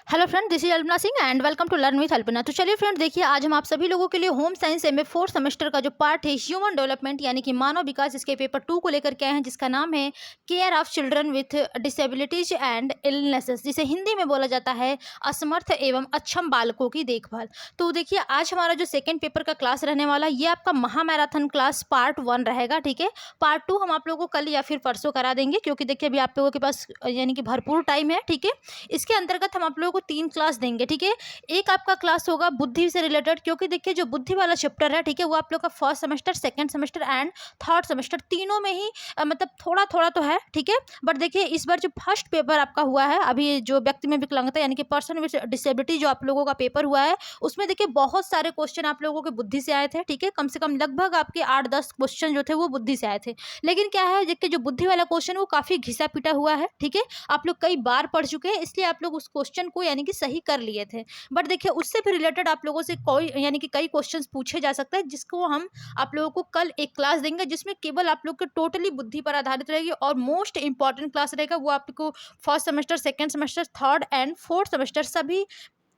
Hello friend, this is Alpana Singh and welcome to learn with Alpana. तो चलिए friend, देखिए आज हम आप सभी लोगों के लिए होम साइंस एमए 4 सेमेस्टर का जो पार्ट है ह्यूमन डेवलपमेंट यानी कि मानव विकास, इसके पेपर 2 को लेकर के आए हैं, जिसका नाम है care of children with disabilities and illnesses, जिसे हिंदी में बोला जाता है असमर्थ एवं अक्षम बालकों की देखभाल। तो देखिए आज हमारा जो सेकेंड पेपर का क्लास रहने वाला ये आपका महामैराथन क्लास पार्ट 1 रहेगा। ठीक है, पार्ट 2 हम आप लोगों को कल या फिर परसों करा देंगे, क्योंकि देखिए अभी आप लोगों के पास यानी कि भरपूर टाइम है। ठीक है, इसके अंतर्गत हम आप लोगों को 3 क्लास देंगे। ठीक है, एक आपका क्लास होगा बुद्धि से रिलेटेड, क्योंकि देखिए जो बुद्धि वाला चैप्टर है, ठीक है, वो आप लोग का first semester, second semester and third semester तीनों में ही मतलब थोड़ा थोड़ा तो है। ठीक है, बट देखिए इस बार जो फर्स्ट पेपर आपका हुआ है, अभी जो व्यक्ति में विकलांगता यानी कि पर्सन विद डिसेबिलिटी जो आप लोगों का पेपर हुआ है, उसमें देखिए बहुत सारे क्वेश्चन आप लोगों के बुद्धि से आए थे। ठीक है, कम से कम लगभग आपके 8-10 क्वेश्चन जो थे वो बुद्धि से आए थे। लेकिन क्या है, देखिए जो बुद्धि वाला क्वेश्चन वो काफी घिसा पिटा हुआ है। ठीक है, आप लोग कई बार पढ़ चुके हैं, इसलिए आप लोग उस क्वेश्चन को यानी कि सही कर लिए थे। बट देखिए उससे भी रिलेटेड आप लोगों से कोई यानी कि कई क्वेश्चंस पूछे जा सकते हैं, जिसको हम आप लोगों को कल एक क्लास देंगे, जिसमें केवल आप लोग के टोटली बुद्धि पर आधारित रहेगी और मोस्ट इंपॉर्टेंट क्लास रहेगा। वो आपको first semester, second semester, third and fourth semester सभी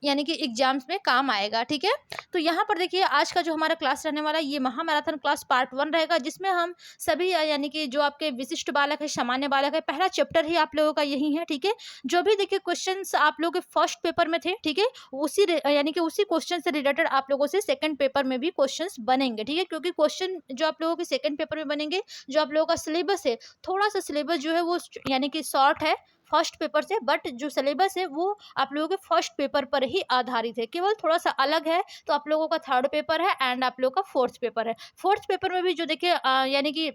यानी कि एग्जाम्स में काम आएगा। ठीक है, तो यहाँ पर देखिए आज का जो हमारा क्लास रहने वाला है ये महामैराथन क्लास पार्ट 1 रहेगा, जिसमें हम सभी यानी कि जो आपके विशिष्ट बालक है, सामान्य बालक है, पहला चैप्टर ही आप लोगों का यही है। ठीक है, जो भी देखिए क्वेश्चंस आप लोगों के फर्स्ट पेपर में थे, ठीक है, यानी कि उसी क्वेश्चन से रिलेटेड आप लोगों से सेकंड पेपर में भी क्वेश्चंस बनेंगे। ठीक है, क्योंकि क्वेश्चन जो आप लोगों के सेकंड पेपर में बनेंगे, जो आप लोगों का सिलेबस है, थोड़ा सा सिलेबस जो है वो यानी कि शॉर्ट है फर्स्ट पेपर से, बट जो सिलेबस है वो आप लोगों के फर्स्ट पेपर पर ही आधारित है, केवल थोड़ा सा अलग है। तो आप लोगों का थर्ड पेपर है एंड आप लोगों का फोर्थ पेपर है। फोर्थ पेपर में भी जो देखिए यानी कि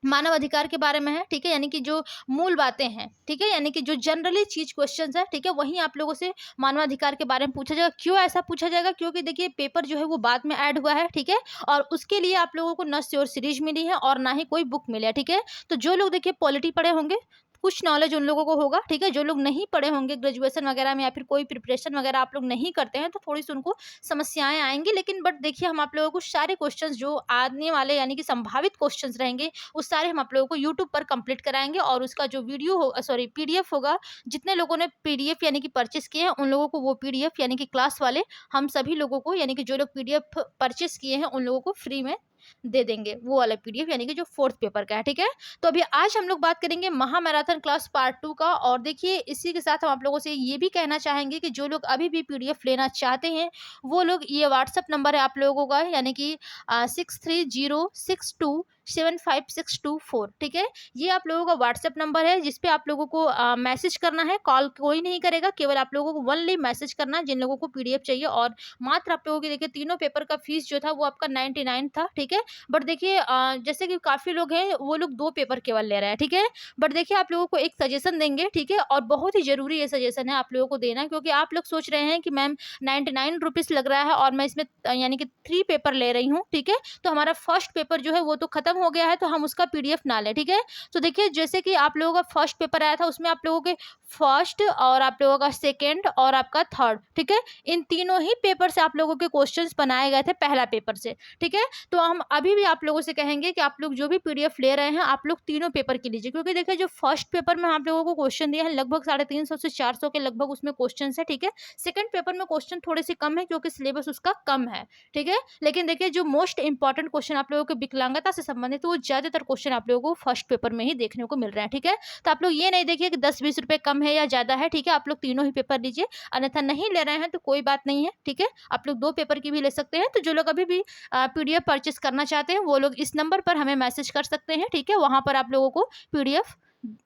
मानव अधिकार के बारे में है। ठीक है, यानी कि जो मूल बातें हैं, ठीक है, यानी कि जो जनरली चीज क्वेश्चंस है, ठीक है, वहीं आप लोगों से मानवाधिकार के बारे में पूछा जाएगा। क्यों ऐसा पूछा जाएगा? क्योंकि देखिए पेपर जो है वो बाद में ऐड हुआ है। ठीक है, और उसके लिए आप लोगों को न श्योर सीरीज मिली है और ना ही कोई बुक मिला है। ठीक है, तो जो लोग देखिए पॉलिटी पढ़े होंगे, कुछ नॉलेज उन लोगों को होगा। ठीक है, जो लोग नहीं पढ़े होंगे ग्रेजुएशन वगैरह में या फिर कोई प्रिपरेशन वगैरह आप लोग नहीं करते हैं, तो थोड़ी सी उनको समस्याएं आएंगी। लेकिन बट देखिए हम आप लोगों को सारे क्वेश्चंस जो आने वाले यानी कि संभावित क्वेश्चंस रहेंगे, उस सारे हम आप लोगों को यूट्यूब पर कंप्लीट कराएंगे, और उसका जो वीडियो हो सॉरी पीडीएफ होगा, जितने लोगों ने पीडीएफ यानी कि परचेस किए हैं उन लोगों को वो पीडीएफ यानी कि क्लास वाले हम सभी लोगों को यानी कि जो लोग पीडीएफ परचेस किए हैं उन लोगों को फ्री में दे देंगे, वो वाला पीडीएफ यानी कि जो फोर्थ पेपर का है। ठीक है, तो अभी आज हम लोग बात करेंगे महामैराथन क्लास पार्ट 2 का। और देखिए इसी के साथ हम आप लोगों से ये भी कहना चाहेंगे कि जो लोग अभी भी पीडीएफ लेना चाहते हैं, वो लोग, ये व्हाट्सअप नंबर है आप लोगों का, यानी कि 6306275624। ठीक है, ये आप लोगों का व्हाट्सएप नंबर है, जिसपे आप लोगों को मैसेज करना है। कॉल कोई नहीं करेगा, केवल आप लोगों को ओनली मैसेज करना है जिन लोगों को पीडीएफ चाहिए। और मात्र आप लोगों की देखिए तीनों पेपर का फीस जो था वो आपका 99 था। ठीक है, बट देखिए जैसे कि काफी लोग हैं वो लोग 2 पेपर केवल ले रहे हैं। ठीक है, बट देखिए आप लोगों को एक सजेशन देंगे। ठीक है, और बहुत ही जरूरी ये सजेशन है आप लोगों को देना, क्योंकि आप लोग सोच रहे हैं कि मैम 99 रुपीज लग रहा है और मैं इसमें यानी कि 3 पेपर ले रही हूँ। ठीक है, तो हमारा फर्स्ट पेपर जो है वो तो खत्म हो गया है, तो हम उसका पीडीएफ ना लें। ठीक है, तो देखिए जैसे कि आप लोगों का फर्स्ट पेपर आया था, उसमें आप लोगों के फर्स्ट और आप लोगों का सेकेंड और आपका थर्ड, ठीक है, इन तीनों ही पेपर से आप लोगों के क्वेश्चंस बनाए गए थे पहला पेपर से। ठीक है, तो हम अभी भी आप लोगों से कहेंगे कि आप लोग जो भी पीडीएफ ले रहे हैं आप लोग तीनों पेपर की लीजिए, क्योंकि देखिए जो फर्स्ट पेपर में आप लोगों को क्वेश्चन दिया है लगभग 350 से 400 के लगभग उसमें क्वेश्चन है। ठीक है, सेकंड पेपर में क्वेश्चन थोड़े से कम है क्योंकि सिलेबस उसका कम है। ठीक है, लेकिन देखिए जो मोस्ट इंपॉर्टेंट क्वेश्चन आप लोगों के विकलांगता से संबंधित, वो ज्यादातर क्वेश्चन आप लोगों को फर्स्ट पेपर में ही देखने को मिल रहे हैं। ठीक है, तो आप लोग ये नहीं देखिए कि 10-20 रुपए कम है या ज्यादा है। ठीक है, आप लोग तीनों ही पेपर लीजिए, अन्यथा नहीं ले रहे हैं तो कोई बात नहीं है। ठीक है, आप लोग 2 पेपर की भी ले सकते हैं। तो जो लोग अभी भी पीडीएफ परचेस करना चाहते हैं वो लोग इस नंबर पर हमें मैसेज कर सकते हैं। ठीक है, वहां पर आप लोगों को पीडीएफ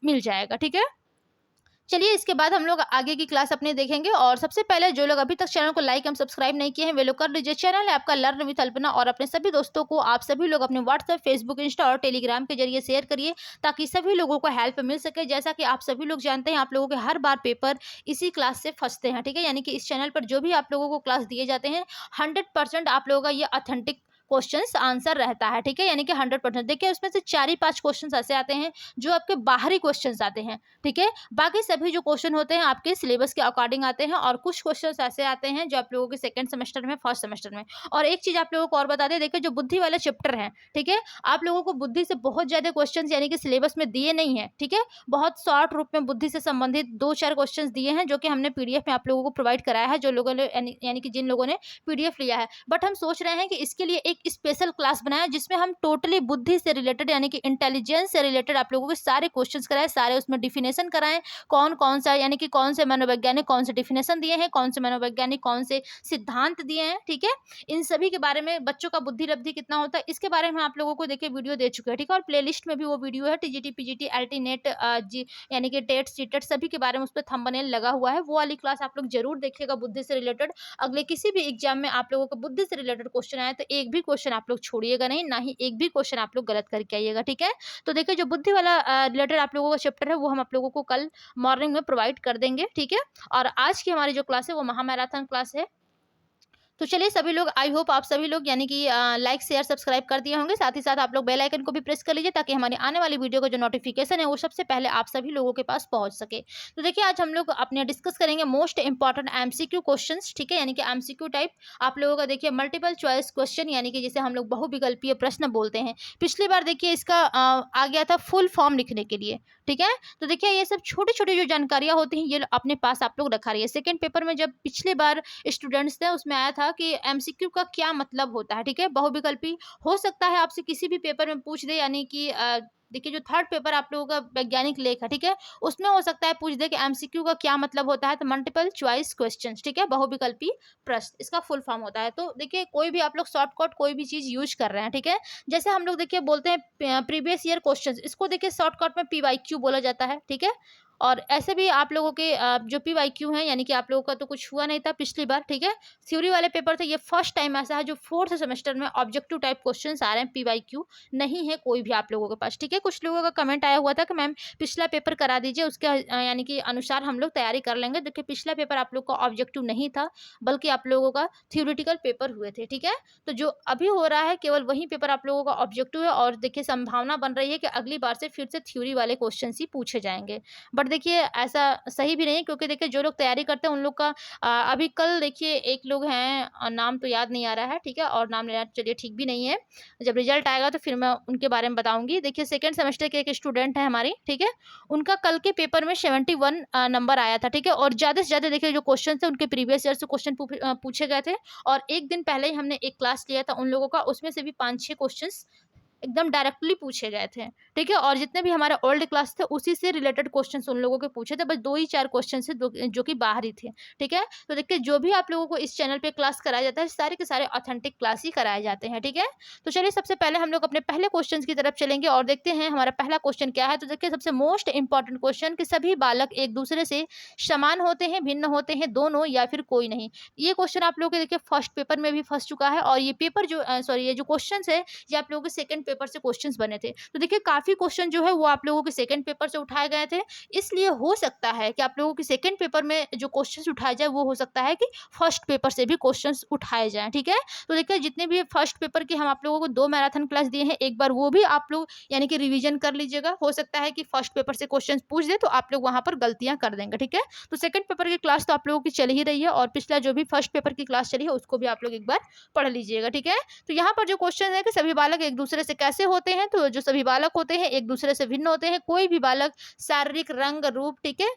मिल जाएगा। ठीक है, चलिए इसके बाद हम लोग आगे की क्लास अपने देखेंगे। और सबसे पहले जो लोग अभी तक चैनल को लाइक एवं सब्सक्राइब नहीं किए हैं वे लोग कर लीजिए। चैनल है आपका लर्न विथ अल्पना, और अपने सभी दोस्तों को आप सभी लोग अपने व्हाट्सएप, फेसबुक, इंस्टा और टेलीग्राम के जरिए शेयर करिए, ताकि सभी लोगों को हेल्प मिल सके। जैसा कि आप सभी लोग जानते हैं आप लोगों के हर बार पेपर इसी क्लास से फंसते हैं। ठीक है, यानी कि इस चैनल पर जो भी आप लोगों को क्लास दिए जाते हैं 100% आप लोगों का ये ऑथेंटिक क्वेश्चंस आंसर रहता है, ठीक है, यानी कि 100%। देखिए उसमें से 4 ही 5 क्वेश्चंस ऐसे आते हैं जो आपके बाहरी क्वेश्चंस आते हैं, ठीक है। बाकी सभी जो क्वेश्चन होते हैं आपके सिलेबस के अकॉर्डिंग आते हैं, और कुछ क्वेश्चंस ऐसे आते हैं जो आप लोगों के सेकंड सेमेस्टर में, फर्स्ट सेमेस्टर में। और एक चीज आप लोगों को और बता दें, देखिए जो बुद्धि वाले चैप्टर हैं, ठीक है, आप लोगों को बुद्धि से बहुत ज्यादा क्वेश्चंस यानी कि सिलेबस में दिए नहीं है, ठीक है। बहुत शॉर्ट रूप में बुद्धि से संबंधित 2-4 क्वेश्चंस दिए हैं जो कि हमने पीडीएफ में आप लोगों को प्रोवाइड कराया है, जो लोगों ने यानी कि जिन लोगों ने पीडीएफ लिया है। बट हम सोच रहे हैं कि इसके लिए एक स्पेशल क्लास बनाए जिसमें हम टोटली बुद्धि से रिलेटेड यानी कि इंटेलिजेंस से रिलेटेड आप लोगों के सारे क्वेश्चंस कराएं, सारे उसमें डिफिनेशन कराएं, कौन कौन सा यानी कि कौन से मनोवैज्ञानिक कौन से डिफिनेशन दिए हैं, कौन से मनोवैज्ञानिक कौन से सिद्धांत दिए हैं, ठीक है। इन सभी के बारे में, बच्चों का बुद्धि लब्धि कितना होता है इसके बारे में आप लोगों को देखिए वीडियो दे चुके हैं, ठीक है। और प्लेलिस्ट में भी वो वीडियो है, टीजीटी पीजीटी एलटी नेट यानी कि टेट सीटेट सभी के बारे में उस पर थंबनेल लगा हुआ है, वो वाली क्लास आप लोग जरूर देखिएगा बुद्धि से रिलेटेड। अगले किसी भी एग्जाम में आप लोगों को बुद्धि से रिलेटेड क्वेश्चन आए तो एक भी क्वेश्चन आप लोग छोड़िएगा नहीं, ना ही एक भी क्वेश्चन आप लोग गलत करके आइएगा, ठीक है। तो देखिए जो बुद्धि वाला रिलेटेड आप लोगों का चैप्टर है वो हम आप लोगों को कल मॉर्निंग में प्रोवाइड कर देंगे, ठीक है। और आज की हमारी जो क्लास है वो महामैराथन क्लास है। तो चलिए सभी लोग, आई होप आप सभी लोग यानी कि लाइक शेयर सब्सक्राइब कर दिए होंगे, साथ ही साथ आप लोग बेल आइकन को भी प्रेस कर लीजिए ताकि हमारी आने वाली वीडियो का जो नोटिफिकेशन है वो सबसे पहले आप सभी लोगों के पास पहुंच सके। तो देखिए आज हम लोग अपने डिस्कस करेंगे मोस्ट इंपॉर्टेंट एमसीक्यू क्वेश्चंस, ठीक है, यानी कि एमसीक्यू टाइप आप लोगों का देखिए मल्टीपल चॉइस क्वेश्चन, यानी कि जिसे हम लोग बहुविकल्पीय प्रश्न बोलते हैं। पिछली बार देखिए इसका आ गया था फुल फॉर्म लिखने के लिए, ठीक है। तो देखिए ये सब छोटी छोटी जो जानकारियां होती हैं ये अपने पास आप लोग रखा रहिए। सेकेंड पेपर में जब पिछली बार स्टूडेंट्स थे उसमें आया था कि एमसीक्यू का क्या मतलब होता है, ठीक है, बहुविकल्पी हो सकता है आपसे किसी भी पेपर में पूछ दे, यानी कि देखिए जो थर्ड पेपर आप लोगों का वैज्ञानिक लेख है, ठीक है, उसमें हो सकता है पूछ दे कि एमसीक्यू का क्या मतलब होता है, तो मल्टीपल चॉइस क्वेश्चंस, ठीक है, बहुविकल्पी प्रश्न इसका फुल फॉर्म होता है। तो देखिए कोई भी आप लोग शॉर्टकट कोई भी चीज यूज कर रहे हैं, ठीक है, जैसे हम लोग देखिए बोलते हैं प्रीवियस ईयर क्वेश्चंस, इसको देखिए शॉर्टकट में पीवाईक्यू बोला जाता है, ठीक है। और ऐसे भी आप लोगों के जो पीवाईक्यू हैं, यानी कि आप लोगों का तो कुछ हुआ नहीं था पिछली बार, ठीक है, थ्योरी वाले पेपर थे, ये फर्स्ट टाइम ऐसा है जो फोर्थ सेमेस्टर में ऑब्जेक्टिव टाइप क्वेश्चंस आ रहे हैं, पीवाईक्यू नहीं है कोई भी आप लोगों के पास, ठीक है। कुछ लोगों का कमेंट आया हुआ था कि मैम पिछला पेपर करा दीजिए, उसके यानी कि अनुसार हम लोग तैयारी कर लेंगे। देखिए पिछला पेपर आप लोग का ऑब्जेक्टिव नहीं था बल्कि आप लोगों का थ्योरिटिकल पेपर हुए थे, ठीक है। तो जो अभी हो रहा है केवल वही पेपर आप लोगों का ऑब्जेक्टिव है, और देखिए संभावना बन रही है कि अगली बार से फिर से थ्योरी वाले क्वेश्चन ही पूछे जाएंगे। बट देखिए ऐसा सही भी नहीं, क्योंकि देखिए जो लोग तैयारी करते हैं उन लोग का अभी कल देखिए एक लोग हैं नाम तो याद नहीं आ रहा है, ठीक है, और नाम लेना चलिए ठीक भी नहीं है, जब रिजल्ट आएगा तो फिर मैं उनके बारे में बताऊंगी। देखिए सेकंड सेमेस्टर के एक स्टूडेंट है हमारी, ठीक है, उनका कल के पेपर में 71 नंबर आया था, ठीक है, और ज्यादा से ज्यादा देखिए जो क्वेश्चन थे उनके प्रीवियस ईयर से क्वेश्चन पूछे गए थे, और एक दिन पहले ही हमने एक क्लास लिया था उन लोगों का, उसमें से भी 5-6 क्वेश्चन एकदम डायरेक्टली पूछे गए थे, ठीक है। और जितने भी हमारे ओल्ड क्लास थे उसी से रिलेटेड क्वेश्चंस उन लोगों के पूछे थे, बस 2 ही 4 क्वेश्चन थे जो कि बाहरी थे, ठीक है। तो देखिए जो भी आप लोगों को इस चैनल पे क्लास कराया जाता है सारे के सारे ऑथेंटिक क्लास ही कराए जाते हैं, ठीक है। तो चलिए सबसे पहले हम लोग अपने पहले क्वेश्चन की तरफ चलेंगे और देखते हैं हमारा पहला क्वेश्चन क्या है। तो देखिए सबसे मोस्ट इंपॉर्टेंट क्वेश्चन कि सभी बालक एक दूसरे से समान होते हैं, भिन्न होते हैं, दोनों या फिर कोई नहीं। ये क्वेश्चन आप लोगों के देखिए फर्स्ट पेपर में भी फंस चुका है, और ये पेपर जो सॉरी ये जो क्वेश्चन है ये आप लोगों के सेकंड पेपर से क्वेश्चंस बने थे। तो देखिए काफी क्वेश्चन जो है वो आप लोगों के सेकंड पेपर से उठाए गए थे, इसलिए हो सकता है कि आप लोगों के सेकंड पेपर में जो क्वेश्चंस उठाए जाए वो हो सकता है कि फर्स्ट पेपर से भी क्वेश्चंस उठाए जाएं, ठीक है। तो देखिए जितने भी फर्स्ट पेपर के हम आप लोगों को 2 मैराथन क्लास दिए हैं, एक बार वो भी आप लोग यानी कि रिवीजन कर लीजिएगा। हो सकता है कि फर्स्ट पेपर से क्वेश्चन पूछ दे तो आप लोग वहां पर गलतियां कर देंगे, ठीक है। तो सेकंड पेपर की क्लास तो आप लोगों की चल ही रही है, और पिछला जो भी फर्स्ट पेपर की क्लास चली है उसको भी आप लोग एक बार पढ़ लीजिएगा, ठीक है। तो यहाँ पर जो क्वेश्चन है कि सभी बालक एक दूसरे से कैसे होते हैं, तो जो सभी बालक होते हैं एक दूसरे से भिन्न होते हैं। कोई भी बालक शारीरिक रंग रूप, ठीक है,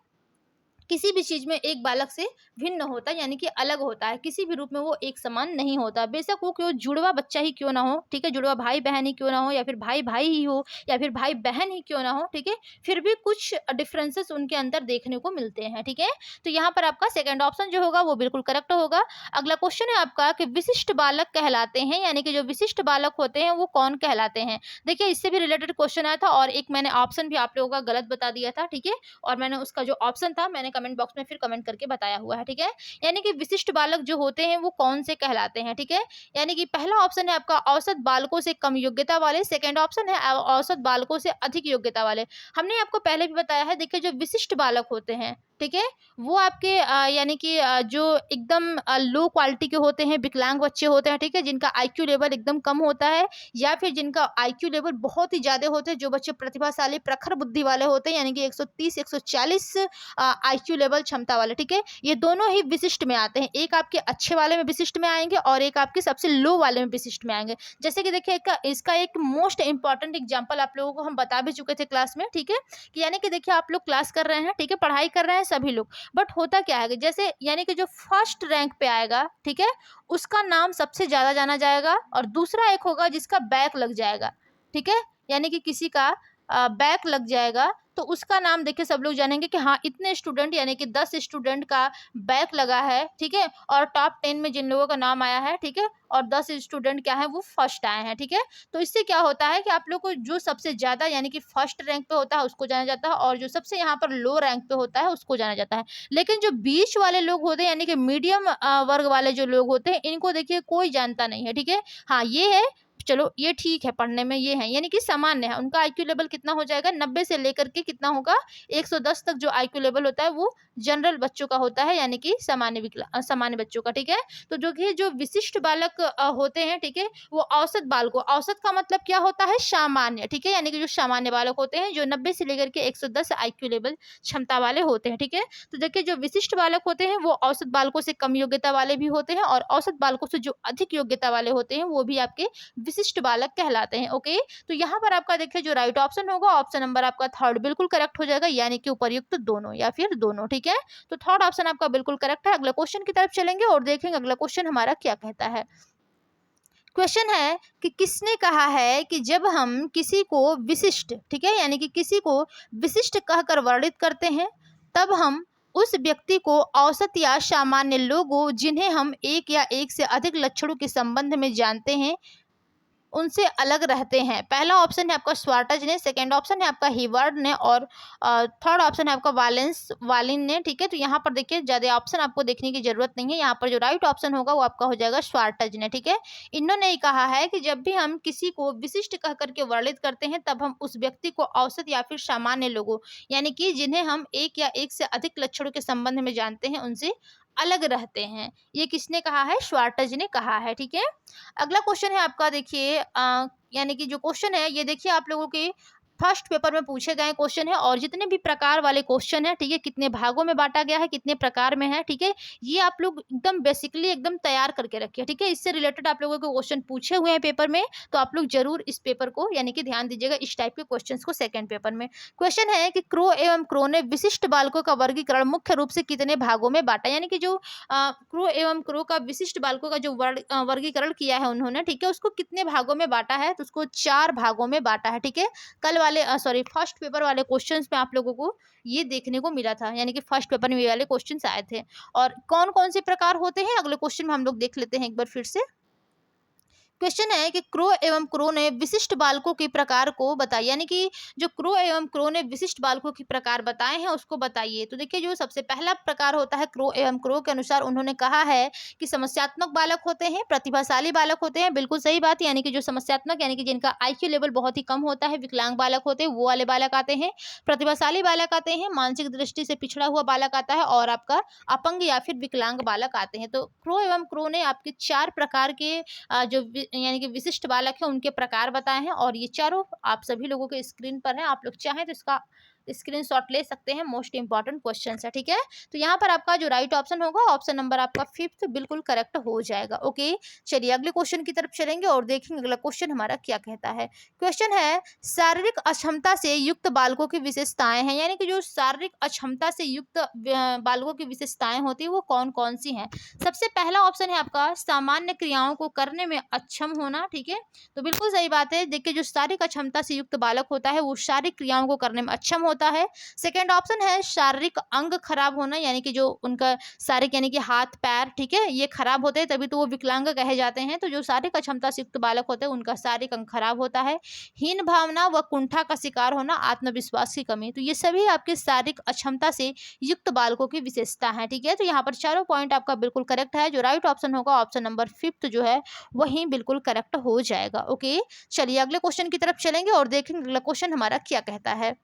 किसी भी चीज में एक बालक से भिन्न होता है, यानी कि अलग होता है, किसी भी रूप में वो एक समान नहीं होता, बेशक वो क्यों जुड़वा बच्चा ही क्यों ना हो, ठीक है, जुड़वा भाई बहन ही क्यों ना हो, या फिर भाई भाई ही हो, या फिर भाई बहन ही क्यों ना हो, ठीक है, फिर भी कुछ डिफरेंसेस उनके अंदर देखने को मिलते हैं, ठीक है। तो यहाँ पर आपका सेकंड ऑप्शन जो होगा वो बिल्कुल करेक्ट होगा। अगला क्वेश्चन है आपका कि विशिष्ट बालक कहलाते हैं, यानी कि जो विशिष्ट बालक होते हैं वो कौन कहलाते हैं। देखिए इससे भी रिलेटेड क्वेश्चन आया था, और एक मैंने ऑप्शन भी आप लोगों का गलत बता दिया था, ठीक है, और मैंने उसका जो ऑप्शन था मैंने कमेंट बॉक्स में फिर कमेंट करके बताया हुआ है, ठीक है। यानी कि विशिष्ट बालक जो होते हैं वो कौन से कहलाते हैं, ठीक है। यानी कि पहला ऑप्शन है आपका औसत बालकों से कम योग्यता वाले, सेकंड ऑप्शन है औसत बालकों से अधिक योग्यता वाले। हमने आपको पहले भी बताया है, देखिए जो विशिष्ट बालक होते हैं, ठीक है, वो आपके यानी कि जो एकदम लो क्वालिटी के होते हैं, विकलांग बच्चे होते हैं, ठीक है, जिनका आईक्यू लेवल एकदम कम होता है, या फिर जिनका आईक्यू लेवल बहुत ही ज़्यादा होते हैं, जो बच्चे प्रतिभाशाली प्रखर बुद्धि वाले होते हैं, यानी कि 130 140 आईक्यू लेवल क्षमता वाले, ठीक है, ये दोनों ही विशिष्ट में आते हैं। एक आपके अच्छे वाले में विशिष्ट में आएंगे और एक आपके सबसे लो वाले में विशिष्ट में आएंगे। जैसे कि देखिए इसका एक मोस्ट इंपॉर्टेंट एग्जाम्पल आप लोगों को हम बता भी चुके थे क्लास में, ठीक है, कि यानी कि देखिए आप लोग क्लास कर रहे हैं, ठीक है, पढ़ाई कर रहे हैं सभी लोग, बट होता क्या है कि जैसे यानी कि जो फर्स्ट रैंक पे आएगा, ठीक है, उसका नाम सबसे ज्यादा जाना जाएगा, और दूसरा एक होगा जिसका बैक लग जाएगा, ठीक है, यानी कि किसी का बैक लग जाएगा, तो उसका नाम देखिए सब लोग जानेंगे कि हाँ इतने स्टूडेंट यानी कि 10 स्टूडेंट का बैक लगा है, ठीक है, और टॉप 10 में जिन लोगों का नाम आया है, ठीक है, और 10 स्टूडेंट क्या है वो फर्स्ट आए हैं, ठीक है। तो इससे क्या होता है कि आप लोग को जो सबसे ज्यादा यानी कि फर्स्ट रैंक पे होता है उसको जाना जाता है, और जो सबसे यहाँ पर लो रैंक पे होता है उसको जाना जाता है। लेकिन जो बीच वाले लोग होते हैं यानी कि मीडियम वर्ग वाले जो लोग होते हैं, इनको देखिए कोई जानता नहीं है, ठीक है। हाँ ये है, चलो ये ठीक है, पढ़ने में ये है, यानी कि सामान्य है, उनका आईक्यू लेवल कितना हो जाएगा 90 से लेकर के कितना होगा 110 तक जो आईक्यू लेवल होता है वो जनरल बच्चों का होता है, यानी कि सामान्य बच्चों का, ठीक है। तो जो विशिष्ट बालक होते हैं, ठीक है, वो औसत बालकों, औसत का मतलब क्या होता है सामान्य, ठीक है, यानी कि जो सामान्य बालक होते हैं जो 90 से लेकर के 110 आईक्यू लेवल क्षमता वाले होते हैं, ठीक है। तो देखिए जो विशिष्ट बालक होते हैं वो औसत बालकों से कम योग्यता वाले भी होते हैं, और औसत बालकों से जो अधिक योग्यता वाले होते हैं वो भी आपके विशिष्ट बालक कहलाते हैं। ओके, तो यहाँ पर आपका देखिए जो राइट ऑप्शन होगा ऑप्शन नंबर आपका थर्ड बिल्कुल करेक्ट हो जाएगा, यानी कि उपर्युक्त दोनों या फिर दोनों, ठीक है। तो थर्ड ऑप्शन आपका बिल्कुल करेक्ट है। अगला क्वेश्चन की तरफ चलेंगे और देखेंगे अगला क्वेश्चन हमारा क्या कहता है। क्वेश्चन है कि किसने कहा है कि जब हम किसी को विशिष्ट, ठीक है, यानी कि किसी को विशिष्ट कहकर वर्णित करते हैं तब हम उस व्यक्ति को औसत या सामान्य लोगों जिन्हें हम एक या एक से अधिक लक्षणों के संबंध में जानते हैं उनसे अलग रहते हैं। पहला ऑप्शन है आपका स्वार्टज ने, सेकंड ऑप्शन है आपका हिवर्ड ने, और थर्ड ऑप्शन है आपका वालिन ने, ठीक है। तो यहाँ पर देखिए ज़्यादा ऑप्शन आपको देखने की जरूरत नहीं है, यहाँ पर जो राइट ऑप्शन होगा वो आपका हो जाएगा स्वार्टज ने, ठीक है। इन्होंने ही कहा है कि जब भी हम किसी को विशिष्ट कह करके वर्णित करते हैं तब हम उस व्यक्ति को औसत या फिर सामान्य लोगों यानी कि जिन्हें हम एक या एक से अधिक लक्षणों के संबंध में जानते हैं उनसे अलग रहते हैं। ये किसने कहा है? स्वार्टज ने कहा है, ठीक है। अगला क्वेश्चन है आपका, देखिए यानी कि जो क्वेश्चन है ये देखिए आप लोगों के फर्स्ट पेपर में पूछे गए क्वेश्चन है, और जितने भी प्रकार वाले क्वेश्चन है, ठीक है, कितने भागों में बांटा गया है, कितने प्रकार में है, ठीक है, ये आप लोग एकदम बेसिकली एकदम तैयार करके रखिए, ठीक है। इससे रिलेटेड आप लोगों को क्वेश्चन पूछे हुए हैं पेपर में, तो आप लोग जरूर इस पेपर को यानी कि ध्यान दीजिएगा इस टाइप के क्वेश्चन को सेकंड पेपर में। क्वेश्चन है कि क्रो एवं क्रो ने विशिष्ट बालकों का वर्गीकरण मुख्य रूप से कितने भागों में बांटा, यानी कि जो क्रो एवं क्रो का विशिष्ट बालकों का जो वर्गीकरण किया है उन्होंने, ठीक है, उसको कितने भागों में बांटा है, तो उसको 4 भागों में बांटा है, ठीक है। कल वाले फर्स्ट पेपर वाले क्वेश्चंस में आप लोगों को ये देखने को मिला था, यानी कि फर्स्ट पेपर में ये वाले क्वेश्चंस आए थे। और कौन कौन से प्रकार होते हैं अगले क्वेश्चन में हम लोग देख लेते हैं एक बार फिर से। क्वेश्चन है कि क्रो एवं क्रो ने विशिष्ट बालकों के प्रकार को बताइए, यानी कि जो क्रो एवं क्रो ने विशिष्ट बालकों के प्रकार बताए हैं उसको बताइए। तो देखिए जो सबसे पहला प्रकार होता है क्रो एवं क्रो के अनुसार उन्होंने कहा है कि समस्यात्मक बालक होते हैं, प्रतिभाशाली बालक होते हैं, बिल्कुल सही बात, यानी कि जो समस्यात्मक यानी कि जिनका आईक्यू लेवल बहुत ही कम होता है, विकलांग बालक होते हैं वो वाले बालक आते हैं। प्रतिभाशाली बालक आते हैं, मानसिक दृष्टि से पिछड़ा हुआ बालक आता है, और आपका अपंग या फिर विकलांग बालक आते हैं। तो क्रो एवं क्रो ने आपके 4 प्रकार के यानी कि विशिष्ट बालक है उनके प्रकार बताए हैं, और ये चारों आप सभी लोगों के स्क्रीन पर है, आप लोग चाहें तो इसका स्क्रीनशॉट ले सकते हैं। मोस्ट इंपॉर्टेंट क्वेश्चन है, ठीक है। तो यहाँ पर आपका जो राइट ऑप्शन होगा ऑप्शन नंबर आपका 5th बिल्कुल करेक्ट हो जाएगा। ओके, चलिए अगले क्वेश्चन की तरफ चलेंगे और देखेंगे अगला क्वेश्चन हमारा क्या कहता है। क्वेश्चन है शारीरिक अक्षमता से युक्त बालकों की विशेषताएं हैं, यानी कि जो शारीरिक अक्षमता से युक्त बालकों की विशेषताएं होती है वो कौन कौन सी हैं। सबसे पहला ऑप्शन है आपका सामान्य क्रियाओं को करने में अक्षम होना, ठीक है, तो बिल्कुल सही बात है। देखिए जो शारीरिक अक्षमता से युक्त बालक होता है वो शारीरिक क्रियाओं को करने में अक्षम होता है। सेकंड ऑप्शन है शारीरिक अंग खराब होना, यानी कि जो उनका शारीरिक यानी कि हाथ पैर, ठीक है, ये खराब होते हैं तभी तो वो विकलांग कहे जाते हैं। तो जो शारीरिक अक्षमता से युक्त बालक होते हैं उनका शारीरिक अंग खराब होता है। हीन भावना व कुंठा का शिकार होना, आत्मविश्वास की कमी, तो ये सभी आपके शारीरिक अक्षमता से युक्त बालकों की विशेषता है, ठीक है। तो यहाँ पर चारों पॉइंट आपका बिल्कुल करेक्ट है। जो राइट ऑप्शन होगा ऑप्शन नंबर 5th जो है वही बिल्कुल करेक्ट हो जाएगा। ओके, चलिए अगले क्वेश्चन की तरफ चलेंगे और देखेंगे अगला क्वेश्चन हमारा क्या कहता है।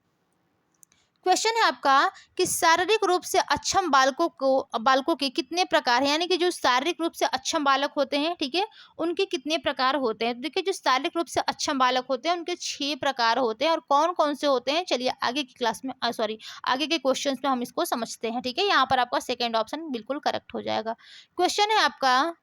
क्वेश्चन है आपका कि शारीरिक रूप से अक्षम बालकों के कितने प्रकार हैं, यानी कि जो शारीरिक रूप से अक्षम बालक होते हैं, ठीक है, उनके कितने प्रकार होते हैं। तो देखिए, जो शारीरिक रूप से अक्षम बालक होते हैं उनके 6 प्रकार होते हैं, और कौन कौन से होते हैं चलिए आगे की क्लास में सॉरी आगे के क्वेश्चन में हम इसको समझते हैं। ठीक है, यहाँ पर आपका सेकेंड ऑप्शन बिल्कुल करेक्ट हो जाएगा। क्वेश्चन है आपका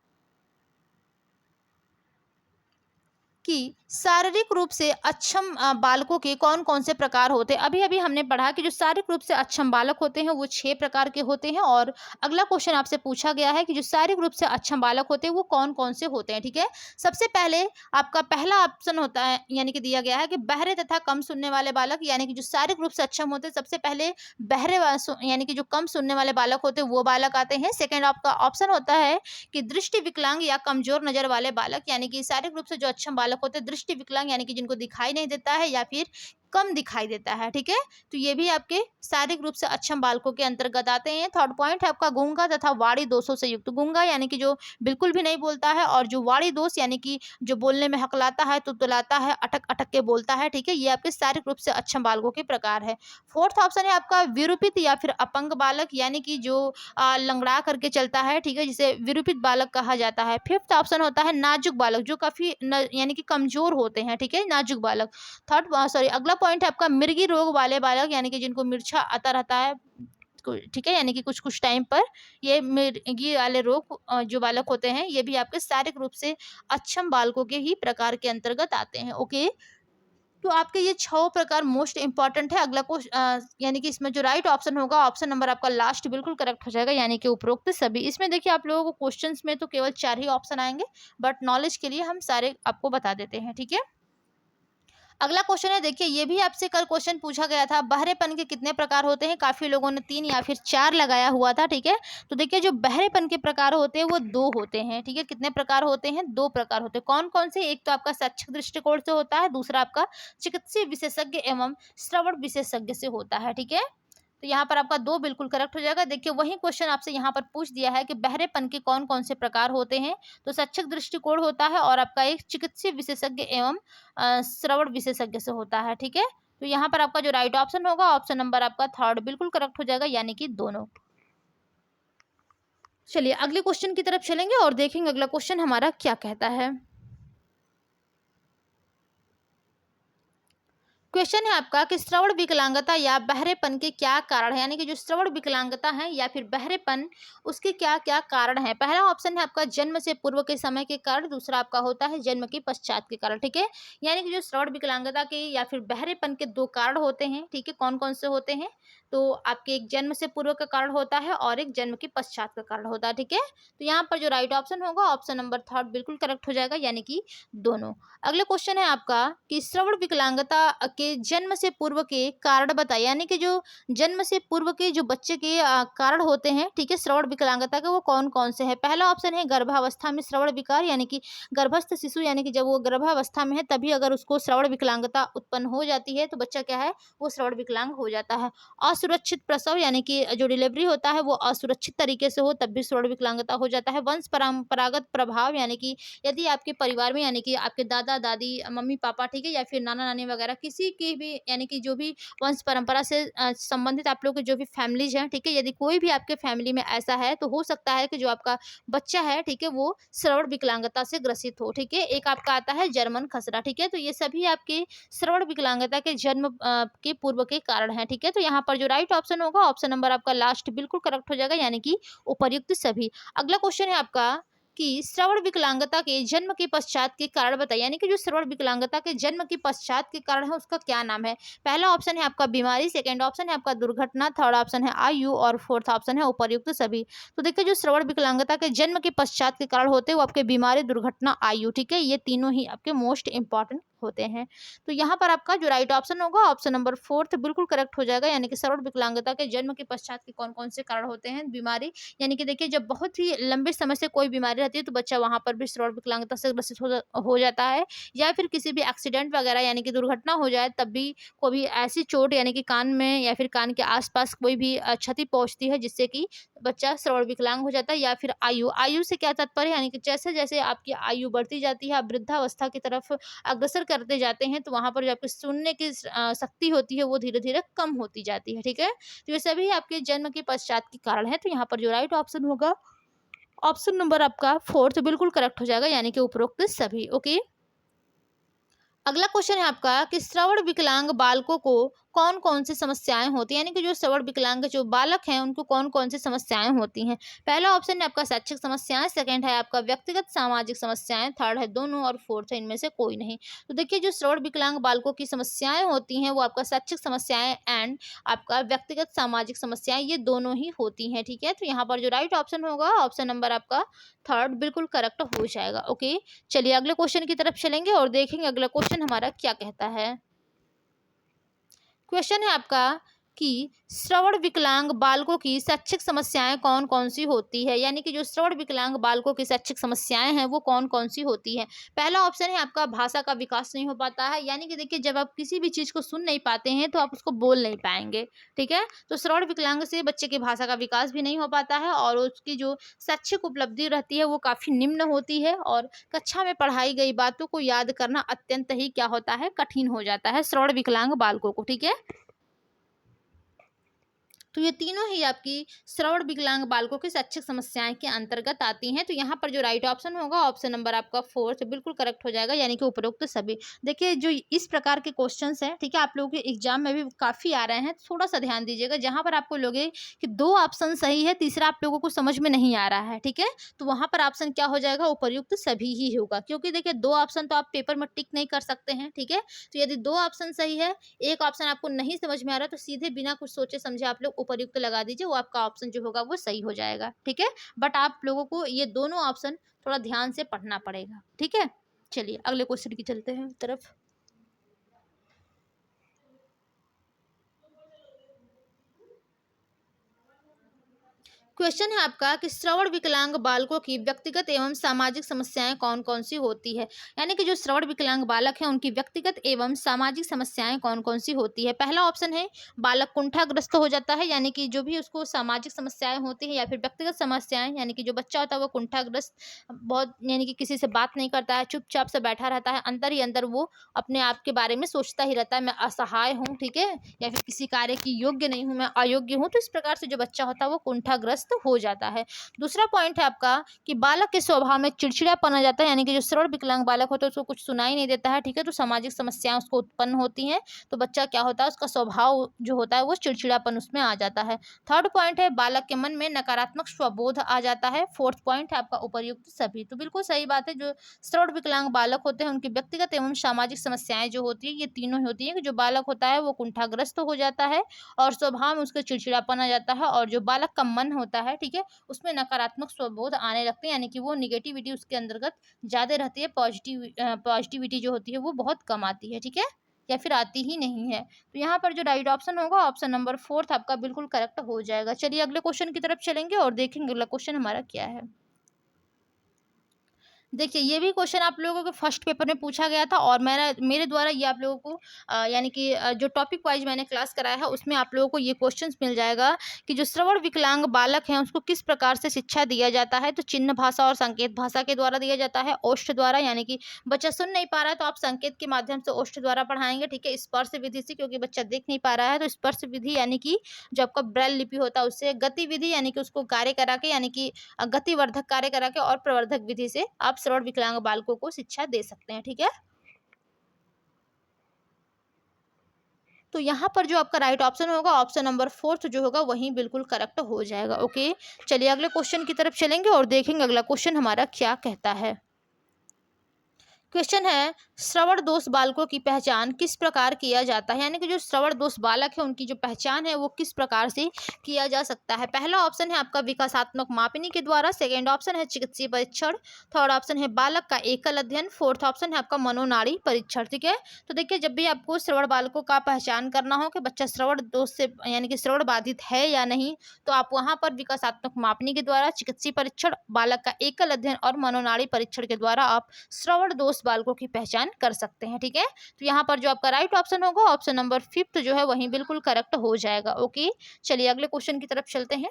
कि शारीरिक रूप से अक्षम बालकों के कौन कौन से प्रकार होते हैं। अभी अभी हमने पढ़ा कि जो शारीरिक रूप से अक्षम बालक होते हैं वो 6 प्रकार के होते हैं, और अगला क्वेश्चन आपसे पूछा गया है कि जो शारीरिक रूप से अक्षम बालक होते हैं वो कौन कौन से होते हैं। ठीक है, सबसे पहले आपका पहला ऑप्शन होता है, यानी कि दिया गया है कि बहरे तथा कम सुनने वाले बालक, यानी कि जो शारीरिक रूप से अक्षम होते हैं सबसे पहले बहरे यानी कि जो कम सुनने वाले बालक होते हैं वो बालक आते हैं। सेकेंड आपका ऑप्शन होता है कि दृष्टि विकलांग या कमजोर नजर वाले बालक, यानी कि शारीरिक रूप से जो अक्षम बालक होते हैं दृष्टि विकलांग, यानी कि जिनको दिखाई नहीं देता है या फिर कम दिखाई देता है। ठीक है, तो ये भी आपके शारीरिक रूप से अक्षम बालकों के अंतर्गत आते हैं। थर्ड पॉइंट है आपका गूंगा तथा वाणी दोषों से युक्त। गूंगा यानी कि जो बिल्कुल भी नहीं बोलता है, और जो वाणी दोष यानी कि जो बोलने में हकलाता है, तुतलाता है, अटक अटक के बोलता है। ठीक है, ये आपके शारीरिक रूप से अक्षम बालकों के प्रकार है। फोर्थ ऑप्शन है आपका विरूपित या फिर अपंग बालक, यानी कि जो लंगड़ा करके चलता है। ठीक है, जिसे विरूपित बालक कहा जाता है। फिफ्थ ऑप्शन होता है नाजुक बालक, जो काफी यानी कि कमजोर होते हैं। ठीक है, नाजुक बालक। अगला पॉइंट है आपका मिर्गी रोग वाले बालक, यानी कि जिनको मिर्छा आता रहता है। ठीक है, यानी कि कुछ कुछ टाइम पर ये मिर्गी वाले रोग जो बालक होते हैं ये भी आपके शारीरिक रूप से अक्षम बालकों के ही प्रकार के अंतर्गत आते हैं। ओके, तो आपके ये 6 प्रकार मोस्ट इंपॉर्टेंट है। अगला यानी कि इसमें जो राइट ऑप्शन होगा, ऑप्शन नंबर आपका लास्ट बिल्कुल करेक्ट हो जाएगा, यानी कि उपरोक्त सभी। इसमें देखिए आप लोगों को क्वेश्चंस में तो केवल 4 ही ऑप्शन आएंगे, बट नॉलेज के लिए हम सारे आपको बता देते हैं। ठीक है, अगला क्वेश्चन है, देखिए ये भी आपसे कल क्वेश्चन पूछा गया था, बहरेपन के कितने प्रकार होते हैं। काफी लोगों ने 3 या फिर 4 लगाया हुआ था। ठीक है, तो देखिए जो बहरेपन के प्रकार होते हैं वो 2 होते हैं। ठीक है, कितने प्रकार होते हैं, 2 प्रकार होते हैं। कौन कौन से, एक तो आपका शैक्षिक दृष्टिकोण से होता है, दूसरा आपका चिकित्सीय विशेषज्ञ एवं श्रवण विशेषज्ञ से होता है। ठीक है, तो यहाँ पर आपका 2 बिल्कुल करेक्ट हो जाएगा। देखिए वही क्वेश्चन आपसे यहाँ पर पूछ दिया है कि बहरेपन के कौन कौन से प्रकार होते हैं, तो शैक्षिक दृष्टिकोण होता है, और आपका एक चिकित्सीय विशेषज्ञ एवं श्रवण विशेषज्ञ से होता है। ठीक है, तो यहाँ पर आपका जो राइट ऑप्शन होगा, ऑप्शन नंबर आपका थर्ड बिल्कुल करेक्ट हो जाएगा, यानी कि दोनों। चलिए अगले क्वेश्चन की तरफ चलेंगे और देखेंगे अगला क्वेश्चन हमारा क्या कहता है। क्वेश्चन है आपका कि श्रवण विकलांगता या बहरेपन के क्या कारण है, यानी कि जो श्रवण विकलांगता है या फिर बहरेपन उसके क्या क्या कारण है। पहला ऑप्शन है आपका जन्म से पूर्व के समय के कारण, दूसरा आपका होता है जन्म के पश्चात के कारण। ठीक है, यानी कि जो श्रवण विकलांगता के या फिर बहरेपन के 2 कारण होते हैं। ठीक है, कौन कौन से होते हैं, तो आपके एक जन्म से पूर्व का कारण होता है और एक जन्म के पश्चात का कारण होता है। ठीक है, तो यहाँ पर जो राइट ऑप्शन होगा, ऑप्शन नंबर थर्ड बिल्कुल करेक्ट हो जाएगा, यानी कि दोनों। अगला क्वेश्चन है आपका कि श्रवण विकलांगता के जन्म से पूर्व के कारण बताइए, यानी कि जो जन्म से पूर्व के जो बच्चे के कारण होते हैं। ठीक है, श्रवण विकलांगता के वो कौन कौन से हैं। पहला ऑप्शन है गर्भावस्था में श्रवण विकार, यानी कि गर्भस्थ शिशु, यानी कि जब वो गर्भावस्था में है तभी अगर उसको श्रवण विकलांगता उत्पन्न हो जाती है तो बच्चा क्या है, वो श्रवण विकलांग हो जाता है। असुरक्षित प्रसव, यानी कि जो डिलीवरी होता है वो असुरक्षित तरीके से हो तब भी श्रवण विकलांगता हो जाता है। वंश परंपरागत प्रभाव, यानी कि यदि आपके परिवार में, यानी कि आपके दादा दादी, मम्मी पापा, ठीक है, या फिर नाना नानी वगैरह किसी की भी, यानी कि जो भी वंश परंपरा से संबंधित आप लोग के जो भी फैमिलीज हैं। ठीक है, यदि कोई भी आपके फैमिली में ऐसा है तो हो सकता है कि जो आपका बच्चा है, ठीक है, वो श्रवण विकलांगता से ग्रसित हो। ठीक है, एक आपका आता है जर्मन खसरा। ठीक है, तो ये सभी आपके श्रवण विकलांगता के जन्म के पूर्व के कारण है। ठीक है, तो यहाँ पर जो राइट ऑप्शन होगा, ऑप्शन नंबर आपका लास्ट बिल्कुल करेक्ट हो जाएगा, यानी कि उपर्युक्त सभी। अगला क्वेश्चन है आपका कि श्रवण विकलांगता के जन्म के पश्चात के कारण बताइए, यानी कि जो श्रवण विकलांगता के जन्म के पश्चात के कारण है उसका क्या नाम है। पहला ऑप्शन है आपका बीमारी, सेकंड ऑप्शन है आपका दुर्घटना, थर्ड ऑप्शन है आयु, और फोर्थ ऑप्शन है उपर्युक्त सभी। तो देखिए जो श्रवण विकलांगता के जन्म के पश्चात के कारण होते हैं वो आपके बीमारी, दुर्घटना, आयु। ठीक है, ये तीनों ही आपके मोस्ट इंपॉर्टेंट होते हैं। तो यहाँ पर आपका जो राइट ऑप्शन होगा, ऑप्शन नंबर फोर्थ बिल्कुल करेक्ट हो जाएगा, यानी कि श्रवण विकलांगता के जन्म के पश्चात के कौन कौन से कारण होते हैं। बीमारी, यानी कि देखिए जब बहुत ही लंबे समय से कोई बीमारी रहती है तो बच्चा वहां पर भी श्रवण विकलांगता से ग्रसित हो जाता है, या फिर किसी भी एक्सीडेंट वगैरह, यानी कि दुर्घटना हो जाए तब भी कोई भी ऐसी चोट, यानी कि कान में या फिर कान के आसपास कोई भी क्षति पहुंचती है जिससे कि बच्चा श्रवण विकलांग हो जाता है। या फिर आयु, आयु से क्या तात्पर्य, यानी कि जैसे जैसे आपकी आयु बढ़ती जाती है आप वृद्धावस्था की तरफ अग्रसर करते जाते हैं तो वहाँ पर जो आपकी सुनने की शक्ति होती है वो धीरे-धीरे कम होती जाती है, ठीक है? तो ये सभी आपके जन्म के पश्चात के कारण है, तो यहाँ पर जो राइट ऑप्शन होगा, ऑप्शन नंबर आपका 4 बिल्कुल करेक्ट हो जाएगा, यानी कि उपरोक्त सभी। ओके। अगला क्वेश्चन है आपका कि श्रवण विकलांग बालकों को कौन कौन सी समस्याएं होती हैं, यानी कि जो श्रवण विकलांग जो बालक हैं उनको कौन कौन सी समस्याएं होती हैं। पहला ऑप्शन है आपका शैक्षिक समस्याएं, सेकंड है आपका व्यक्तिगत सामाजिक समस्याएं, थर्ड है दोनों और फोर्थ है इनमें से कोई नहीं। तो देखिए जो श्रवण विकलांग बालकों की समस्याएं होती हैं वो आपका शैक्षिक समस्याएं एंड आपका व्यक्तिगत सामाजिक समस्याएं, ये दोनों ही होती हैं, ठीक है? तो यहाँ पर जो राइट ऑप्शन होगा ऑप्शन नंबर आपका थर्ड बिल्कुल करेक्ट हो जाएगा। ओके, चलिए अगले क्वेश्चन की तरफ चलेंगे और देखेंगे अगला क्वेश्चन हमारा क्या कहता है। क्वेश्चन है आपका कि श्रवण विकलांग बालकों की शैक्षिक समस्याएं कौन कौन सी होती है, यानी कि जो श्रवण विकलांग बालकों की शैक्षिक समस्याएं हैं वो कौन कौन सी होती है। पहला ऑप्शन है आपका भाषा का विकास नहीं हो पाता है, यानी कि देखिए जब आप किसी भी चीज को सुन नहीं पाते हैं तो आप उसको बोल नहीं पाएंगे, ठीक है? तो श्रवण विकलांग से बच्चे की भाषा का विकास भी नहीं हो पाता है और उसकी जो शैक्षिक उपलब्धि रहती है वो काफी निम्न होती है और कक्षा में पढ़ाई गई बातों को याद करना अत्यंत ही क्या होता है, कठिन हो जाता है श्रवण विकलांग बालकों को, ठीक है? तो ये तीनों ही आपकी श्रवण विकलांग बालकों की शैक्षिक समस्याएं के अंतर्गत आती हैं। तो यहाँ पर जो राइट ऑप्शन होगा ऑप्शन नंबर आपका 4 बिल्कुल करेक्ट हो जाएगा, यानी कि उपरोक्त सभी। देखिए जो इस प्रकार के क्वेश्चंस हैं, ठीक है, आप लोगों के एग्जाम में भी काफी आ रहे हैं, थोड़ा सा ध्यान दीजिएगा। जहां पर आपको लोगे कि 2 ऑप्शन सही है, तीसरा आप लोगों को समझ में नहीं आ रहा है, ठीक है, तो वहां पर ऑप्शन क्या हो जाएगा, उपयुक्त सभी ही होगा। क्योंकि देखिए 2 ऑप्शन तो आप पेपर में टिक नहीं कर सकते हैं, ठीक है? तो यदि 2 ऑप्शन सही है, एक ऑप्शन आपको नहीं समझ में आ रहा है, तो सीधे बिना कुछ सोचे समझे आप लोग उपयुक्त लगा दीजिए, वो आपका ऑप्शन जो होगा वो सही हो जाएगा, ठीक है? बट आप लोगों को ये दोनों ऑप्शन थोड़ा ध्यान से पढ़ना पड़ेगा, ठीक है? चलिए अगले क्वेश्चन की चलते हैं तरफ। क्वेश्चन है आपका कि श्रवण विकलांग बालकों की व्यक्तिगत एवं सामाजिक समस्याएं कौन कौन सी होती है, यानी कि जो श्रवण विकलांग बालक हैं उनकी व्यक्तिगत एवं सामाजिक समस्याएं कौन कौन सी होती है। पहला ऑप्शन है बालक कुंठाग्रस्त हो जाता है, यानी कि जो भी उसको सामाजिक समस्याएं होती है या फिर व्यक्तिगत समस्याएं, यानी कि जो बच्चा होता है वो कुंठाग्रस्त, बहुत यानी कि किसी से बात नहीं करता है, चुपचाप से बैठा रहता है, अंदर ही अंदर वो अपने आप के बारे में सोचता ही रहता है, मैं असहाय हूँ, ठीक है, या फिर किसी कार्य की योग्य नहीं हूँ, मैं अयोग्य हूँ। तो इस प्रकार से जो बच्चा होता है वो कुंठाग्रस्त हो जाता है। दूसरा पॉइंट है आपका कि बालक के स्वभाव में चिड़चिड़ापन आ जाता है, यानी कि जो श्रवण विकलांग बालक होता है उसको कुछ सुनाई नहीं देता है, ठीक है, तो सामाजिक समस्याएं उसको उत्पन्न होती हैं, तो बच्चा क्या होता है, उसका स्वभाव जो होता है वो चिड़चिड़ापन उसमें आ जाता है। थर्ड पॉइंट है बालक के मन में नकारात्मक स्वबोध आ जाता है। फोर्थ पॉइंट है आपका उपयुक्त सभी। तो बिल्कुल सही बात है, जो श्रवण विकलांग बालक होते हैं उनकी व्यक्तिगत एवं सामाजिक समस्याएं जो होती है ये तीनों ही होती है, कि जो बालक होता है वो कुंठाग्रस्त हो जाता है और स्वभाव में उसका चिड़चिड़ापन आ जाता है, और जो बालक का मन होता है, ठीक है, उसमें नकारात्मक स्वबोध आने लगते हैं, यानी कि वो निगेटिविटी उसके अंतर्गत ज़्यादा रहती है, पॉजिटिविटी जो होती है वो बहुत कम आती है, ठीक है, या फिर आती ही नहीं है। तो यहाँ पर जो राइट ऑप्शन होगा ऑप्शन नंबर 4 आपका बिल्कुल करेक्ट हो जाएगा। चलिए अगले क्वेश्चन की तरफ चलेंगे और देखेंगे अगला क्वेश्चन हमारा क्या है। देखिए ये भी क्वेश्चन आप लोगों के फर्स्ट पेपर में पूछा गया था और मेरे द्वारा ये आप लोगों को यानी कि जो टॉपिक वाइज मैंने क्लास कराया है उसमें आप लोगों को ये क्वेश्चंस मिल जाएगा कि जो श्रवण विकलांग बालक हैं उसको किस प्रकार से शिक्षा दिया जाता है। तो चिन्ह भाषा और संकेत भाषा के द्वारा दिया जाता है, ओष्ठ द्वारा, यानी कि बच्चा सुन नहीं पा रहा है तो आप संकेत के माध्यम से ओष्ठ द्वारा पढ़ाएंगे, ठीक है, स्पर्श विधि से क्योंकि बच्चा देख नहीं पा रहा है तो स्पर्श विधि यानी कि जो आपका ब्रेल लिपि होता है उससे, गतिविधि यानी कि उसको कार्य करा के, यानी कि गतिवर्धक कार्य करा के, और प्रवर्धक विधि से आप श्रवण विकलांग बालकों को शिक्षा दे सकते हैं, ठीक है। तो यहाँ पर जो आपका राइट ऑप्शन होगा ऑप्शन नंबर 4 जो होगा वही बिल्कुल करेक्ट हो जाएगा। ओके, चलिए अगले क्वेश्चन की तरफ चलेंगे और देखेंगे अगला क्वेश्चन हमारा क्या कहता है। क्वेश्चन है श्रवण दोष बालकों की पहचान किस प्रकार किया जाता है, यानी कि जो श्रवण दोष बालक है उनकी जो पहचान है वो किस प्रकार से किया जा सकता है। पहला ऑप्शन है आपका विकासात्मक मापनी के द्वारा, सेकंड ऑप्शन है चिकित्सीय परीक्षण, थर्ड ऑप्शन है बालक का एकल अध्ययन, फोर्थ ऑप्शन है आपका मनोनाड़ी परीक्षण, ठीक है। तो देखिए जब भी आपको श्रवण बालकों का पहचान करना हो कि बच्चा श्रवण दोष से यानी कि श्रवण बाधित है या नहीं, तो आप वहाँ पर विकासात्मक मापनी के द्वारा, चिकित्सीय परीक्षण, बालक का एकल अध्ययन और मनोनाड़ी परीक्षण के द्वारा आप श्रवण दोष बालकों की पहचान कर सकते हैं, ठीक है। तो यहाँ पर जो आपका राइट ऑप्शन होगा ऑप्शन नंबर 5 जो है वही बिल्कुल करेक्ट हो जाएगा। ओके, चलिए अगले क्वेश्चन की तरफ चलते हैं।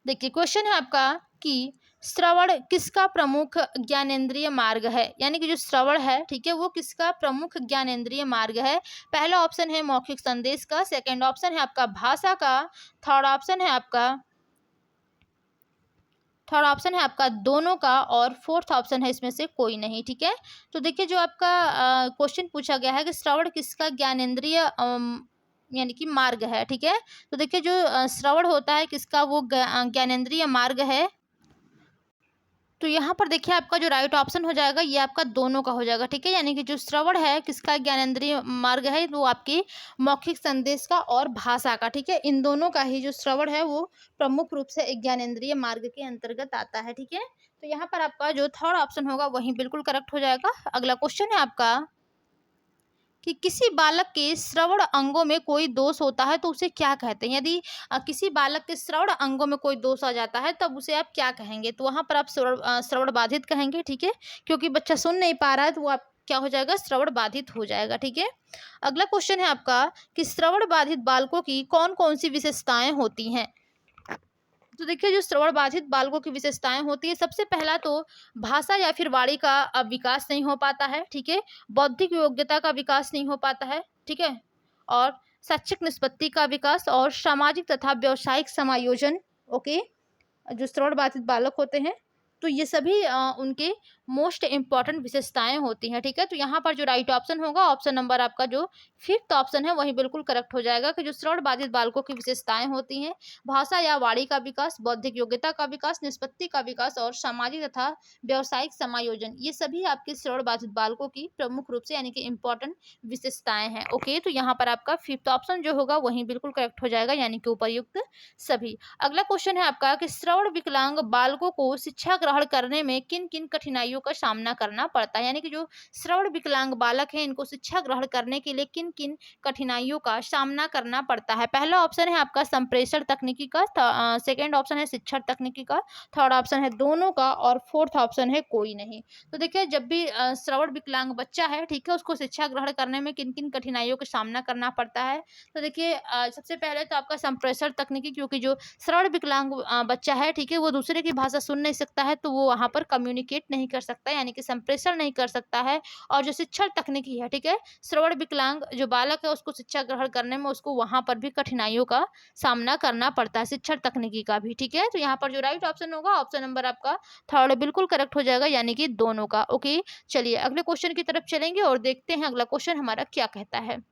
देखिए क्वेश्चन है आपका कि श्रवण किसका प्रमुख ज्ञानेंद्रिय मार्ग है, यानी कि जो श्रवण है, ठीक है, वो किसका प्रमुख ज्ञानेंद्रिय मार्ग है। पहला ऑप्शन है मौखिक संदेश का, सेकंड ऑप्शन है आपका भाषा का, थर्ड ऑप्शन है आपका दोनों का, और फोर्थ ऑप्शन है इसमें से कोई नहीं। ठीक है, तो देखिए जो आपका क्वेश्चन पूछा गया है कि श्रवण किसका ज्ञानेंद्रिय यानी कि मार्ग है। ठीक है, तो देखिए जो श्रवण होता है किसका, वो ज्ञानेंद्रिय मार्ग है। तो यहाँ पर देखिए आपका जो राइट ऑप्शन हो जाएगा ये आपका दोनों का हो जाएगा। ठीक है, यानी कि जो श्रवण है किसका ज्ञानेंद्रिय मार्ग है, वो आपकी मौखिक संदेश का और भाषा का। ठीक है, इन दोनों का ही जो श्रवण है वो प्रमुख रूप से एक ज्ञानेंद्रिय मार्ग के अंतर्गत आता है। ठीक है, तो यहाँ पर आपका जो थर्ड ऑप्शन होगा वही बिल्कुल करेक्ट हो जाएगा। अगला क्वेश्चन है आपका कि किसी बालक के श्रवण अंगों में कोई दोष होता है तो उसे क्या कहते हैं। यदि किसी बालक के श्रवण अंगों में कोई दोष आ जाता है तब उसे आप क्या कहेंगे, तो वहां पर आप श्रवण बाधित कहेंगे। ठीक है, क्योंकि बच्चा सुन नहीं पा रहा है तो वो आप क्या हो जाएगा, श्रवण बाधित हो जाएगा। ठीक है, अगला क्वेश्चन है आपका कि श्रवण बाधित बालकों की कौन कौन सी विशेषताएं होती हैं। तो देखिए जो श्रवण बाधित बालकों की विशेषताएं होती है, सबसे पहला तो भाषा या फिर वाणी का विकास नहीं हो पाता है। ठीक है, बौद्धिक योग्यता का विकास नहीं हो पाता है। ठीक है, और शैक्षिक निष्पत्ति का विकास और सामाजिक तथा व्यावसायिक समायोजन। ओके, जो श्रवण बाधित बालक होते हैं तो ये सभी उनके मोस्ट इंपॉर्टेंट विशेषताएं होती हैं। ठीक है, तो यहाँ पर जो राइट ऑप्शन होगा, ऑप्शन नंबर आपका जो फिफ्थ ऑप्शन है वही बिल्कुल करेक्ट हो जाएगा कि जो श्रवण बाधित बालकों की विशेषताएं होती हैं, भाषा या वाणी का विकास, बौद्धिक योग्यता का विकास, निष्पत्ति का विकास और सामाजिक तथा व्यावसायिक समायोजन, ये सभी आपके श्रवण बाधित बालकों की प्रमुख रूप से यानी कि इंपॉर्टेंट विशेषताएं हैं। ओके, तो यहाँ पर आपका फिफ्थ ऑप्शन जो होगा वही बिल्कुल करेक्ट हो जाएगा, यानी कि उपर्युक्त सभी। अगला क्वेश्चन है आपका कि श्रवण विकलांग बालकों को शिक्षा ग्रहण करने में किन किन कठिनाइयों का सामना करना पड़ता है, यानी कि जो श्रवण विकलांग बालक हैं इनको शिक्षा ग्रहण करने के लिए किन किन कठिनाइयों का सामना करना पड़ता है। पहला ऑप्शन है आपका संप्रेषण तकनीकी का, सेकेंड ऑप्शन है शिक्षण तकनीकी का, थर्ड ऑप्शन है दोनों का, और फोर्थ ऑप्शन है कोई नहीं। तो देखिए जब भी श्रवण विकलांग बच्चा है, ठीक है, उसको शिक्षा ग्रहण करने में किन किन कठिनाइयों का सामना करना पड़ता है, तो देखिए सबसे पहले तो आपका संप्रेषण तकनीकी, क्योंकि जो श्रवण विकलांग बच्चा है, ठीक है, वो दूसरे की भाषा सुन नहीं सकता है तो वो वहाँ पर कम्युनिकेट नहीं कर सकता, यानी कि संप्रेषण नहीं कर सकता है। और जो शिक्षण तकनीकी है, ठीक है, श्रवण विकलांग जो बालक है उसको शिक्षा ग्रहण करने में उसको वहाँ पर भी कठिनाइयों का सामना करना पड़ता है, शिक्षण तकनीकी का भी। ठीक है, तो यहाँ पर जो राइट ऑप्शन होगा, ऑप्शन नंबर आपका थर्ड बिल्कुल करेक्ट हो जाएगा, यानी कि दोनों का। ओके, चलिए अगले क्वेश्चन की तरफ चलेंगे और देखते हैं अगला क्वेश्चन हमारा क्या कहता है।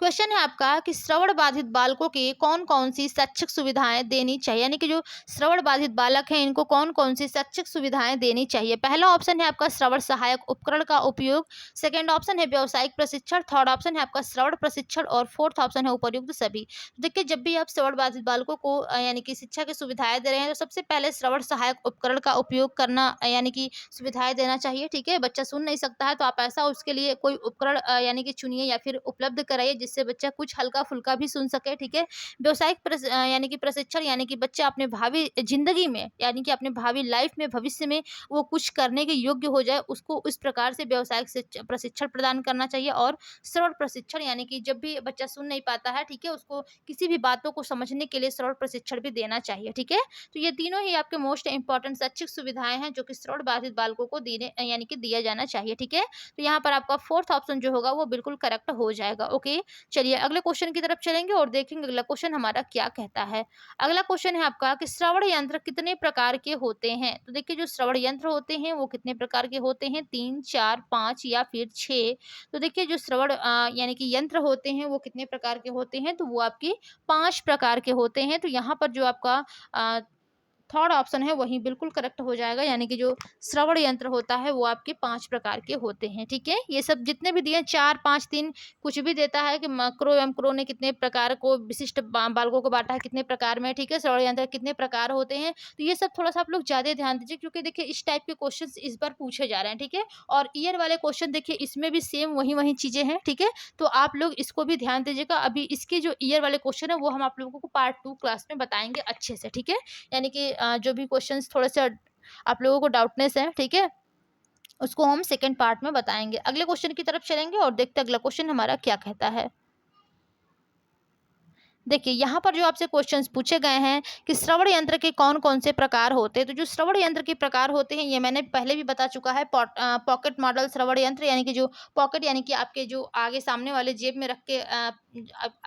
क्वेश्चन है आपका कि श्रवण बाधित बालकों के कौन कौन सी शैक्षिक सुविधाएं देनी चाहिए, यानी कि जो श्रवण बाधित बालक हैं इनको कौन कौन सी शैक्षिक सुविधाएं देनी चाहिए। पहला ऑप्शन है आपका श्रवण सहायक उपकरण का उपयोग, सेकंड ऑप्शन है व्यावसायिक प्रशिक्षण, थर्ड ऑप्शन है आपका श्रवण प्रशिक्षण, और फोर्थ ऑप्शन है उपर्युक्त सभी। देखिए जब भी आप श्रवण बाधित बालकों को यानी कि शिक्षा की सुविधाएं दे रहे हैं तो सबसे पहले श्रवण सहायक उपकरण का उपयोग करना यानी कि सुविधाएं देना चाहिए। ठीक है, बच्चा सुन नहीं सकता है तो आप ऐसा उसके लिए कोई उपकरण यानी कि चुनिए या फिर उपलब्ध कराइए जिससे बच्चा कुछ हल्का फुल्का भी सुन सके। ठीक है, व्यावसायिक यानी कि प्रशिक्षण, यानी कि बच्चा अपने भावी जिंदगी में यानी कि अपने भावी लाइफ में भविष्य में वो कुछ करने के योग्य हो जाए, उसको उस प्रकार से व्यावसायिक प्रशिक्षण प्रदान करना चाहिए। और श्रवण प्रशिक्षण, यानी कि जब भी बच्चा सुन नहीं पाता है, ठीक है, उसको किसी भी बातों को समझने के लिए श्रवण प्रशिक्षण भी देना चाहिए। ठीक है, तो ये तीनों ही आपके मोस्ट इंपॉर्टेंट शैक्षिक सुविधाएं हैं जो कि श्रवण बाधित बालकों को देने यानी कि दिया जाना चाहिए। ठीक है, तो यहाँ पर आपका फोर्थ ऑप्शन जो होगा वो बिल्कुल करेक्ट हो जाएगा। ओके, चलिए अगले क्वेश्चन की तरफ चलेंगे और देखेंगे अगला क्वेश्चन हमारा क्या कहता है। अगला क्वेश्चन है आपका कि श्रवण यंत्र कितने प्रकार के होते हैं। तो देखिए जो श्रवण यंत्र होते हैं वो कितने प्रकार के होते हैं, 3, 4, 5 या फिर 6। तो देखिए जो श्रवण यानी कि यंत्र होते हैं वो कितने प्रकार के होते हैं, तो वो आपके 5 प्रकार के होते हैं। तो यहाँ पर जो आपका थर्ड ऑप्शन है वही बिल्कुल करेक्ट हो जाएगा, यानी कि जो श्रवण यंत्र होता है वो आपके 5 प्रकार के होते हैं। ठीक है, ये सब जितने भी दिए 4, 5, 3 कुछ भी देता है कि क्रो एवं क्रो ने कितने प्रकार को विशिष्ट बालकों को बांटा है कितने प्रकार में। ठीक है, श्रवण यंत्र कितने प्रकार होते हैं, तो ये सब थोड़ा सा आप लोग ज्यादा ध्यान दीजिए क्योंकि देखिए इस टाइप के क्वेश्चन इस बार पूछे जा रहे हैं। ठीक है, और ईयर वाले क्वेश्चन देखिए इसमें भी सेम वही वही चीजें हैं। ठीक है, तो आप लोग इसको भी ध्यान दीजिएगा। अभी इसके जो ईयर वाले क्वेश्चन है वो हम आप लोगों को पार्ट 2 क्लास में बताएंगे अच्छे से। ठीक है, यानी कि जो भी क्वेश्चंस थोड़े से आप लोगों को डाउटनेस है, ठीक है, उसको हम सेकंड पार्ट में बताएंगे। अगले क्वेश्चन की तरफ चलेंगे और देखते हैं अगला क्वेश्चन हमारा क्या कहता है। देखिए यहाँ पर जो आपसे क्वेश्चंस पूछे गए हैं कि श्रवण यंत्र के कौन कौन से प्रकार होते हैं, तो जो श्रवण यंत्र के प्रकार होते हैं ये मैंने पहले भी बता चुका है। पॉकेट मॉडल श्रवण यंत्र यानी कि जो पॉकेट यानी कि आपके जो आगे सामने वाले जेब में रख के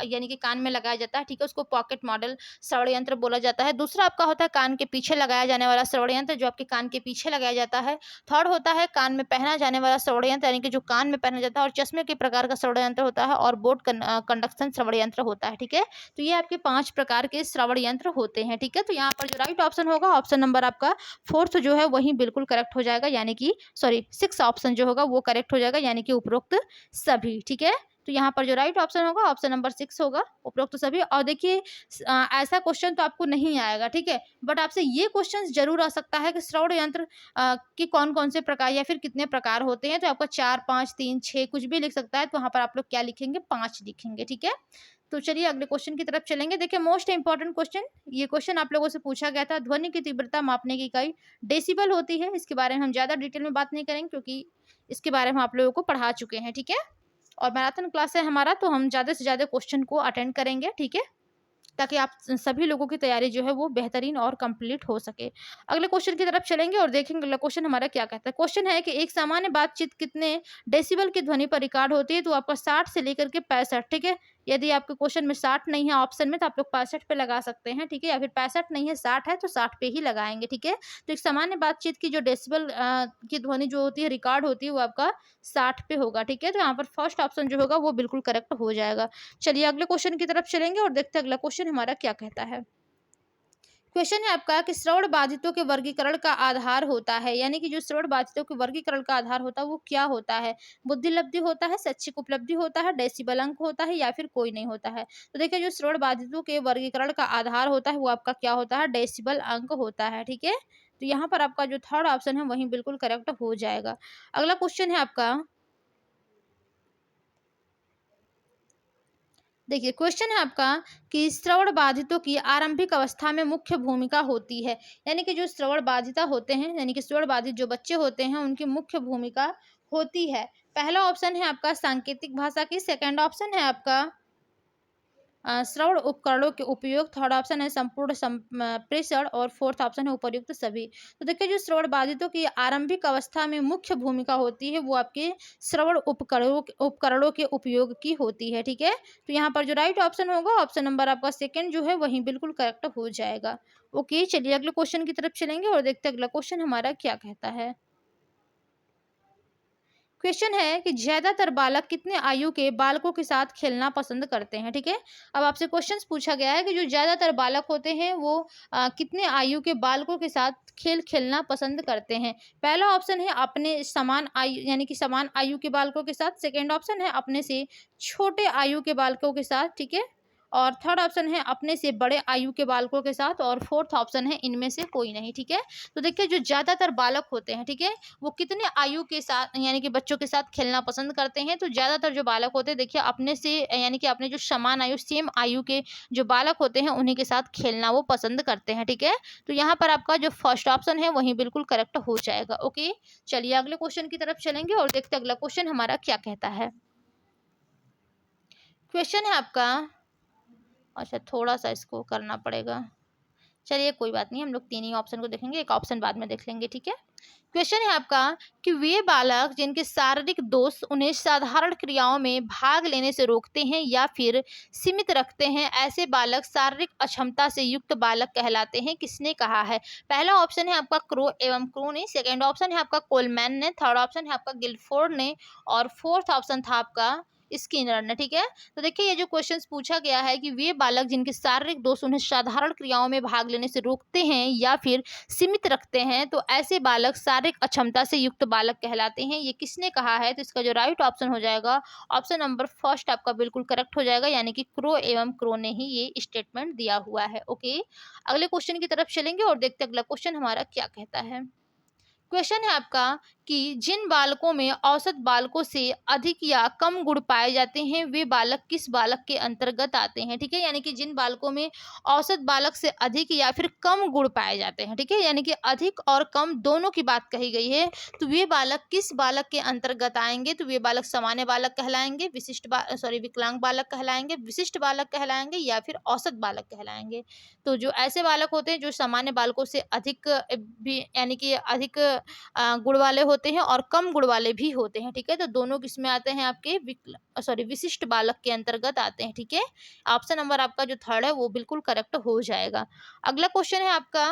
यानी कि कान में लगाया जाता है, ठीक है, उसको पॉकेट मॉडल श्रवण यंत्र बोला जाता है। दूसरा आपका होता है कान के पीछे लगाया जाने वाला श्रवण यंत्र, जो आपके कान के पीछे लगाया जाता है। थर्ड होता है कान में पहना जाने वाला श्रवण यंत्र यानी कि जो कान में पहना जाता है, और चश्मे के प्रकार का श्रवण यंत्र होता है, और बोट कंडक्शन श्रवण यंत्र होता है, ठीक है। तो ये आपके 5 प्रकार के श्रवण यंत्र होते हैं, ठीक है। तो यहाँ पर जो राइट ऑप्शन होगा, ऑप्शन नंबर आपका 4th जो है वही बिल्कुल करेक्ट हो जाएगा, यानी कि सॉरी 6 ऑप्शन जो होगा वो करेक्ट हो जाएगा, यानी कि उपरोक्त सभी, ठीक है। तो यहाँ पर जो राइट ऑप्शन होगा ऑप्शन नंबर 6 होगा, उपरोक्त सभी। और देखिए ऐसा क्वेश्चन तो आपको नहीं आएगा, ठीक है, बट आपसे ये क्वेश्चन जरूर आ सकता है कि श्रवण यंत्र के कौन कौन से प्रकार या फिर कितने प्रकार होते हैं। तो आपका 4, 5, 3, 6 कुछ भी लिख सकता है, तो वहाँ पर आप लोग क्या लिखेंगे, 5 लिखेंगे, ठीक है। तो चलिए अगले क्वेश्चन की तरफ चलेंगे। देखिए मोस्ट इंपॉर्टेंट क्वेश्चन, ये क्वेश्चन आप लोगों से पूछा गया था। ध्वनि की तीव्रता मापने की इकाई डेसिबल होती है। इसके बारे में हम ज्यादा डिटेल में बात नहीं करेंगे, क्योंकि इसके बारे में आप लोगों को पढ़ा चुके हैं, ठीक है। और मैराथन क्लास है हमारा, तो हम ज्यादा से ज्यादा क्वेश्चन को अटेंड करेंगे, ठीक है, ताकि आप सभी लोगों की तैयारी जो है वो बेहतरीन और कंप्लीट हो सके। अगले क्वेश्चन की तरफ चलेंगे और देखेंगे अगला क्वेश्चन हमारा क्या कहता है। क्वेश्चन है कि एक सामान्य बातचीत कितने डेसिबल की ध्वनि पर रिकॉर्ड होती है, तो आपका 60 से लेकर के 65, ठीक है। यदि आपके क्वेश्चन में 60 नहीं है ऑप्शन में, तो आप लोग 65 पे लगा सकते हैं, ठीक है, या फिर 65 नहीं है 60 है तो 60 पे ही लगाएंगे, ठीक है। तो एक सामान्य बातचीत की जो डेसिबल की ध्वनि जो होती है रिकॉर्ड होती है वो आपका 60 पे होगा, ठीक है। तो यहाँ पर फर्स्ट ऑप्शन जो होगा वो बिल्कुल करेक्ट हो जाएगा। चलिए अगले क्वेश्चन की तरफ चलेंगे और देखते हैं अगला क्वेश्चन हमारा क्या कहता है। क्वेश्चन है आपका कि श्रवण बाधितों के वर्गीकरण का आधार होता है, यानी कि जो श्रवण बाधितों के वर्गीकरण का आधार होता है वो क्या होता है। बुद्धि लब्धि होता है, शैक्षिक उपलब्धि होता है, डेसिबल अंक होता है, या फिर कोई नहीं होता है। तो देखिए जो श्रवण बाधितों के वर्गीकरण का आधार होता है वो आपका क्या होता है, डेसिबल अंक होता है, ठीक है। तो यहाँ पर आपका जो थर्ड ऑप्शन है वही बिल्कुल करेक्ट हो जाएगा। अगला क्वेश्चन है आपका, देखिए क्वेश्चन है आपका कि श्रवण बाधितों की आरंभिक अवस्था में मुख्य भूमिका होती है, यानी कि जो श्रवण बाधिता होते हैं यानी कि श्रवण बाधित जो बच्चे होते हैं उनकी मुख्य भूमिका होती है। पहला ऑप्शन है आपका सांकेतिक भाषा की, सेकंड ऑप्शन है आपका श्रवण उपकरणों के उपयोग, थर्ड ऑप्शन है संपूर्ण प्रेषण, और फोर्थ ऑप्शन है उपर्युक्त सभी। तो देखिए जो श्रवण बाधितों की आरंभिक अवस्था में मुख्य भूमिका होती है वो आपके श्रवण उपकरणों के उपयोग की होती है, ठीक है। तो यहाँ पर जो राइट ऑप्शन होगा ऑप्शन नंबर आपका सेकंड जो है वही बिल्कुल करेक्ट हो जाएगा। ओके चलिए अगले क्वेश्चन की तरफ चलेंगे और देखते हैं अगला क्वेश्चन हमारा क्या कहता है। क्वेश्चन है कि ज्यादातर बालक कितने आयु के बालकों के साथ खेलना पसंद करते हैं, ठीक है। अब आपसे क्वेश्चन पूछा गया है कि जो ज्यादातर बालक होते हैं वो कितने आयु के बालकों के साथ खेल खेलना पसंद करते हैं। पहला ऑप्शन है अपने समान आयु यानी कि समान आयु के बालकों के साथ, सेकेंड ऑप्शन है अपने से छोटे आयु के बालकों के साथ, ठीक है, और थर्ड ऑप्शन है अपने से बड़े आयु के बालकों के साथ, और फोर्थ ऑप्शन है इनमें से कोई नहीं, ठीक है। तो देखिए जो ज्यादातर बालक होते हैं, ठीक है, वो कितने आयु के साथ यानी कि बच्चों के साथ खेलना पसंद करते हैं। तो ज्यादातर जो बालक होते हैं देखिए अपने से यानी कि अपने जो समान आयु सेम आयु के जो बालक होते हैं उन्हीं के साथ खेलना वो पसंद करते हैं, ठीक है। तो यहाँ पर आपका जो फर्स्ट ऑप्शन है वही बिल्कुल करेक्ट हो जाएगा। ओके चलिए अगले क्वेश्चन की तरफ चलेंगे और देखते हैं अगला क्वेश्चन हमारा क्या कहता है। क्वेश्चन है आपका, अच्छा थोड़ा सा इसको करना पड़ेगा, चलिए कोई बात नहीं, हम लोग तीन ही ऑप्शन को देखेंगे, एक ऑप्शन बाद में देख लेंगे, ठीक है। क्वेश्चन है आपका कि वे बालक जिनके शारीरिक दोष उन्हें साधारण क्रियाओं में भाग लेने से रोकते हैं या फिर सीमित रखते हैं, ऐसे बालक शारीरिक अक्षमता से युक्त बालक कहलाते हैं, किसने कहा है। पहला ऑप्शन है आपका क्रो एवं क्रो ने, सेकेंड ऑप्शन है आपका कोलमैन ने, थर्ड ऑप्शन है आपका गिलफोर्ड ने, और फोर्थ ऑप्शन था आपका स्किनर ने, ठीक है। तो देखिए ये जो क्वेश्चन पूछा गया है कि वे बालक जिनके शारीरिक दोष उन्हें साधारण क्रियाओं में भाग लेने से रोकते हैं या फिर सीमित रखते हैं, तो ऐसे बालक शारीरिक अक्षमता से युक्त बालक कहलाते हैं, ये किसने कहा है। तो इसका जो राइट ऑप्शन हो जाएगा ऑप्शन नंबर फर्स्ट आपका बिल्कुल करेक्ट हो जाएगा, यानी कि क्रो एवं क्रो ने ही ये स्टेटमेंट दिया हुआ है। ओके अगले क्वेश्चन की तरफ चलेंगे और देखते हैं अगला क्वेश्चन हमारा क्या कहता है। क्वेश्चन है आपका कि जिन बालकों में औसत बालकों से अधिक या कम गुण पाए जाते हैं वे बालक किस बालक के अंतर्गत आते हैं। ठीक है, यानी कि जिन बालकों में औसत बालक से अधिक या फिर कम गुण पाए जाते हैं, ठीक है, यानी कि अधिक और कम दोनों की बात कही गई है, तो वे बालक किस बालक के अंतर्गत आएंगे। तो वे बालक सामान्य बालक कहलाएंगे, विकलांग बालक कहलाएंगे, विशिष्ट बालक कहलाएंगे या फिर औसत बालक कहलाएंगे। तो जो ऐसे बालक होते हैं जो सामान्य बालकों से अधिक भी यानी कि अधिक गुण वाले होते हैं और कम गुण वाले भी होते हैं। ठीक है, तो दोनों किसमें आते हैं, आपके विशिष्ट बालक के अंतर्गत आते हैं। ठीक है, ऑप्शन नंबर आपका जो थर्ड है वो बिल्कुल करेक्ट हो जाएगा। अगला क्वेश्चन है आपका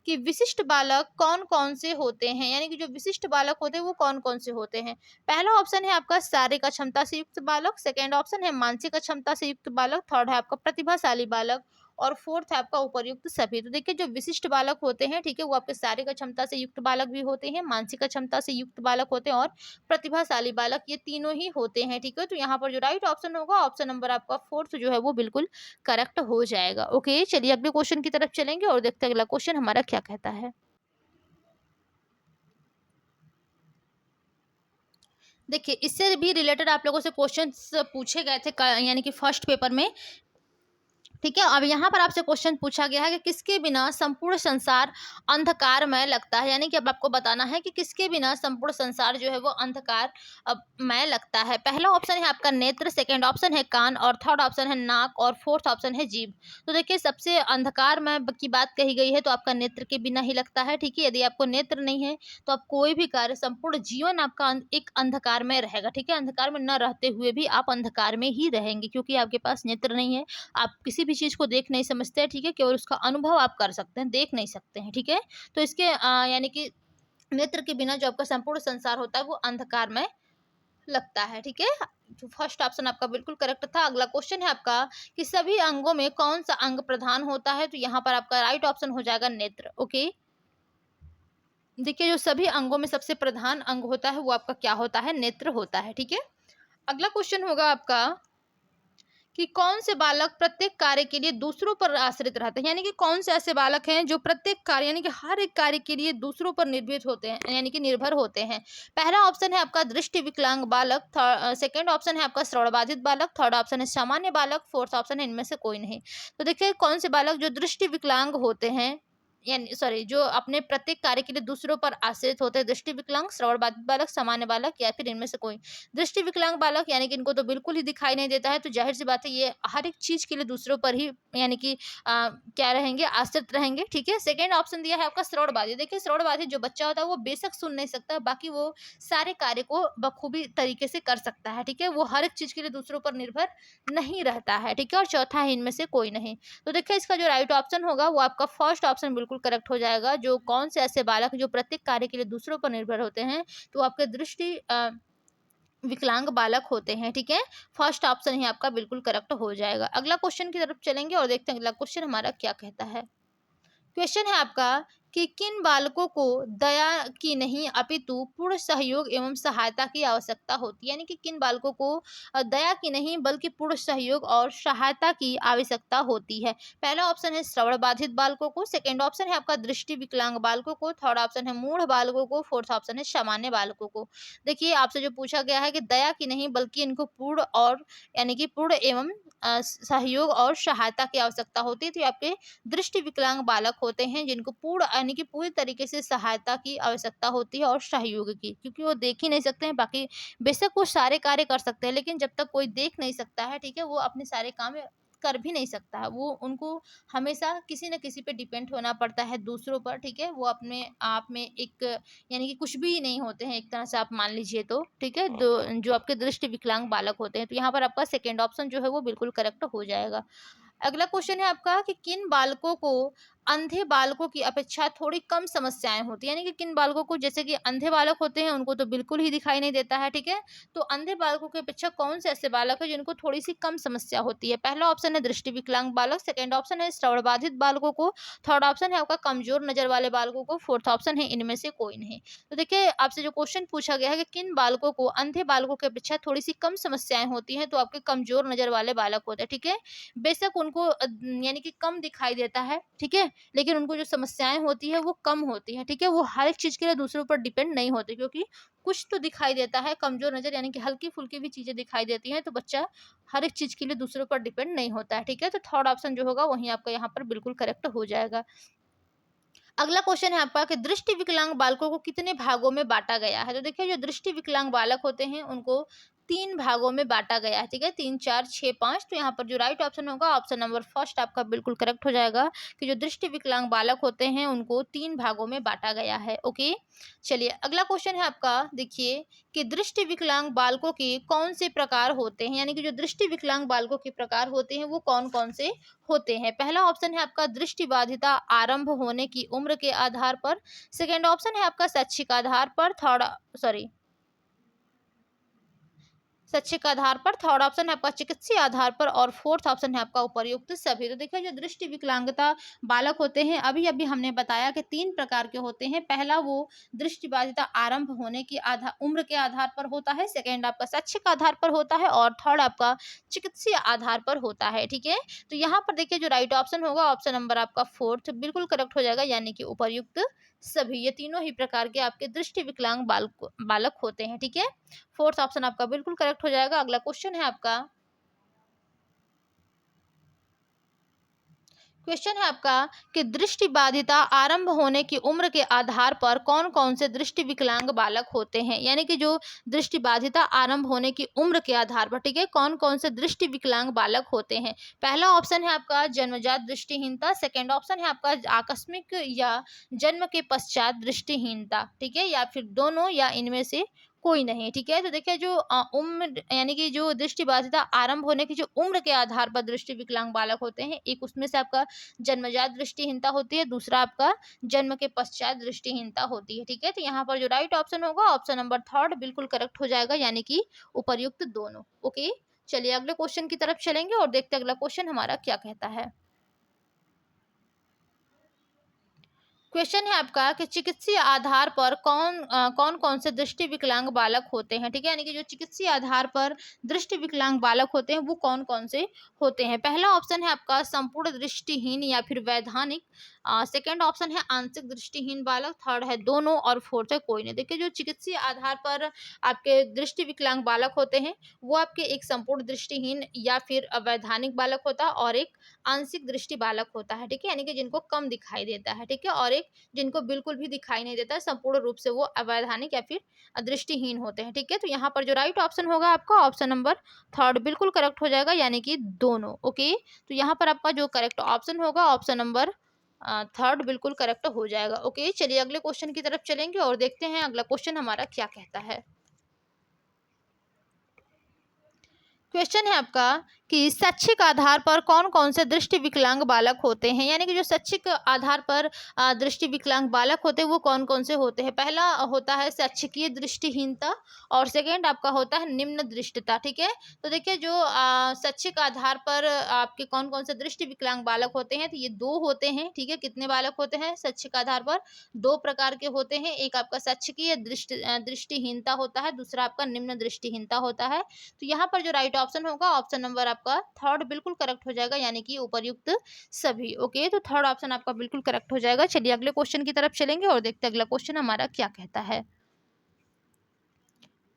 कि विशिष्ट बालक कौन कौन से होते हैं, यानी कि जो विशिष्ट बालक होते हैं वो कौन कौन से होते हैं। पहला ऑप्शन है आपका शारीरिक अक्षमता से युक्त बालक, सेकेंड ऑप्शन है मानसिक अक्षमता से युक्त बालक, थर्ड है आपका प्रतिभाशाली बालक और फोर्थ है आपका उपर्युक्त सभी। तो देखिए जो विशिष्ट बालक होते हैं, ठीक है, वो आपके शारीरिक क्षमता से युक्त बालक भी होते हैं, मानसिक क्षमता से युक्त बालक होते हैं और प्रतिभाशाली बालक, ये तीनों ही होते हैं। ठीक है, तो यहाँ पर जो राइट ऑप्शन होगा ऑप्शन नंबर आपका फोर्थ जो है वो बिल्कुल करेक्ट हो जाएगा। ओके, चलिए अगले क्वेश्चन की तरफ चलेंगे और देखते हैं अगला क्वेश्चन हमारा क्या कहता है। देखिए इससे भी रिलेटेड आप लोगों से क्वेश्चंस पूछे गए थे यानी कि फर्स्ट पेपर में। ठीक है, अब यहाँ पर आपसे क्वेश्चन पूछा गया है कि किसके बिना संपूर्ण संसार अंधकारमय लगता है, यानी कि अब आपको बताना है कि किसके बिना संपूर्ण संसार जो है वो अंधकार मय लगता है। पहला ऑप्शन है आपका नेत्र, सेकंड ऑप्शन है कान और थर्ड ऑप्शन है नाक और फोर्थ ऑप्शन है जीभ। तो देखिए सबसे अंधकारमय की बात कही गई है तो आपका नेत्र के बिना ही लगता है। ठीक है, यदि आपको नेत्र नहीं है तो आप कोई भी कार्य, संपूर्ण जीवन आपका एक अंधकार में रहेगा। ठीक है, अंधकार में न रहते हुए भी आप अंधकार में ही रहेंगे क्योंकि आपके पास नेत्र नहीं है, आप किसी भी चीज को देख नहीं समझते हैं। ठीक है, केवल उसका अनुभव आप कर सकते हैं, देख नहीं सकते हैं। ठीक है, तो इसके यानी कि नेत्र के बिना जो आपका संपूर्ण संसार होता है वो अंधकार में लगता है। ठीक है, तो फर्स्ट ऑप्शन आपका बिल्कुल करेक्ट था। अगला क्वेश्चन है आपका कि सभी अंगों में कौन सा अंग प्रधान होता है। तो यहाँ पर आपका राइट ऑप्शन हो जाएगा नेत्र। ओके, देखिए जो सभी अंगों में सबसे प्रधान अंग होता है वो आपका क्या होता है, नेत्र होता है। ठीक है, अगला क्वेश्चन होगा आपका कि कौन से बालक प्रत्येक कार्य के लिए दूसरों पर आश्रित रहते हैं, यानी कि कौन से ऐसे बालक हैं जो प्रत्येक कार्य यानी कि हर एक कार्य के लिए दूसरों पर निर्भर होते हैं, यानी कि निर्भर होते हैं। पहला ऑप्शन है आपका दृष्टि विकलांग बालक, सेकंड ऑप्शन है आपका श्रवणबाधित बालक, थर्ड ऑप्शन है सामान्य बालक, फोर्थ ऑप्शन है इनमें से कोई नहीं। तो देखिए कौन से बालक जो दृष्टि विकलांग होते हैं, यानी सॉरी जो अपने प्रत्येक कार्य के लिए दूसरों पर आश्रित होते हैं, दृष्टि विकलांग, श्रवणबाधित बालक, सामान्य बालक या फिर इनमें से कोई। दृष्टि विकलांग बालक यानी कि इनको तो बिल्कुल ही दिखाई नहीं देता है, तो जाहिर सी बात है ये हर एक चीज के लिए दूसरों पर ही यानी कि क्या रहेंगे, आश्रित रहेंगे। ठीक है, सेकेंड ऑप्शन दिया है आपका श्रवणबाधित। देखिए श्रवणबाधित जो बच्चा होता है वो बेशक सुन नहीं सकता, बाकी वो सारे कार्य को बखूबी तरीके से कर सकता है। ठीक है, वो हर एक चीज के लिए दूसरों पर निर्भर नहीं रहता है। ठीक है, और चौथा है इनमें से कोई नहीं। तो देखिए इसका जो राइट ऑप्शन होगा वो आपका फर्स्ट ऑप्शन बिल्कुल करेक्ट हो जाएगा। जो कौन से ऐसे बालक जो प्रत्येक कार्य के लिए दूसरों पर निर्भर होते हैं तो आपके दृष्टि विकलांग बालक होते हैं। ठीक है, फर्स्ट ऑप्शन ही आपका बिल्कुल करेक्ट हो जाएगा। अगला क्वेश्चन की तरफ चलेंगे और देखते हैं अगला क्वेश्चन हमारा क्या कहता है। क्वेश्चन है आपका कि किन बालकों को दया की नहीं अपितु पूर्ण सहयोग एवं सहायता की आवश्यकता होती है, यानी कि किन बालकों को दया की नहीं बल्कि पूर्ण सहयोग और सहायता की आवश्यकता होती है। पहला ऑप्शन है श्रवण बाधित बालकों को, सेकंड ऑप्शन है आपका दृष्टि विकलांग बालकों को, थर्ड ऑप्शन है मूढ़ बालकों को, फोर्थ ऑप्शन है सामान्य बालकों को। देखिए आपसे जो पूछा गया है कि दया की नहीं बल्कि इनको पूर्ण और यानी कि पूर्ण एवं सहयोग और सहायता की आवश्यकता होती है, तो ये आपके दृष्टि विकलांग बालक होते हैं जिनको पूर्ण यानी कि पूरी तरीके से सहायता की आवश्यकता होती है और सहयोग की, क्योंकि वो देख ही नहीं सकते हैं। बाकी बेशक वो सारे कार्य कर सकते हैं लेकिन जब तक कोई देख नहीं सकता है, ठीक है, वो अपने सारे काम कर भी नहीं सकता है। वो उनको हमेशा किसी न किसी पे डिपेंड होना पड़ता है, दूसरों पर। ठीक है, वो अपने आप में एक यानी कि कुछ भी नहीं होते हैं एक तरह से, आप मान लीजिए तो। ठीक है, जो आपके दृष्टि विकलांग बालक होते हैं, तो यहाँ पर आपका सेकेंड ऑप्शन जो है वो बिल्कुल करेक्ट हो जाएगा। अगला क्वेश्चन है आपका कि किन बालकों को अंधे बालकों की अपेक्षा थोड़ी कम समस्याएं होती है, यानी कि किन बालकों को, जैसे कि अंधे बालक होते हैं उनको तो बिल्कुल ही दिखाई नहीं देता है। ठीक है, तो अंधे बालकों की अपेक्षा कौन से ऐसे बालक है जिनको थोड़ी सी कम समस्या होती है। पहला ऑप्शन है दृष्टि विकलांग बालक, सेकंड ऑप्शन है श्रवण बाधित बालकों को, थर्ड ऑप्शन है आपका कमजोर नजर वाले बालकों को, फोर्थ ऑप्शन है इनमें से कोई नहीं। तो देखिए आपसे जो क्वेश्चन पूछा गया है कि किन बालकों को अंधे बालकों की अपेक्षा थोड़ी सी कम समस्याएं होती हैं, तो आपके कमजोर नजर वाले बालक होते हैं। ठीक है, बेशक उनको यानी कि कम दिखाई देता है। ठीक है, लेकिन उनको जो समस्याएं होती है वो कम होती है, ठीक है। वो हर एक चीज़ के लिए दूसरों पर डिपेंड नहीं होते, क्योंकि कुछ तो दिखाई देता है कमज़ोर नज़र, यानी कि हल्की-फुल्की भी चीज़ें दिखाई देती हैं, तो बच्चा हर एक चीज़ के लिए दूसरों पर डिपेंड नहीं होता है, ठीक है। तो थर्ड ऑप्शन जो होगा वहीं आपका यहाँ पर बिल्कुल करेक्ट हो जाएगा। अगला क्वेश्चन है आपका कि दृष्टि विकलांग बालकों को कितने भागों में बांटा गया है। तो देखिए जो दृष्टि विकलांग बालक होते हैं उनको 3 भागों में बांटा गया है, ठीक है। 3, 4, 6, 5। तो यहाँ पर जो राइट ऑप्शन होगा ऑप्शन नंबर फर्स्ट आपका बिल्कुल करेक्ट हो जाएगा कि जो दृष्टि विकलांग बालक होते हैं उनको 3 भागों में बांटा गया है। ओके, चलिए अगला क्वेश्चन है आपका, देखिए कि दृष्टि विकलांग बालकों के कौन से प्रकार होते हैं, यानी कि जो दृष्टि विकलांग बालकों के प्रकार होते हैं वो कौन कौन से होते हैं। पहला ऑप्शन है आपका दृष्टि बाधिता आरंभ होने की उम्र के आधार पर। सेकेंड ऑप्शन है आपका शैक्षिक आधार पर। शैक्षिक आधार पर। थर्ड ऑप्शन है आपका चिकित्सीय आधार पर और फोर्थ ऑप्शन है आपका उपर्युक्त सभी। तो देखिए जो दृष्टि विकलांगता बालक होते हैं अभी अभी हमने बताया कि 3 प्रकार के होते हैं। पहला वो दृष्टि बाधिता आरंभ होने की उम्र के आधार पर होता है। सेकेंड आपका शैक्षिक आधार पर होता है और थर्ड आपका चिकित्सीय आधार पर होता है, ठीक है। तो यहाँ पर देखिए जो राइट ऑप्शन होगा ऑप्शन नंबर आपका फोर्थ बिल्कुल करेक्ट हो जाएगा, यानी कि उपर्युक्त सभी। ये तीनों ही प्रकार के आपके दृष्टि विकलांग बालक होते हैं, ठीक है। फोर्थ ऑप्शन आपका बिल्कुल करेक्ट हो जाएगा। अगला क्वेश्चन है आपका, क्वेश्चन है आपका कि दृष्टि बाधिता आरंभ होने की उम्र के आधार पर कौन कौन से दृष्टि विकलांग बालक होते हैं, यानी कि जो दृष्टि बाधिता आरंभ होने की उम्र के आधार पर, ठीक है, कौन कौन से दृष्टि विकलांग बालक होते हैं। पहला ऑप्शन है आपका जन्मजात दृष्टिहीनता। सेकेंड ऑप्शन है आपका आकस्मिक या जन्म के पश्चात दृष्टिहीनता, ठीक है, या फिर दोनों या इनमें से कोई नहीं, ठीक है। तो देखिए जो उम्र यानी कि जो दृष्टि बाधिता आरंभ होने की जो उम्र के आधार पर दृष्टि विकलांग बालक होते हैं, एक उसमें से आपका जन्मजात दृष्टिहीनता होती है, दूसरा आपका जन्म के पश्चात दृष्टिहीनता होती है, ठीक है। तो यहाँ पर जो राइट ऑप्शन होगा ऑप्शन नंबर थर्ड बिल्कुल करेक्ट हो जाएगा, यानी कि उपर्युक्त दोनों। ओके, चलिए अगले क्वेश्चन की तरफ चलेंगे और देखते हैं अगला क्वेश्चन हमारा क्या कहता है। क्वेश्चन है आपका कि चिकित्सीय आधार पर कौन कौन से दृष्टि विकलांग बालक होते हैं, ठीक है, यानी कि जो चिकित्सीय आधार पर दृष्टि विकलांग बालक होते हैं वो कौन कौन से होते हैं। पहला ऑप्शन है आपका संपूर्ण दृष्टिहीन या फिर वैधानिक। सेकेंड ऑप्शन है आंशिक दृष्टिहीन बालक। थर्ड है दोनों और फोर्थ है कोई नहीं। देखिए जो चिकित्सीय आधार पर आपके दृष्टि विकलांग बालक होते हैं वो आपके एक संपूर्ण दृष्टिहीन या फिर अवैधानिक बालक होता है और एक आंशिक दृष्टि बालक होता है, ठीक है, यानी कि जिनको कम दिखाई देता है, ठीक है, और एक जिनको बिल्कुल भी दिखाई नहीं देता है, संपूर्ण रूप से वो अवैधानिक या फिर दृष्टिहीन होते हैं, ठीक है। तो यहाँ पर जो राइट ऑप्शन होगा आपका ऑप्शन नंबर थर्ड बिल्कुल करेक्ट हो जाएगा, यानी कि दोनों। ओके, तो यहाँ पर आपका जो करेक्ट ऑप्शन होगा ऑप्शन नंबर थर्ड बिल्कुल करेक्ट हो जाएगा। ओके, चलिए अगले क्वेश्चन की तरफ चलेंगे और देखते हैं अगला क्वेश्चन हमारा क्या कहता है। क्वेश्चन है आपका कि शैक्षिक आधार पर कौन कौन से दृष्टि विकलांग बालक होते हैं, यानी कि जो शैक्षिक आधार पर दृष्टि विकलांग बालक होते हैं वो कौन कौन से होते हैं। पहला होता है शैक्षिकीय दृष्टिहीनता और सेकंड आपका होता है निम्न दृष्टिता, ठीक है। तो देखिए जो शैक्षिक आधार पर आपके कौन कौन से दृष्टि विकलांग बालक होते हैं, तो ये दो होते हैं, ठीक है। कितने बालक होते हैं शैक्षिक आधार पर, दो प्रकार के होते हैं। एक आपका शैक्षिकीय दृष्टिहीनता होता है, दूसरा आपका निम्न दृष्टिहीनता होता है। तो यहाँ पर जो राइट ऑप्शन होगा ऑप्शन नंबर आपका थर्ड बिल्कुल करेक्ट हो जाएगा, यानी कि उपर्युक्त सभी। ओके, तो थर्ड ऑप्शन आपका बिल्कुल करेक्ट हो जाएगा। चलिए अगले क्वेश्चन की तरफ चलेंगे और देखते हैं अगला क्वेश्चन हमारा क्या कहता है।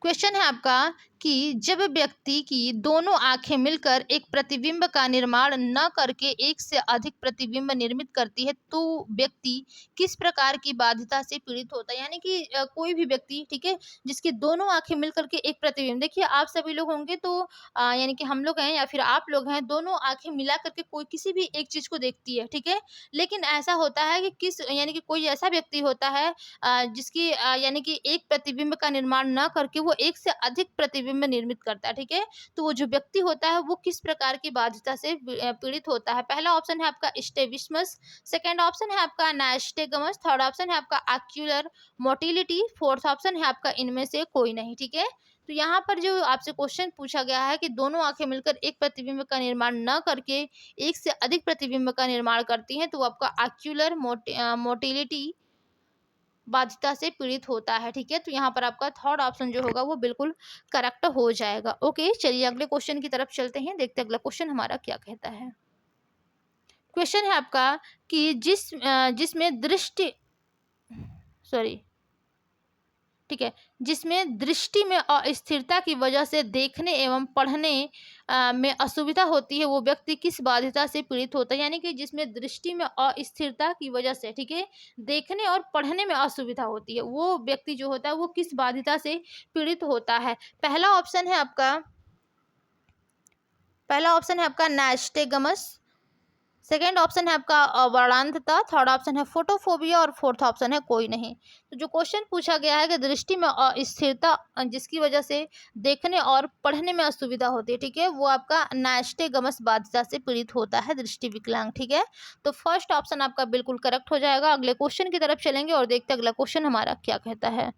क्वेश्चन है आपका कि जब व्यक्ति की दोनों आंखें मिलकर एक प्रतिबिंब का निर्माण न करके एक से अधिक प्रतिबिंब निर्मित करती है तो व्यक्ति किस प्रकार की बाधिता से पीड़ित होता है, यानी कि कोई भी व्यक्ति, ठीक है, जिसकी दोनों आंखें मिलकर के एक प्रतिबिंब, देखिए आप सभी लोग होंगे तो यानी कि हम लोग हैं या फिर आप लोग हैं, दोनों आंखें मिला करके कोई किसी भी एक चीज को देखती है, ठीक है। लेकिन ऐसा होता है कि किस यानी कि कोई ऐसा व्यक्ति होता है जिसकी यानी कि एक प्रतिबिंब का निर्माण न करके वो एक से अधिक प्रतिबिंब निर्मित करता है, ठीक है। तो वो जो व्यक्ति होता है वो किस प्रकार की बाधिता से पीड़ित होता है। पहला ऑप्शन है आपका स्ट्रैबिस्मस। सेकंड ऑप्शन है आपका नाइस्टेगमस। थर्ड ऑप्शन है आपका आक्यूलर मोटिलिटी। फोर्थ ऑप्शन है आपका इनमें से कोई नहीं, ठीक है। तो यहाँ पर जो आपसे क्वेश्चन पूछा गया है कि दोनों आंखें मिलकर एक प्रतिबिंब का निर्माण न करके एक से अधिक प्रतिबिंब का निर्माण करती हैं तो वो आपका आक्यूलर मोटिलिटी बाधिता से पीड़ित होता है, ठीक है। तो यहाँ पर आपका थर्ड ऑप्शन जो होगा वो बिल्कुल करेक्ट हो जाएगा। ओके, चलिए अगले क्वेश्चन की तरफ चलते हैं, देखते हैं अगला क्वेश्चन हमारा क्या कहता है। क्वेश्चन है आपका कि जिसमें दृष्टि, सॉरी, ठीक है, जिसमें दृष्टि में अस्थिरता की वजह से देखने एवं पढ़ने में असुविधा होती है, वो व्यक्ति किस बाधिता से पीड़ित होता है। यानी कि जिसमें दृष्टि में अस्थिरता की वजह से, ठीक है, देखने और पढ़ने में असुविधा होती है, वो व्यक्ति जो होता है वो किस बाधिता से पीड़ित होता है। पहला ऑप्शन है आपका नैस्टेगमस, सेकेंड ऑप्शन है आपका वर्णांधता, थर्ड ऑप्शन है फोटोफोबिया और फोर्थ ऑप्शन है कोई नहीं। तो जो क्वेश्चन पूछा गया है कि दृष्टि में अस्थिरता जिसकी वजह से देखने और पढ़ने में असुविधा होती है, ठीक है, वो आपका नैस्टेगमस बाधिता से पीड़ित होता है, दृष्टि विकलांग, ठीक है। तो फर्स्ट ऑप्शन आपका बिल्कुल करेक्ट हो जाएगा। अगले क्वेश्चन की तरफ चलेंगे और देखते हैं अगला क्वेश्चन हमारा क्या कहता है।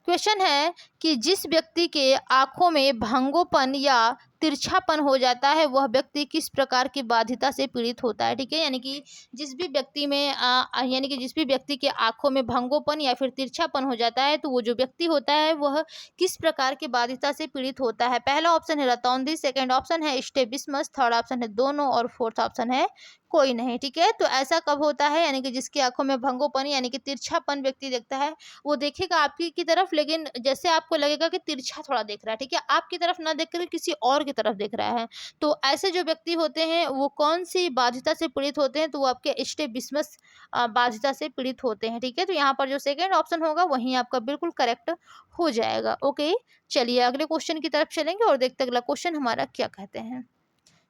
क्वेश्चन है कि जिस व्यक्ति के आंखों में भंगोपन या तिरछापन हो जाता है, वह व्यक्ति किस प्रकार की बाधिता से पीड़ित होता है, ठीक है। यानी कि जिस भी व्यक्ति में यानी कि जिस भी व्यक्ति के आंखों में भंगोपन या फिर तिरछापन हो जाता है, तो वो जो व्यक्ति होता है वह किस प्रकार की बाधिता से पीड़ित होता है। पहला ऑप्शन है रतौंधी, सेकेंड ऑप्शन है स्ट्रैबिस्मस, थर्ड ऑप्शन है दोनों और फोर्थ ऑप्शन है कोई नहीं, ठीक है। तो ऐसा कब होता है, यानी कि जिसकी आंखों में भंगोपन यानी कि तिरछापन व्यक्ति देखता है, वो देखेगा आपकी की तरफ, लेकिन जैसे आपको लगेगा कि तिरछा थोड़ा देख रहा है, ठीक है, आपकी तरफ ना देख कर किसी और की तरफ देख रहा है। तो ऐसे जो व्यक्ति होते हैं वो कौन सी बाधिता से पीड़ित होते हैं, तो वो आपके स्ट्रैबिस्मस बाधिता से पीड़ित होते हैं, ठीक है। तो यहाँ पर जो सेकेंड ऑप्शन होगा वही आपका बिल्कुल करेक्ट हो जाएगा। ओके, चलिए अगले क्वेश्चन की तरफ चलेंगे और देखते हैं अगला क्वेश्चन हमारा क्या कहते हैं।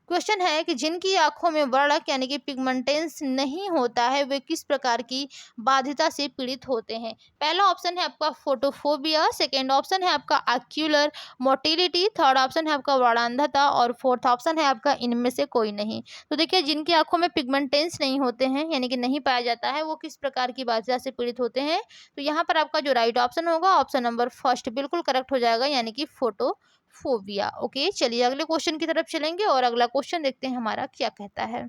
क्वेश्चन है कि जिनकी आंखों में वर्णक यानी कि पिगमेंटेंस नहीं होता है, वे किस प्रकार की बाधिता से पीड़ित होते हैं। पहला ऑप्शन है आपका फोटोफोबिया, सेकेंड ऑप्शन है आपका आक्यूलर मोटिलिटी, थर्ड ऑप्शन है आपका वर्णांधता और फोर्थ ऑप्शन है आपका इनमें से कोई नहीं। तो देखिए, जिनकी आंखों में पिगमेंटेंस नहीं होते हैं यानी कि नहीं पाया जाता है, वो किस प्रकार की बाधिता से पीड़ित होते हैं। तो यहाँ पर आपका जो राइट ऑप्शन होगा ऑप्शन नंबर फर्स्ट बिल्कुल करेक्ट हो जाएगा, यानी कि फोबिया। ओके, चलिए अगले क्वेश्चन की तरफ चलेंगे और अगला क्वेश्चन देखते हैं हमारा क्या कहता है।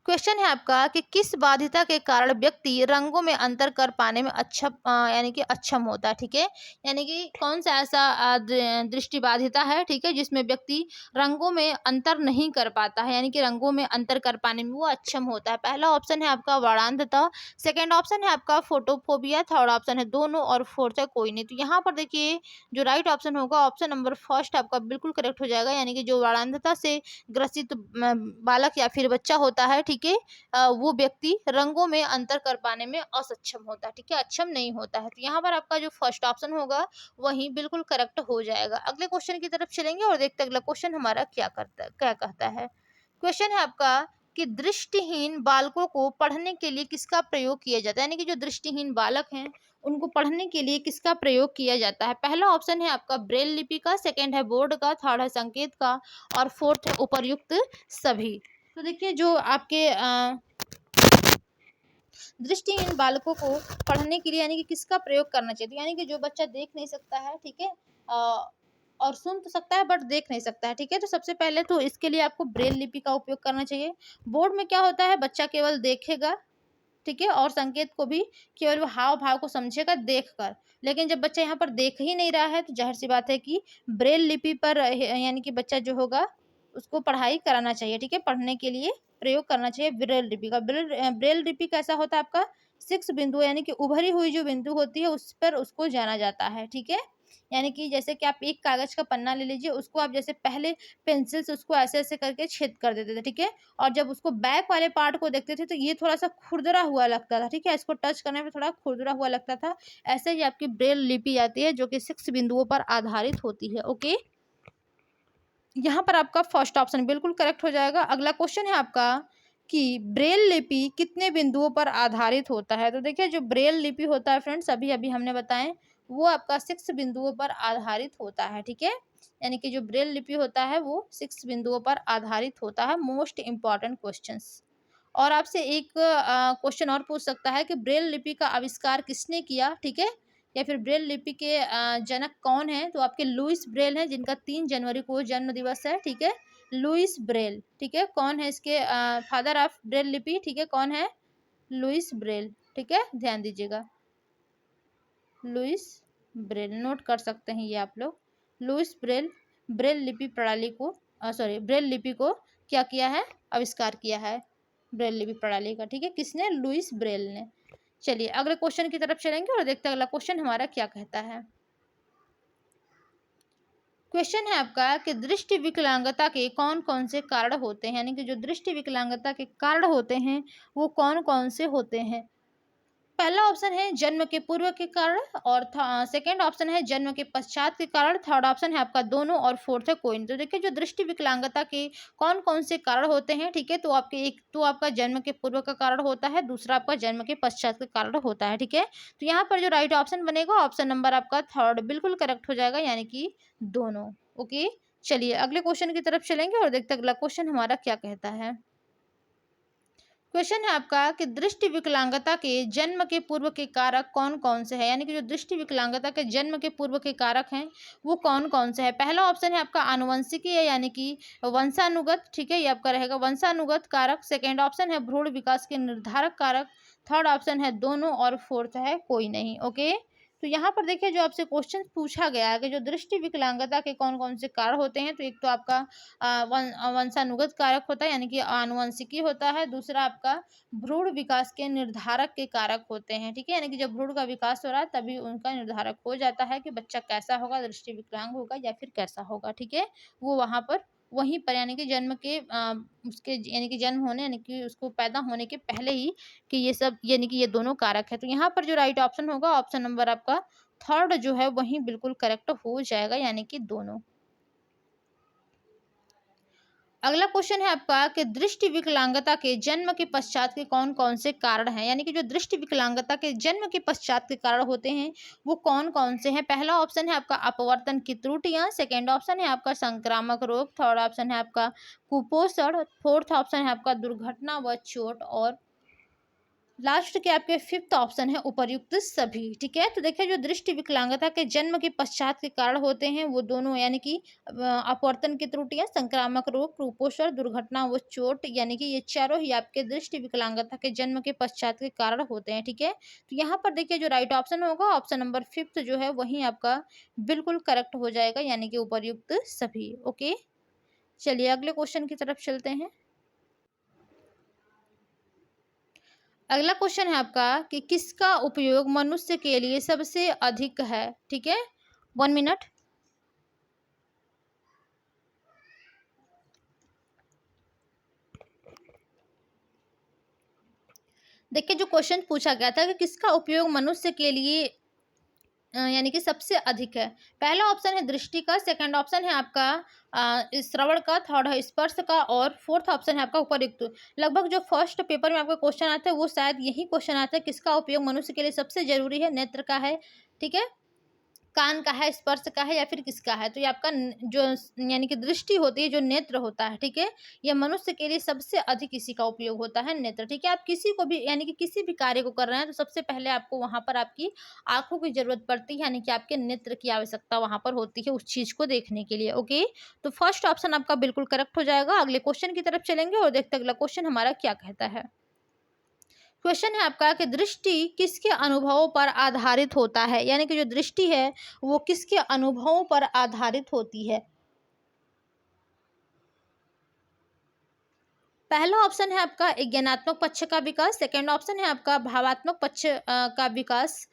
क्वेश्चन है आपका कि किस बाधिता के कारण व्यक्ति रंगों में अंतर कर पाने में यानी कि अक्षम होता है, ठीक है। यानी कि कौन सा ऐसा दृष्टि बाधिता है, ठीक है, जिसमें व्यक्ति रंगों में अंतर नहीं कर पाता है, यानी कि रंगों में अंतर कर पाने में वो अक्षम होता है। पहला ऑप्शन है आपका वर्णांधता, सेकेंड ऑप्शन है आपका फोटोफोबिया, थर्ड ऑप्शन है दोनों और फोर्थ है कोई नहीं। तो यहाँ पर देखिए, जो राइट ऑप्शन होगा ऑप्शन नंबर फर्स्ट आपका बिल्कुल करेक्ट हो जाएगा, यानी कि जो वर्णांधता से ग्रसित बालक या फिर बच्चा होता है, ठीक है, वो व्यक्ति रंगों में अंतर कर पाने में असक्षम होता है, ठीक है, अक्षम नहीं होता है। तो यहाँ पर आपका जो फर्स्ट ऑप्शन होगा वही बिल्कुल करेक्ट हो जाएगा। अगले क्वेश्चन की तरफ चलेंगे और देखते हैं अगला क्वेश्चन हमारा क्या कहता है। क्वेश्चन है आपका कि दृष्टिहीन बालकों को पढ़ने के लिए किसका प्रयोग किया जाता है, यानी कि जो दृष्टिहीन बालक हैं उनको पढ़ने के लिए किसका प्रयोग किया जाता है। पहला ऑप्शन है आपका ब्रेल लिपि का, सेकंड है बोर्ड का, थर्ड है संकेत का और फोर्थ है उपर्युक्त सभी। तो देखिए, जो आपके दृष्टिहीन बालकों को पढ़ने के लिए यानी कि किसका प्रयोग करना चाहिए, तो यानी कि जो बच्चा देख नहीं सकता है, ठीक है, और सुन तो सकता है बट देख नहीं सकता है, ठीक है, तो सबसे पहले तो इसके लिए आपको ब्रेल लिपि का उपयोग करना चाहिए। बोर्ड में क्या होता है, बच्चा केवल देखेगा, ठीक है, और संकेत को भी केवल वो हाव भाव को समझेगा देखकर। लेकिन जब बच्चा यहाँ पर देख ही नहीं रहा है, तो जाहिर सी बात है कि ब्रेल लिपि पर यानी कि बच्चा जो होगा उसको पढ़ाई कराना चाहिए, ठीक है, पढ़ने के लिए प्रयोग करना चाहिए ब्रेल लिपि का। ब्रेल लिपि कैसा होता है आपका, 6 बिंदु यानी कि उभरी हुई जो बिंदु होती है उस पर उसको जाना जाता है, ठीक है। यानी कि जैसे कि आप एक कागज का पन्ना ले लीजिए, उसको आप जैसे पहले पेंसिल से उसको ऐसे ऐसे करके छेद कर देते थे, ठीक है, और जब उसको बैक वाले पार्ट को देखते थे तो ये थोड़ा सा खुरदरा हुआ लगता था, ठीक है, इसको टच करने में थोड़ा खुरदरा हुआ लगता था। ऐसे ही आपकी ब्रेल लिपि आती है जो कि 6 बिंदुओं पर आधारित होती है। ओके, यहाँ पर आपका फर्स्ट ऑप्शन बिल्कुल करेक्ट हो जाएगा। अगला क्वेश्चन है आपका कि ब्रेल लिपि कितने बिंदुओं पर आधारित होता है। तो देखिए, जो ब्रेल लिपि होता है फ्रेंड्स, अभी अभी हमने बताएं, वो आपका 6 बिंदुओं पर आधारित होता है, ठीक है। यानी कि जो ब्रेल लिपि होता है वो 6 बिंदुओं पर आधारित होता है। Most important questions. और आपसे एक क्वेश्चन और पूछ सकता है कि ब्रेल लिपि का आविष्कार किसने किया, ठीक है, या फिर ब्रेल लिपि के जनक कौन है। तो आपके लुइस ब्रेल हैं, जिनका 3 जनवरी को जन्म दिवस है, ठीक है, लुइस ब्रेल, ठीक है। कौन है इसके फादर ऑफ ब्रेल लिपि, ठीक है, कौन है, लुइस ब्रेल, ठीक है, ध्यान दीजिएगा, लुइस ब्रेल नोट कर सकते हैं ये आप लोग, लुइस ब्रेल ब्रेल लिपि प्रणाली को ब्रेल लिपि को क्या किया है, आविष्कार किया है ब्रेल लिपि प्रणाली का, ठीक है, किसने, लुइस ब्रेल ने। चलिए अगले क्वेश्चन की तरफ चलेंगे और देखते हैं अगला क्वेश्चन हमारा क्या कहता है। क्वेश्चन है आपका कि दृष्टि विकलांगता के कौन कौन से कारण होते हैं, यानी कि जो दृष्टि विकलांगता के कारण होते हैं वो कौन कौन से होते हैं। पहला ऑप्शन है जन्म के पूर्व के कारण, और सेकंड ऑप्शन है जन्म के पश्चात के कारण, थर्ड ऑप्शन है आपका दोनों, और फोर्थ है कोई नहीं। तो देखिए जो दृष्टि विकलांगता के कौन कौन से कारण होते हैं, ठीक है, तो आपके एक तो आपका जन्म के पूर्व का कारण होता है, दूसरा आपका जन्म के पश्चात का कारण होता है, ठीक है। तो यहाँ पर जो राइट ऑप्शन बनेगा ऑप्शन नंबर आपका थर्ड बिल्कुल करेक्ट हो जाएगा, यानी कि दोनों। ओके, चलिए अगले क्वेश्चन की तरफ चलेंगे और देखते हैं अगला क्वेश्चन हमारा क्या कहता है। क्वेश्चन है आपका कि दृष्टि विकलांगता के जन्म के पूर्व के कारक कौन कौन से हैं, यानी कि जो दृष्टि विकलांगता के जन्म के पूर्व के कारक हैं वो कौन कौन से हैं। पहला ऑप्शन है आपका आनुवंशिकी है, यानी कि वंशानुगत, ठीक है, ये आपका रहेगा वंशानुगत कारक। सेकेंड ऑप्शन है भ्रूण विकास के निर्धारक कारक। थर्ड ऑप्शन है दोनों, और फोर्थ है कोई नहीं। ओके, तो यहाँ पर देखिए जो आपसे क्वेश्चन पूछा गया है कि जो दृष्टि विकलांगता के कौन कौन से कारण होते हैं, तो एक तो आपका वंशानुगत कारक होता है, यानी कि आनुवंशिकी होता है। दूसरा आपका भ्रूण विकास के निर्धारक के कारक होते हैं, ठीक है, यानी कि जब भ्रूण का विकास हो रहा है तभी उनका निर्धारक हो जाता है कि बच्चा कैसा होगा, दृष्टि विकलांग होगा या फिर कैसा होगा, ठीक है, वो वहां पर वहीं पर, यानी कि जन्म के उसके यानी कि जन्म होने, यानी कि उसको पैदा होने के पहले ही कि ये सब, यानी कि ये दोनों कारक है। तो यहाँ पर जो राइट ऑप्शन होगा ऑप्शन नंबर आपका थर्ड जो है वही बिल्कुल करेक्ट हो जाएगा, यानी कि दोनों। अगला क्वेश्चन है आपका कि दृष्टि विकलांगता के जन्म के पश्चात के कौन कौन से कारण हैं, यानी कि जो दृष्टि विकलांगता के जन्म के पश्चात के कारण होते हैं वो कौन कौन से हैं। पहला ऑप्शन है आपका अपवर्तन की त्रुटियां। सेकेंड ऑप्शन है आपका संक्रामक रोग। थर्ड ऑप्शन है आपका कुपोषण। फोर्थ ऑप्शन है आपका दुर्घटना व चोट, और लास्ट के आपके फिफ्थ ऑप्शन है उपर्युक्त सभी, ठीक है। तो देखिए जो दृष्टि विकलांगता के जन्म के पश्चात के कारण होते हैं वो दोनों, यानी कि अपवर्तन की त्रुटियां, संक्रामक रोग, कुपोषण, दुर्घटना व चोट, यानी कि ये चारों ही आपके दृष्टि विकलांगता के जन्म के पश्चात के कारण होते हैं, ठीक है। तो यहाँ पर देखिए जो राइट ऑप्शन होगा ऑप्शन नंबर फिफ्थ जो है वही आपका बिल्कुल करेक्ट हो जाएगा, यानी कि उपर्युक्त सभी। ओके, चलिए अगले क्वेश्चन की तरफ चलते हैं। अगला क्वेश्चन है आपका कि किसका उपयोग मनुष्य के लिए सबसे अधिक है, ठीक है, 1 मिनट। देखिए जो क्वेश्चन पूछा गया था कि किसका उपयोग मनुष्य के लिए यानी कि सबसे अधिक है। पहला ऑप्शन है दृष्टि का। सेकंड ऑप्शन है आपका श्रवण का। थर्ड है स्पर्श का, और फोर्थ ऑप्शन है आपका उपर्युक्त। लगभग जो फर्स्ट पेपर में आपका क्वेश्चन आता है वो शायद यही क्वेश्चन आता है, किसका उपयोग मनुष्य के लिए सबसे जरूरी है, नेत्र का है, ठीक है, कान का है, स्पर्श का है, या फिर किसका है। तो ये आपका जो यानी कि दृष्टि होती है, जो नेत्र होता है, ठीक है, ये मनुष्य के लिए सबसे अधिक इसी का उपयोग होता है, नेत्र, ठीक है। आप किसी को भी यानी कि किसी भी कार्य को कर रहे हैं तो सबसे पहले आपको वहां पर आपकी आंखों की जरूरत पड़ती है, यानी कि आपके नेत्र की आवश्यकता वहां पर होती है उस चीज को देखने के लिए। ओके, तो फर्स्ट ऑप्शन आपका बिल्कुल करेक्ट हो जाएगा। अगले क्वेश्चन की तरफ चलेंगे और देखते हैं अगला क्वेश्चन हमारा क्या कहता है। क्वेश्चन है आपका कि दृष्टि किसके अनुभवों पर आधारित होता है, यानी कि जो दृष्टि है वो किसके अनुभवों पर आधारित होती है। पहला ऑप्शन है आपका ज्ञानात्मक पक्ष का विकास। सेकंड ऑप्शन है आपका भावात्मक पक्ष का विकास।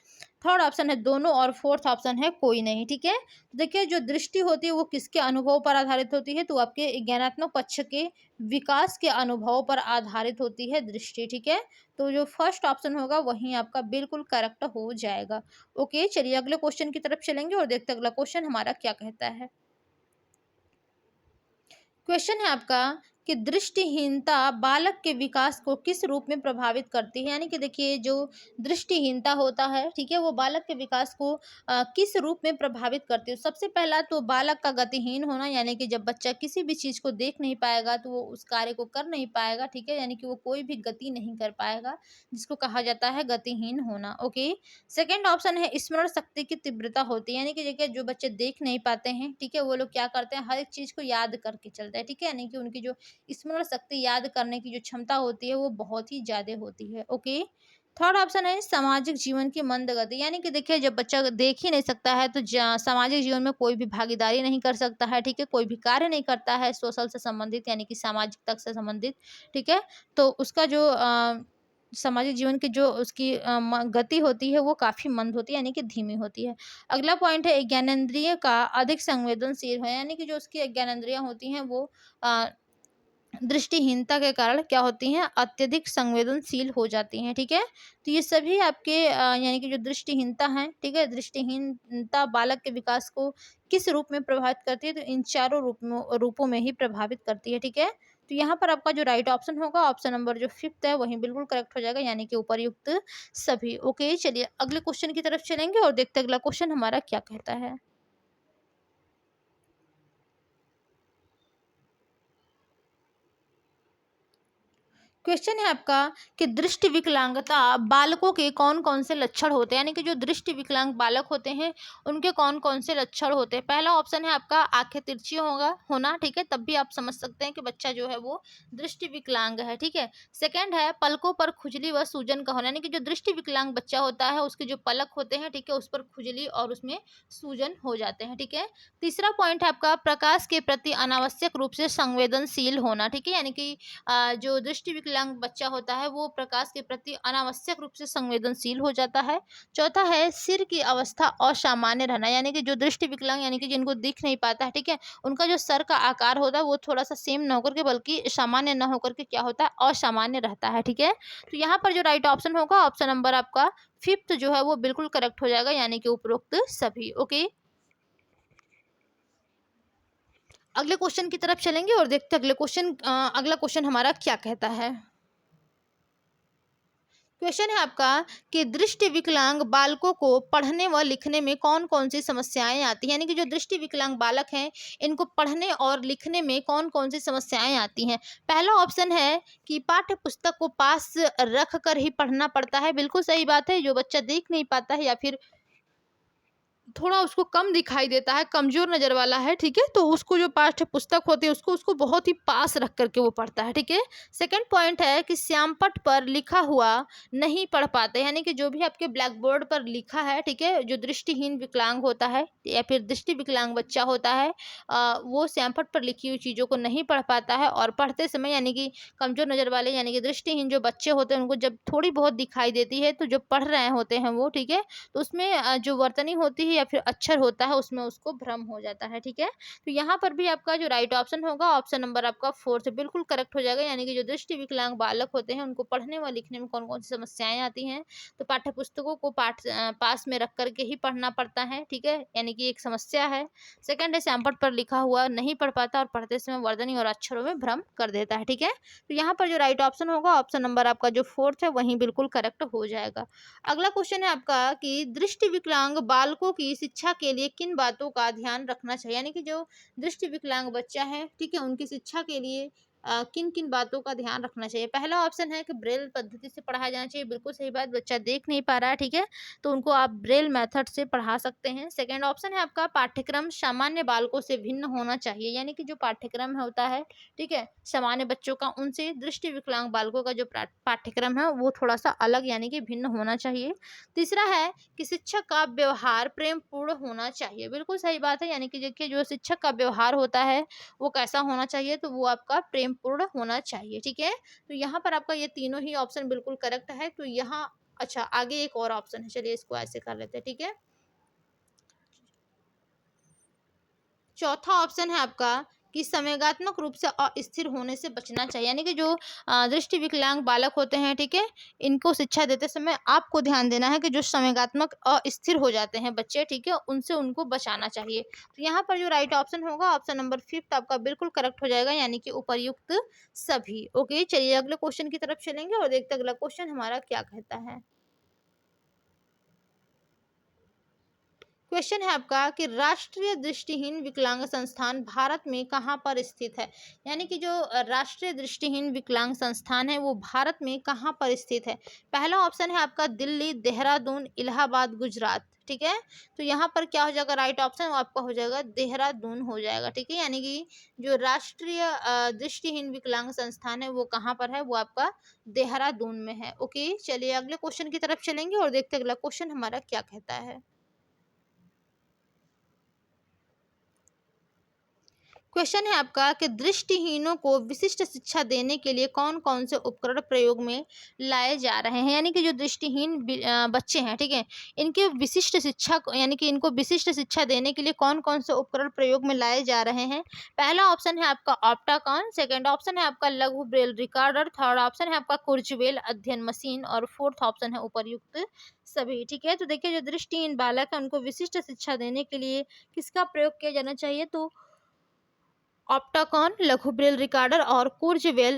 थर्ड ऑप्शन है दोनों, और फोर्थ ऑप्शन है कोई नहीं, ठीक है। तो देखिए जो दृष्टि होती है वो किसके अनुभव पर आधारित होती है, तो आपके ज्ञानात्मक पक्ष के विकास के अनुभव पर आधारित होती है दृष्टि, ठीक है। तो जो फर्स्ट ऑप्शन होगा वही आपका बिल्कुल करेक्ट हो जाएगा। ओके, चलिए अगले क्वेश्चन की तरफ चलेंगे और देखते हैं अगला क्वेश्चन हमारा क्या कहता है। क्वेश्चन है आपका कि दृष्टिहीनता बालक के विकास को किस रूप में प्रभावित करती है, यानी कि देखिए जो दृष्टिहीनता होता है, ठीक है, वो बालक के विकास को किस रूप में प्रभावित करती है। सबसे पहला तो बालक का गतिहीन होना, यानी कि जब बच्चा किसी भी चीज को देख नहीं पाएगा तो वो उस कार्य को कर नहीं पाएगा, ठीक है, यानी कि वो कोई भी गति नहीं कर पाएगा, जिसको कहा जाता है गतिहीन होना। ओके, सेकेंड ऑप्शन है स्मरण शक्ति की तीव्रता होती है, यानी कि देखिए जो बच्चे देख नहीं पाते हैं, ठीक है, वो लोग क्या करते हैं, हर एक चीज को याद करके चलते हैं, ठीक है, यानी कि उनकी जो स्मरण शक्ति याद करने की जो क्षमता होती है वो बहुत ही ज्यादा होती है। ओके, थर्ड ऑप्शन है सामाजिक जीवन की मंद गति, यानी कि देखिए जब बच्चा देख ही नहीं सकता है तो सामाजिक जीवन में कोई भी भागीदारी नहीं कर सकता है, ठीक है, कोई भी कार्य नहीं करता है सोशल से संबंधित यानी कि सामाजिक तक से संबंधित, ठीक है, तो उसका जो सामाजिक जीवन की जो उसकी गति होती है वो काफ़ी मंद होती है यानी कि धीमी होती है। अगला पॉइंट है ज्ञानेंद्रिय का अधिक संवेदनशील है, यानी कि जो उसकी ज्ञानेंद्रियां होती हैं वो अ, दृष्टिहीनता के कारण क्या होती हैं, अत्यधिक संवेदनशील हो जाती हैं, ठीक है। तो ये सभी आपके यानी कि जो दृष्टिहीनता है, ठीक है, दृष्टिहीनता बालक के विकास को किस रूप में प्रभावित करती है, तो इन चारों रूपों में ही प्रभावित करती है, ठीक है। तो यहाँ पर आपका जो राइट ऑप्शन होगा ऑप्शन नंबर जो फिफ्थ है वही बिल्कुल करेक्ट हो जाएगा, यानी कि उपर्युक्त सभी। ओके, चलिए अगले क्वेश्चन की तरफ चलेंगे और देखते हैं अगला क्वेश्चन हमारा क्या कहता है। क्वेश्चन है आपका कि दृष्टि विकलांगता बालकों के कौन कौन से लक्षण होते हैं, यानी कि जो दृष्टि विकलांग बालक होते हैं उनके कौन कौन से लक्षण होते हैं। पहला ऑप्शन है आपका आंखें तिरछी होना, ठीक है, तब भी आप समझ सकते हैं कि बच्चा जो है वो दृष्टि विकलांग है, ठीक है। सेकंड है पलकों पर खुजली व सूजन का होना, यानी कि जो दृष्टि विकलांग बच्चा होता है उसके जो पलक होते हैं, ठीक है, उस पर खुजली और उसमें सूजन हो जाते हैं, ठीक है। तीसरा पॉइंट है आपका प्रकाश के प्रति अनावश्यक रूप से संवेदनशील होना, ठीक है, यानी कि जो दृष्टि विकलांग बच्चा होता है वो प्रकाश के प्रति अनावश्यक रूप से संवेदनशील हो जाता है। चौथा है सिर की अवस्था असामान्य रहना, यानी कि जो दृष्टि विकलांग यानी कि जिनको दिख नहीं पाता है, ठीक है, उनका जो सर का आकार होता है वो थोड़ा सा सेम न होकर के बल्कि सामान्य न होकर के क्या होता है, असामान्य रहता है, ठीक है। तो यहाँ पर जो राइट ऑप्शन होगा ऑप्शन नंबर आपका फिफ्थ जो है वो बिल्कुल करेक्ट हो जाएगा, यानी कि उपरोक्त सभी। ओके, अगले क्वेश्चन की तरफ चलेंगे और देखते हैं अगला क्वेश्चन हमारा क्या कहता है। क्वेश्चन है आपका कि दृष्टि विकलांग बालकों को पढ़ने व लिखने में कौन कौन सी समस्याएं आती हैं, यानी कि जो दृष्टि विकलांग बालक हैं इनको पढ़ने और लिखने में कौन कौन सी समस्याएं आती हैं। पहला ऑप्शन है कि पाठ्य पुस्तक को पास रख कर ही पढ़ना पड़ता है, बिल्कुल सही बात है। जो बच्चा देख नहीं पाता है या फिर थोड़ा उसको कम दिखाई देता है, कमज़ोर नज़र वाला है, ठीक है, तो उसको जो पाठ्य पुस्तक होती है उसको उसको बहुत ही पास रख कर के वो पढ़ता है, ठीक है। सेकंड पॉइंट है कि श्यामपट्ट पर लिखा हुआ नहीं पढ़ पाते, यानी कि जो भी आपके ब्लैक बोर्ड पर लिखा है, ठीक है, जो दृष्टिहीन विकलांग होता है या फिर दृष्टि विकलांग बच्चा होता है वो श्यामपट्ट पर लिखी हुई चीज़ों को नहीं पढ़ पाता है, और पढ़ते समय यानी कि कमज़ोर नज़र वाले यानी कि दृष्टिहीन जो बच्चे होते हैं उनको जब थोड़ी बहुत दिखाई देती है तो जो पढ़ रहे होते हैं वो, ठीक है, तो उसमें जो वर्तनी होती है या फिर अक्षर होता है उसमें उसको भ्रम हो जाता है, ठीक है। तो यहाँ पर भी आपका जो राइट ऑप्शन होगा ऑप्शन नंबर आपका फोर्थ बिल्कुल करेक्ट हो जाएगा, यानी कि जो दृष्टि विकलांग बालक होते हैं उनको पढ़ने व लिखने में कौन कौन सी समस्याएं आती हैं, तो पाठ्य पुस्तकों को पास में रख करके ही पढ़ना पड़ता है, ठीक है, यानी कि एक समस्या है। सेकंड है श्यामपट्ट पर लिखा हुआ नहीं पढ़ पाता और पढ़ते समय वर्तनी और अक्षरों में भ्रम कर देता है, ठीक है। तो यहाँ पर जो राइट ऑप्शन होगा ऑप्शन नंबर आपका जो फोर्थ है वही बिल्कुल करेक्ट हो जाएगा। अगला क्वेश्चन है आपका कि दृष्टि विकलांग बालकों की शिक्षा के लिए किन बातों का ध्यान रखना चाहिए, यानी कि जो दृष्टि विकलांग बच्चा है, ठीक है, उनकी शिक्षा के लिए किन किन बातों का ध्यान रखना चाहिए। पहला ऑप्शन है कि ब्रेल पद्धति से पढ़ाया जाना चाहिए, बिल्कुल सही बात, बच्चा देख नहीं पा रहा है, ठीक है, तो उनको आप ब्रेल मेथड से पढ़ा सकते हैं। सेकेंड ऑप्शन है आपका पाठ्यक्रम सामान्य बालकों से भिन्न होना चाहिए, यानी कि जो पाठ्यक्रम होता है, ठीक है, सामान्य बच्चों का उनसे दृष्टि विकलांग बालकों का जो पाठ्यक्रम है वो थोड़ा सा अलग यानी कि भिन्न होना चाहिए। तीसरा है कि शिक्षक का व्यवहार प्रेम पूर्ण होना चाहिए, बिल्कुल सही बात है, यानी कि देखिए जो शिक्षक का व्यवहार होता है वो कैसा होना चाहिए, तो वो आपका प्रेम पूर्ण होना चाहिए, ठीक है। तो यहाँ पर आपका ये तीनों ही ऑप्शन बिल्कुल करेक्ट है। तो यहाँ अच्छा आगे एक और ऑप्शन है, चलिए इसको ऐसे कर लेते हैं, ठीक है। चौथा ऑप्शन है आपका कि संवेगात्मक रूप से अस्थिर होने से बचना चाहिए, यानी कि जो दृष्टि विकलांग बालक होते हैं, ठीक है, इनको शिक्षा देते समय आपको ध्यान देना है कि जो संवेगात्मक अस्थिर हो जाते हैं बच्चे, ठीक है, उनसे उनको बचाना चाहिए। तो यहाँ पर जो राइट ऑप्शन होगा ऑप्शन नंबर फिफ्थ आपका बिल्कुल करेक्ट हो जाएगा, यानी कि उपर्युक्त सभी। ओके, चलिए अगले क्वेश्चन की तरफ चलेंगे और देखते हैं अगला क्वेश्चन हमारा क्या कहता है। क्वेश्चन है आपका कि राष्ट्रीय दृष्टिहीन विकलांग संस्थान भारत में कहाँ पर स्थित है। यानी कि जो राष्ट्रीय दृष्टिहीन विकलांग संस्थान है वो भारत में कहाँ पर स्थित है। पहला ऑप्शन है आपका दिल्ली, देहरादून, इलाहाबाद, गुजरात। ठीक है, तो यहाँ पर क्या हो जाएगा, राइट ऑप्शन वो आपका हो जाएगा देहरादून हो जाएगा। ठीक है, यानी कि जो राष्ट्रीय दृष्टिहीन विकलांग संस्थान है वो कहाँ पर है, वो आपका देहरादून में है। ओके, चलिए अगले क्वेश्चन की तरफ चलेंगे और देखते हैं अगला क्वेश्चन हमारा क्या कहता है। क्वेश्चन है आपका कि दृष्टिहीनों को विशिष्ट शिक्षा देने के लिए कौन कौन से उपकरण प्रयोग में लाए जा रहे हैं। यानी कि जो दृष्टिहीन बच्चे हैं, ठीक है, इनके विशिष्ट शिक्षा यानी कि इनको विशिष्ट शिक्षा देने के लिए कौन कौन से उपकरण प्रयोग में लाए जा रहे हैं। पहला ऑप्शन है आपका ऑप्टाकॉन, सेकेंड ऑप्शन है आपका लघु ब्रेल रिकॉर्डर, थर्ड ऑप्शन है आपका कुर्चवेल अध्ययन मशीन और फोर्थ ऑप्शन है उपर्युक्त सभी। ठीक है, तो देखिए जो दृष्टिहीन बालक है उनको विशिष्ट शिक्षा देने के लिए किसका प्रयोग किया जाना चाहिए, तो ऑप्टाकॉन, लघु ब्रेल रिकॉर्डर और कुर्चवेल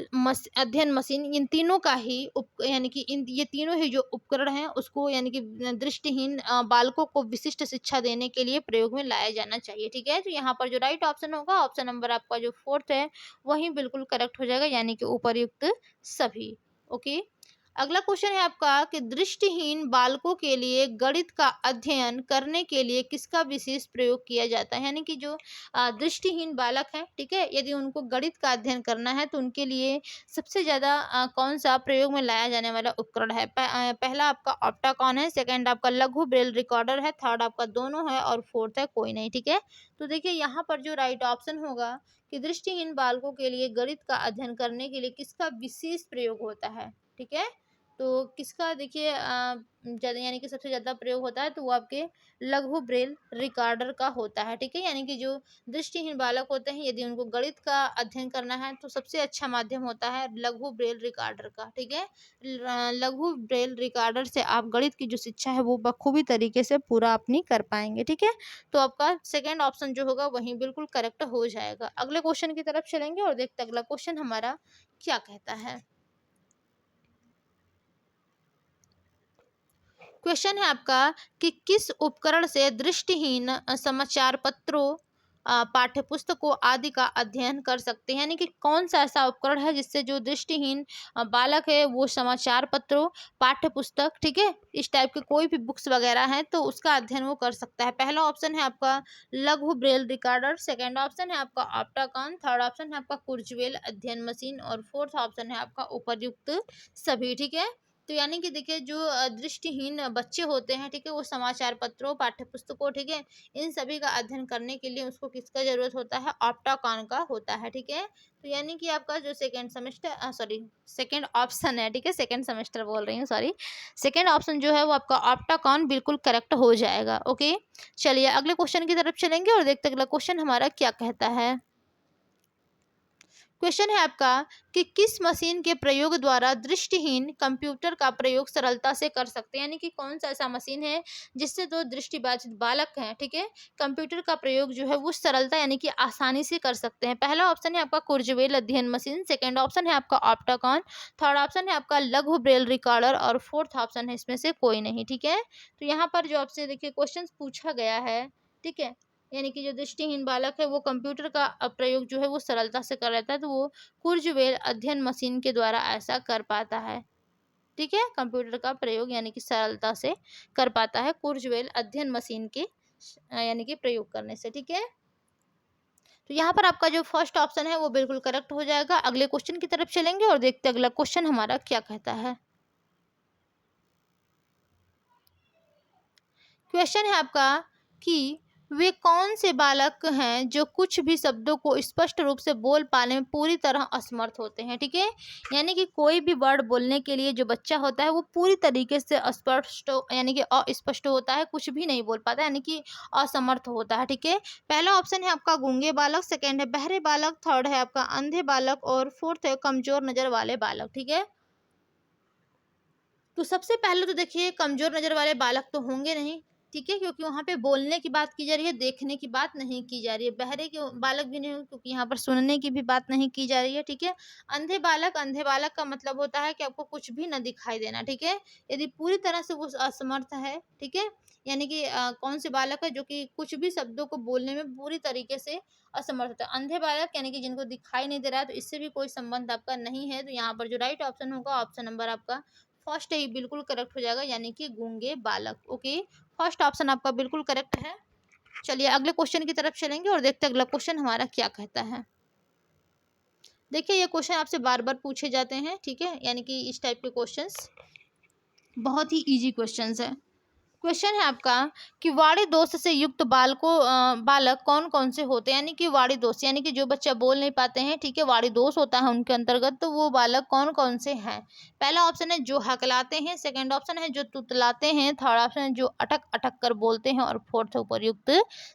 अध्ययन मशीन, इन तीनों का ही यानी कि इन ये तीनों ही जो उपकरण हैं उसको यानी कि दृष्टिहीन बालकों को विशिष्ट शिक्षा देने के लिए प्रयोग में लाया जाना चाहिए। ठीक है, तो यहाँ पर जो राइट ऑप्शन होगा ऑप्शन नंबर आपका जो फोर्थ है वही बिल्कुल करेक्ट हो जाएगा, यानी कि उपर्युक्त सभी। ओके, अगला क्वेश्चन है आपका कि दृष्टिहीन बालकों के लिए गणित का अध्ययन करने के लिए किसका विशेष प्रयोग किया जाता है। यानी कि जो दृष्टिहीन बालक हैं, ठीक है, यदि उनको गणित का अध्ययन करना है तो उनके लिए सबसे ज़्यादा कौन सा प्रयोग में लाया जाने वाला उपकरण है। पहला आपका ऑप्टाकॉन है, सेकंड आपका लघु ब्रेल रिकॉर्डर है, थर्ड आपका दोनों है और फोर्थ है कोई नहीं। ठीक है, तो देखिए यहाँ पर जो राइट ऑप्शन होगा कि दृष्टिहीन बालकों के लिए गणित का अध्ययन करने के लिए किसका विशेष प्रयोग होता है। ठीक है, तो किसका देखिए ज़्यादा यानी कि सबसे ज़्यादा प्रयोग होता है तो वो आपके लघु ब्रेल रिकॉर्डर का होता है। ठीक है, यानी कि जो दृष्टिहीन बालक होते हैं यदि उनको गणित का अध्ययन करना है तो सबसे अच्छा माध्यम होता है लघु ब्रेल रिकॉर्डर का। ठीक है, लघु ब्रेल रिकॉर्डर से आप गणित की जो शिक्षा है वो बखूबी तरीके से पूरा अपनी कर पाएंगे। ठीक है, तो आपका सेकेंड ऑप्शन जो होगा वही बिल्कुल करेक्ट हो जाएगा। अगले क्वेश्चन की तरफ चलेंगे और देखते हैं अगला क्वेश्चन हमारा क्या कहता है। क्वेश्चन है आपका कि किस उपकरण से दृष्टिहीन समाचार पत्रों, पाठ्य पुस्तकों आदि का अध्ययन कर सकते हैं। यानी कि कौन सा ऐसा उपकरण है जिससे जो दृष्टिहीन बालक है वो समाचार पत्रों, पाठ्य पुस्तक, ठीक है, इस टाइप के कोई भी बुक्स वगैरह हैं तो उसका अध्ययन वो कर सकता है। पहला ऑप्शन है आपका लघु ब्रेल रिकॉर्डर, सेकेंड ऑप्शन है आपका ऑप्टाकॉन, थर्ड ऑप्शन है आपका कुर्चवेल अध्ययन मशीन और फोर्थ ऑप्शन है आपका उपर्युक्त सभी। ठीक है, तो यानी कि देखिए जो दृष्टिहीन बच्चे होते हैं, ठीक है, वो समाचार पत्रों, पाठ्य पुस्तकों, ठीक है, इन सभी का अध्ययन करने के लिए उसको किसका जरूरत होता है, ऑप्टाकॉन का होता है। ठीक है, तो यानी कि आपका जो सेकेंड ऑप्शन है, ठीक है, सेकेंड सेमेस्टर बोल रही हूँ, सॉरी, सेकेंड ऑप्शन जो है वो आपका ऑप्टाकॉन बिल्कुल करेक्ट हो जाएगा। ओके, चलिए अगले क्वेश्चन की तरफ चलेंगे और देखते हैं अगला क्वेश्चन हमारा क्या कहता है। क्वेश्चन है आपका कि किस मशीन के प्रयोग द्वारा दृष्टिहीन कंप्यूटर का प्रयोग सरलता से कर सकते हैं। यानी कि कौन सा ऐसा मशीन है जिससे जो दृष्टिबाधित बालक हैं, ठीक है, कंप्यूटर का प्रयोग जो है वो सरलता यानी कि आसानी से कर सकते हैं। पहला ऑप्शन है आपका कुर्चवेल अध्ययन मशीन, सेकेंड ऑप्शन है आपका ऑप्टाकॉन, थर्ड ऑप्शन है आपका लघु ब्रेल रिकॉर्डर और फोर्थ ऑप्शन है इसमें से कोई नहीं। ठीक है, तो यहाँ पर जो आपसे देखिए क्वेश्चन पूछा गया है, ठीक है, यानी कि जो दृष्टिहीन बालक है वो कंप्यूटर का प्रयोग जो है वो सरलता से कर लेता है तो वो कुर्चवेल अध्ययन मशीन के द्वारा ऐसा कर पाता है। ठीक है, कंप्यूटर का प्रयोग यानी कि सरलता से कर पाता है कुर्चवेल अध्ययन मशीन के यानी कि प्रयोग करने से। ठीक है, तो यहाँ पर आपका जो फर्स्ट ऑप्शन है वो बिल्कुल करेक्ट हो जाएगा। अगले क्वेश्चन की तरफ चलेंगे और देखते हैं अगला क्वेश्चन हमारा क्या कहता है। क्वेश्चन है आपका कि वे कौन से बालक हैं जो कुछ भी शब्दों को स्पष्ट रूप से बोल पाने में पूरी तरह असमर्थ होते हैं। ठीक है, यानी कि कोई भी वर्ड बोलने के लिए जो बच्चा होता है वो पूरी तरीके से अस्पष्ट यानी कि अस्पष्ट होता है, कुछ भी नहीं बोल पाता, यानी कि असमर्थ होता है। ठीक है, पहला ऑप्शन है आपका गूंगे बालक, सेकेंड है बहरे बालक, थर्ड है आपका अंधे बालक और फोर्थ है कमजोर नजर वाले बालक। ठीक है, तो सबसे पहले तो देखिए कमजोर नजर वाले बालक तो होंगे नहीं, ठीक है, क्योंकि वहाँ पे बोलने की बात की जा रही है, देखने की बात नहीं की जा रही है। बहरे के बालक भी नहीं हो, क्योंकि यहाँ पर सुनने की भी बात नहीं की जा रही है, ठीक है। अंधे बालक का मतलब होता है कि आपको कुछ भी ना दिखाई देना, ठीक है। यदि पूरी तरह से वो असमर्थ है, ठीक है, यानी कि कौन से बालक है जो कि कुछ भी शब्दों को बोलने में पूरी तरीके से असमर्थ होता है। अंधे बालक यानी कि जिनको दिखाई नहीं दे रहा है, तो इससे भी कोई संबंध आपका नहीं है। तो यहाँ पर जो राइट ऑप्शन होगा, ऑप्शन नंबर आपका फर्स्ट ही बिल्कुल करेक्ट हो जाएगा, यानी कि गूंगे बालक। ओके, फर्स्ट ऑप्शन आपका बिल्कुल करेक्ट है। चलिए अगले क्वेश्चन की तरफ चलेंगे और देखते हैं अगला क्वेश्चन हमारा क्या कहता है। देखिए ये क्वेश्चन आपसे बार बार पूछे जाते हैं, ठीक है, यानी कि इस टाइप के क्वेश्चंस बहुत ही इजी क्वेश्चंस है। क्वेश्चन है आपका कि वाणी दोष से युक्त बालक कौन कौन से होते हैं, यानी कि वाणी दोष यानी कि जो बच्चा बोल नहीं पाते हैं, ठीक है, वाणी दोष होता है उनके अंतर्गत, तो वो बालक कौन कौन से हैं। पहला ऑप्शन है जो हकलाते हैं, सेकंड ऑप्शन है जो तुतलाते हैं, थर्ड ऑप्शन है जो अटक अटक कर बोलते हैं, और फोर्थ उपर्युक्त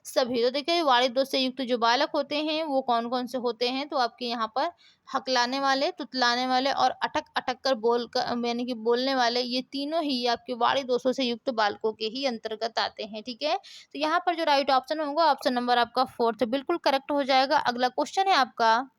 सभी। तो देखिए वाणी दोष से युक्त जो बालक होते हैं वो कौन कौन से होते हैं, तो आपके यहाँ पर हकलाने वाले, तुतलाने वाले और अटक अटक कर यानी कि बोलने वाले, ये तीनों ही आपके वाणी दोषों से युक्त बालकों के ही अंतर्गत आते हैं, ठीक है। तो यहाँ पर जो राइट ऑप्शन होगा, ऑप्शन नंबर आपका फोर्थ बिल्कुल करेक्ट हो जाएगा। अगला क्वेश्चन है आपका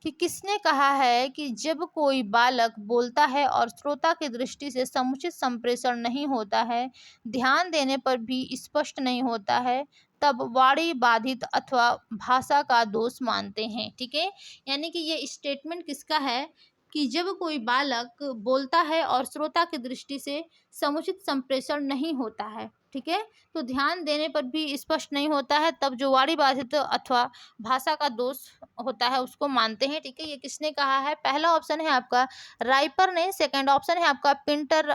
कि किसने कहा है कि जब कोई बालक बोलता है और श्रोता की दृष्टि से समुचित संप्रेषण नहीं होता है, ध्यान देने पर भी स्पष्ट नहीं होता है, तब वाणी बाधित अथवा भाषा का दोष मानते हैं, ठीक है। यानी कि ये स्टेटमेंट किसका है कि जब कोई बालक बोलता है और श्रोता की दृष्टि से समुचित संप्रेषण नहीं होता है, ठीक है, तो ध्यान देने पर भी स्पष्ट नहीं होता है, तब जो वाणी बाधित अथवा भाषा का दोष होता है उसको मानते हैं, ठीक है। ये किसने कहा है, पहला ऑप्शन है आपका राइपर ने, सेकंड ऑप्शन है आपका पिंटर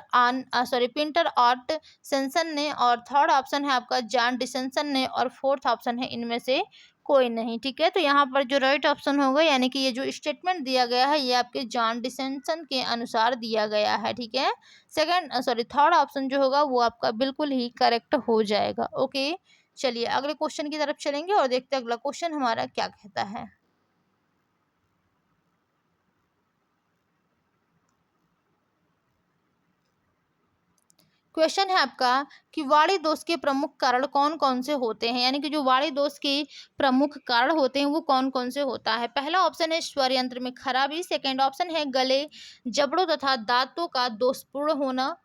आर्ट सेंसन ने, और थर्ड ऑप्शन है आपका जॉन डिसेंसन ने, और फोर्थ ऑप्शन है इनमें से कोई नहीं, ठीक है। तो यहाँ पर जो राइट ऑप्शन होगा, यानी कि ये जो स्टेटमेंट दिया गया है ये आपके जॉन डिसेंसन के अनुसार दिया गया है, ठीक है। थर्ड ऑप्शन जो होगा वो आपका बिल्कुल ही करेक्ट हो जाएगा। ओके, चलिए अगले क्वेश्चन की तरफ चलेंगे और देखते हैं अगला क्वेश्चन हमारा क्या कहता है। क्वेश्चन है आपका कि वाणी दोष के प्रमुख कारण कौन कौन से होते हैं, यानी कि जो वाणी दोष के प्रमुख कारण होते हैं वो कौन कौन से होता है। पहला ऑप्शन है स्वर यंत्र में खराबी, सेकंड ऑप्शन है गले, जबड़ों तथा दांतों का दोषपूर्ण होना,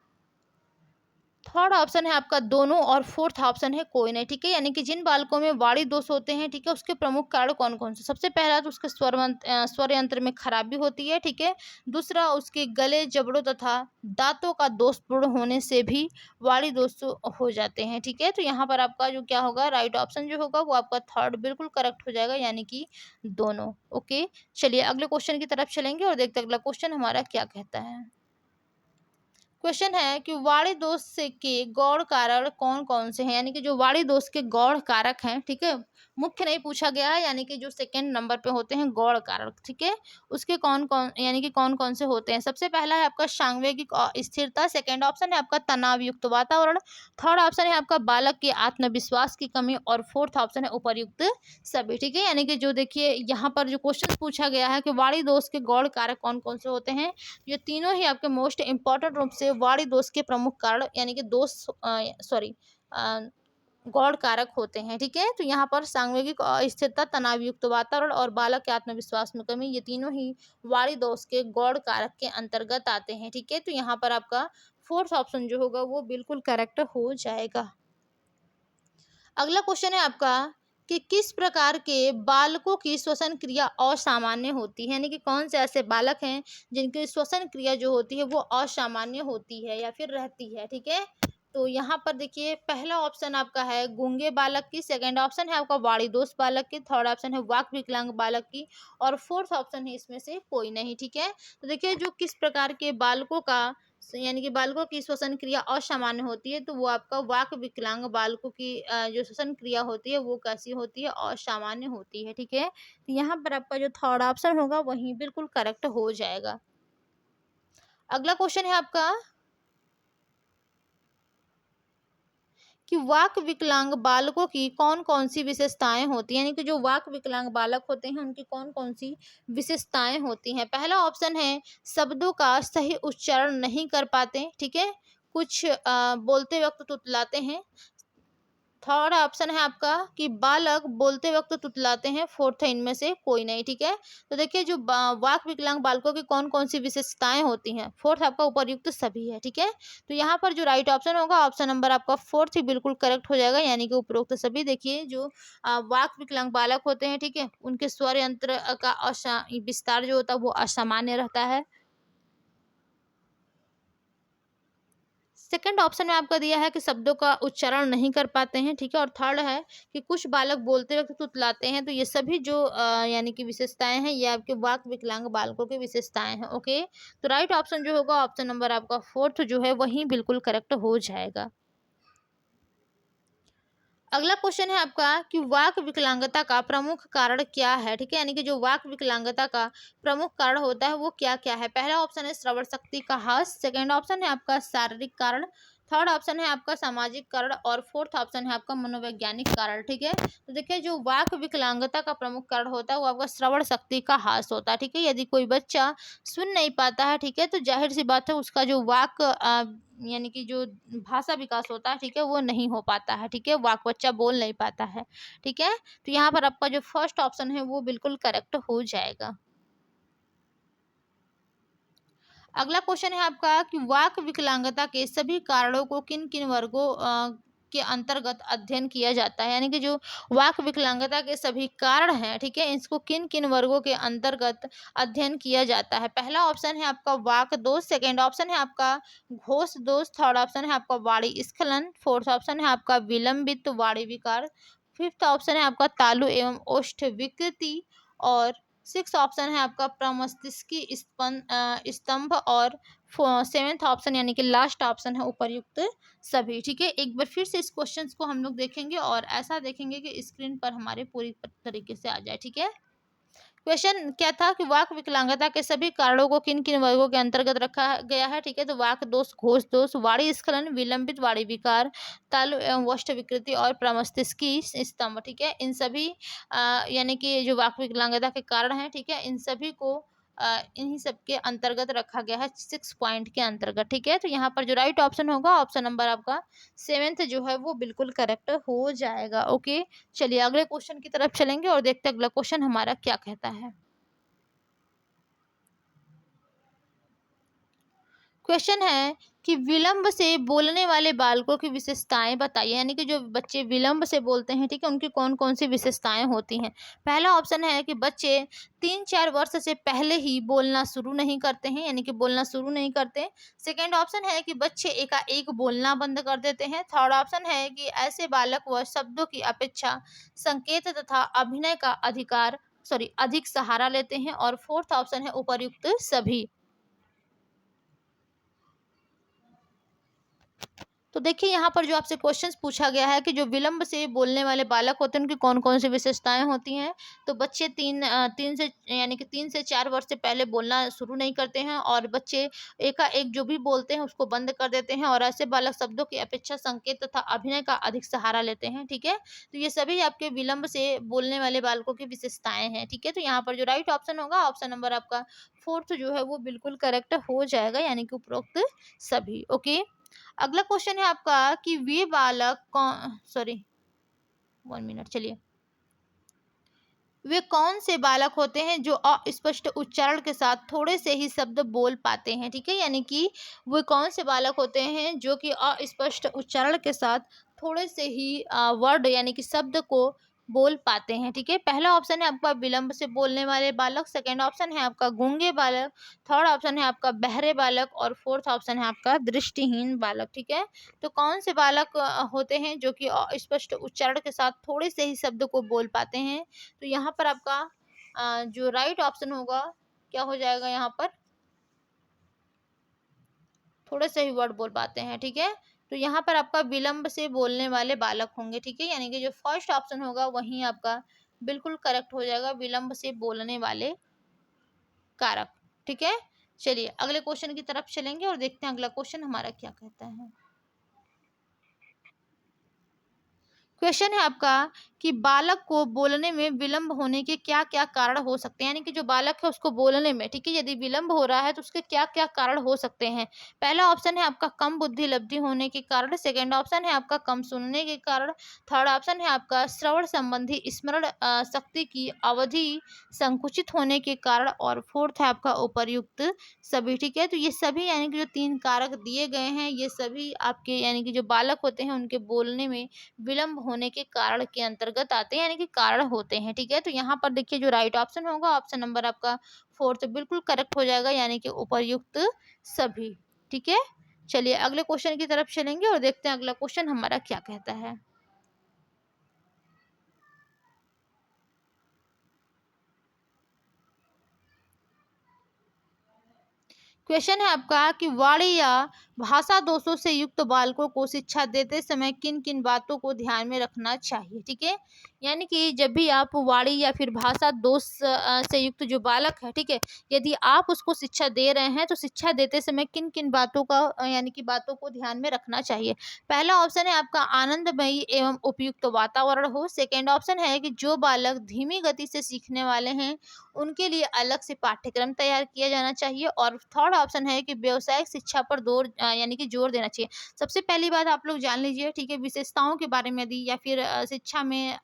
थर्ड ऑप्शन है आपका दोनों, और फोर्थ ऑप्शन है कोई नहीं, ठीक है। यानी कि जिन बालकों में वाणी दोष होते हैं, ठीक है, उसके प्रमुख कारण कौन कौन से। सबसे पहला तो उसके स्वर यंत्र में खराबी होती है, ठीक है। दूसरा उसके गले, जबड़ों तथा दांतों का दोषपूर्ण होने से भी वाणी दोष हो जाते हैं, ठीक है। तो यहाँ पर आपका जो क्या होगा, राइट ऑप्शन जो होगा वो आपका थर्ड बिल्कुल करेक्ट हो जाएगा, यानी कि दोनों। ओके, चलिए अगले क्वेश्चन की तरफ चलेंगे और देखते हैं अगला क्वेश्चन हमारा क्या कहता है। क्वेश्चन है कि वाणी दोष से के गौण कारक कौन कौन से हैं, यानी कि जो वाणी दोष के गौण कारक हैं, ठीक है, मुख्य नहीं पूछा गया है, यानी कि जो सेकंड नंबर पे होते हैं गौण कारक, ठीक है, उसके कौन कौन यानी कि कौन कौन से होते हैं। सबसे पहला है आपका सांवेगिक स्थिरता, सेकंड ऑप्शन है आपका तनाव युक्त वातावरण, थर्ड ऑप्शन है आपका बालक के आत्मविश्वास की कमी, और फोर्थ ऑप्शन है उपर्युक्त सभी, ठीक है। यानी कि जो देखिए यहाँ पर जो क्वेश्चन पूछा गया है कि वाणी दोष के गौण कारक कौन कौन से होते हैं, ये तीनों ही आपके मोस्ट इंपॉर्टेंट रूप से वाणी दोष के प्रमुख कारण यानी कि गौण कारक होते हैं, ठीक है। तो यहाँ पर सांवेगिक स्थिरता, तनाव युक्त वातावरण और बालक के आत्मविश्वास में कमी, ये तीनों ही वाणी दोष के गौण कारक के अंतर्गत आते हैं, ठीक है। तो यहाँ पर आपका फोर्थ ऑप्शन जो होगा वो बिल्कुल करेक्ट हो जाएगा। अगला क्वेश्चन है आपका कि किस प्रकार के बालकों की श्वसन क्रिया असामान्य होती है, यानी कि कौन से ऐसे बालक हैं जिनकी श्वसन क्रिया जो होती है वो असामान्य होती है या फिर रहती है, ठीक है। तो यहाँ पर देखिए पहला ऑप्शन आपका है गूंगे बालक की, सेकंड ऑप्शन है आपका वाणी दोष बालक की, थर्ड ऑप्शन है वाक विकलांग बालक की, और फोर्थ ऑप्शन है इसमें से कोई नहीं, ठीक है। तो देखिए जो किस प्रकार के बालकों का यानी कि बालकों की श्वसन क्रिया असामान्य होती है, तो वो आपका वाक विकलांग बालकों की जो श्वसन क्रिया होती है वो कैसी होती है, असामान्य होती है, ठीक है। तो यहाँ पर आपका जो थर्ड ऑप्शन होगा वही बिल्कुल करेक्ट हो जाएगा। अगला क्वेश्चन है आपका कि वाक विकलांग बालकों की कौन कौन सी विशेषताएं होती हैं, यानी कि जो वाक विकलांग बालक होते हैं उनकी कौन कौन सी विशेषताएं होती हैं। पहला ऑप्शन है शब्दों का सही उच्चारण नहीं कर पाते, ठीक है। कुछ बोलते वक्त तुतलाते हैं। थर्ड ऑप्शन है आपका कि बालक बोलते वक्त तुतलाते हैं। फोर्थ है इनमें से कोई नहीं। ठीक है, तो देखिए जो वाक विकलांग बालकों की कौन कौन सी विशेषताएं होती हैं, फोर्थ आपका उपर्युक्त सभी है। ठीक है, तो यहाँ पर जो राइट ऑप्शन होगा ऑप्शन नंबर आपका फोर्थ ही बिल्कुल करेक्ट हो जाएगा, यानी कि उपरोक्त सभी। देखिए जो वाक विकलांग बालक होते हैं, ठीक है, उनके स्वर यंत्र का विस्तार जो होता है वो असामान्य रहता है। सेकंड ऑप्शन में आपका दिया है कि शब्दों का उच्चारण नहीं कर पाते हैं। ठीक है, और थर्ड है कि कुछ बालक बोलते वक्त तुतलाते हैं। तो ये सभी जो यानी कि विशेषताएं हैं, ये आपके वाक विकलांग बालकों की विशेषताएं हैं। ओके, तो राइट ऑप्शन जो होगा ऑप्शन नंबर आपका फोर्थ जो है वही बिल्कुल करेक्ट हो जाएगा। अगला क्वेश्चन है आपका कि वाक विकलांगता का प्रमुख कारण क्या है। ठीक है, यानी कि जो वाक विकलांगता का प्रमुख कारण होता है वो क्या क्या है। पहला ऑप्शन है श्रवण शक्ति का ह्रास, सेकंड ऑप्शन है आपका शारीरिक कारण, थर्ड ऑप्शन है आपका सामाजिक कारण और फोर्थ ऑप्शन है आपका मनोवैज्ञानिक कारण। ठीक है, तो देखिए जो वाक विकलांगता का प्रमुख कारण होता है वो आपका श्रवण शक्ति का ह्रास होता है। ठीक है, यदि कोई बच्चा सुन नहीं पाता है, ठीक है, तो जाहिर सी बात है उसका जो वाक यानी कि जो भाषा विकास होता है, ठीक है, वो नहीं हो पाता है। ठीक है, वाक बच्चा बोल नहीं पाता है। ठीक है, तो यहाँ पर आपका जो फर्स्ट ऑप्शन है वो बिल्कुल करेक्ट हो जाएगा। अगला क्वेश्चन है आपका कि वाक विकलांगता के सभी कारणों को किन किन वर्गों के अंतर्गत अध्ययन किया जाता है। यानी कि जो वाक विकलांगता के सभी कारण हैं, ठीक है, इसको किन किन वर्गों के अंतर्गत अध्ययन किया जाता है। पहला ऑप्शन है आपका वाक दोष, सेकेंड ऑप्शन है आपका घोष दोष, थर्ड ऑप्शन है आपका वाणी स्खलन, फोर्थ ऑप्शन है आपका विलंबित वाणी विकार, फिफ्थ ऑप्शन है आपका तालु एवं ओष्ठ विकृति और सिक्स ऑप्शन है आपका प्रमस्तिष्की स्तंभ और सेवेंथ ऑप्शन यानी कि लास्ट ऑप्शन है उपर्युक्त सभी। ठीक है, एक बार फिर से इस क्वेश्चन को हम लोग देखेंगे और ऐसा देखेंगे कि स्क्रीन पर हमारे पूरी तरीके से आ जाए। ठीक है, क्वेश्चन क्या था कि वाक विकलांगता के सभी कारणों को किन किन वर्गों के अंतर्गत रखा गया है। ठीक है, तो वाक दोष, घोष दोष, वाणी स्खलन, विलंबित वाणी विकार, तालु एवं वष्ट विकृति और प्रमस्तिष्की स्तंभ। ठीक है, इन सभी यानी कि जो वाक विकलांगता के कारण हैं, ठीक है, इन सभी को इन्हीं सब के अंतर्गत रखा गया है 6 पॉइंट के अंतर्गत। ठीक है, तो यहाँ पर जो राइट ऑप्शन होगा ऑप्शन नंबर आपका सेवेंथ जो है वो बिल्कुल करेक्ट हो जाएगा। ओके, चलिए अगले क्वेश्चन की तरफ चलेंगे और देखते हैं अगला क्वेश्चन हमारा क्या कहता है। क्वेश्चन है कि विलंब से बोलने वाले बालकों की विशेषताएं बताइए। यानी कि जो बच्चे विलंब से बोलते हैं, ठीक है, उनकी कौन कौन सी विशेषताएं होती हैं। पहला ऑप्शन है कि बच्चे 3-4 वर्ष से पहले ही बोलना शुरू नहीं करते हैं, यानी कि बोलना शुरू नहीं करते। सेकेंड ऑप्शन है कि बच्चे एकाएक बोलना बंद कर देते हैं। थर्ड ऑप्शन है कि ऐसे बालक व शब्दों की अपेक्षा संकेत तथा अभिनय का अधिक सहारा लेते हैं और फोर्थ ऑप्शन है उपर्युक्त सभी। तो देखिए यहाँ पर जो आपसे क्वेश्चंस पूछा गया है कि जो विलंब से बोलने वाले बालक होते हैं उनकी कौन कौन सी विशेषताएं होती हैं। तो बच्चे तीन से यानी कि 3 से 4 वर्ष से पहले बोलना शुरू नहीं करते हैं और बच्चे एकाएक जो भी बोलते हैं उसको बंद कर देते हैं और ऐसे बालक शब्दों की अपेक्षा संकेत तथा अभिनय का अधिक सहारा लेते हैं। ठीक है, तो ये सभी आपके विलंब से बोलने वाले बालकों की विशेषताएं हैं। ठीक है, तो यहाँ पर जो राइट ऑप्शन होगा ऑप्शन नंबर आपका फोर्थ जो है वो बिल्कुल करेक्ट हो जाएगा, यानी कि उपरोक्त सभी। ओके, अगला क्वेश्चन है आपका कि वे बालक कौन, सॉरी 1 मिनट, चलिए, वे कौन से बालक होते हैं जो अस्पष्ट उच्चारण के साथ थोड़े से ही शब्द बोल पाते हैं। ठीक है, यानी कि वे कौन से बालक होते हैं जो कि अस्पष्ट उच्चारण के साथ थोड़े से ही वर्ड यानी कि शब्द को बोल पाते हैं। ठीक है, पहला ऑप्शन है आपका विलंब से बोलने वाले बालक, सेकंड ऑप्शन है आपका गूंगे बालक, थर्ड ऑप्शन है आपका बहरे बालक और फोर्थ ऑप्शन है आपका दृष्टिहीन बालक। ठीक है, तो कौन से बालक होते हैं जो कि अस्पष्ट उच्चारण के साथ थोड़े से ही शब्द को बोल पाते हैं। तो यहाँ पर आपका जो राइट ऑप्शन होगा क्या हो जाएगा, यहाँ पर थोड़े से ही वर्ड बोल पाते हैं। ठीक है, तो यहाँ पर आपका विलंब से बोलने वाले बालक होंगे। ठीक है, यानी कि जो फर्स्ट ऑप्शन होगा वही आपका बिल्कुल करेक्ट हो जाएगा, विलंब से बोलने वाले कारक। ठीक है, चलिए अगले क्वेश्चन की तरफ चलेंगे और देखते हैं अगला क्वेश्चन हमारा क्या कहता है। क्वेश्चन है आपका कि बालक को बोलने में विलंब होने के क्या क्या कारण हो सकते हैं, यानी कि जो बालक है उसको बोलने में, ठीक है, यदि विलंब हो रहा है तो उसके क्या क्या कारण हो सकते हैं। पहला ऑप्शन है आपका कम बुद्धि लब्धि होने के कारण, सेकंड ऑप्शन है आपका कम सुनने के कारण, थर्ड ऑप्शन है आपका श्रवण संबंधी स्मरण शक्ति की अवधि संकुचित होने के कारण, और फोर्थ है आपका उपर्युक्त सभी, ठीक है। तो ये सभी यानी कि जो तीन कारक दिए गए हैं ये सभी आपके यानी कि जो बालक होते हैं उनके बोलने में विलंब होने के कारण के अंतर्गत आते हैं, यानी कि कारण होते हैं, ठीक है। तो यहाँ पर देखिए जो राइट ऑप्शन होगा ऑप्शन नंबर आपका फोर्थ बिल्कुल करेक्ट हो जाएगा, यानी कि उपर्युक्त सभी, ठीक है। चलिए अगले क्वेश्चन की तरफ चलेंगे और देखते हैं अगला क्वेश्चन हमारा क्या कहता है। क्वेश्चन है आपका कि वाणी या भाषा दोषों से युक्त बालकों को शिक्षा देते समय किन किन बातों को ध्यान में रखना चाहिए, ठीक है। यानी कि जब भी आप वाणी या फिर भाषा दोष से युक्त जो बालक है, ठीक है, यदि आप उसको शिक्षा दे रहे हैं तो शिक्षा देते समय किन किन बातों का यानी कि बातों को ध्यान में रखना चाहिए। पहला ऑप्शन है आपका आनंदमयी एवं उपयुक्त वातावरण हो, सेकेंड ऑप्शन है कि जो बालक धीमी गति से सीखने वाले हैं उनके लिए अलग से पाठ्यक्रम तैयार किया जाना चाहिए, और थर्ड ऑप्शन है कि व्यावसायिक शिक्षा पर यानी कि जोर देना चाहिए। सबसे पहली बात आप लोग जान लीजिए, ठीक है, विशेषताओं के बारे में यदि या फिर शिक्षा में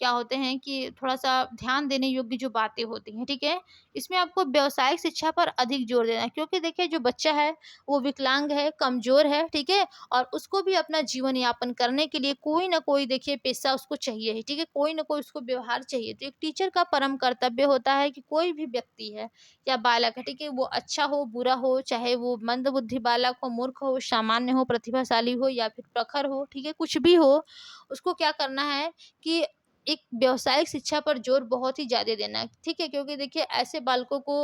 क्या होते हैं कि थोड़ा-सा ध्यान देने योग्य जो बातें होती हैं, ठीक है? इसमें आपको व्यावसायिक शिक्षा पर अधिक जोर देना है, क्योंकि देखिए जो बच्चा है वो विकलांग है, कमज़ोर है, ठीक है? और उसको भी अपना जीवन यापन करने के लिए कोई ना कोई देखिए पेशा उसको चाहिए ही, ठीक है? कोई ना कोई उसको व्यवहार चाहिए। तो एक टीचर का परम कर्तव्य होता है कि कोई भी व्यक्ति है या बालक है, ठीक है? वो अच्छा हो, बुरा हो, चाहे वो मंदबुद्धि बालक हो, मूर्ख हो, सामान्य हो, प्रतिभाशाली हो या फिर प्रखर हो, ठीक है? कुछ भी हो, उसको क्या करना है कि एक व्यावसायिक शिक्षा पर जोर बहुत ही ज़्यादा देना है, ठीक है? क्योंकि देखिए ऐसे बालकों को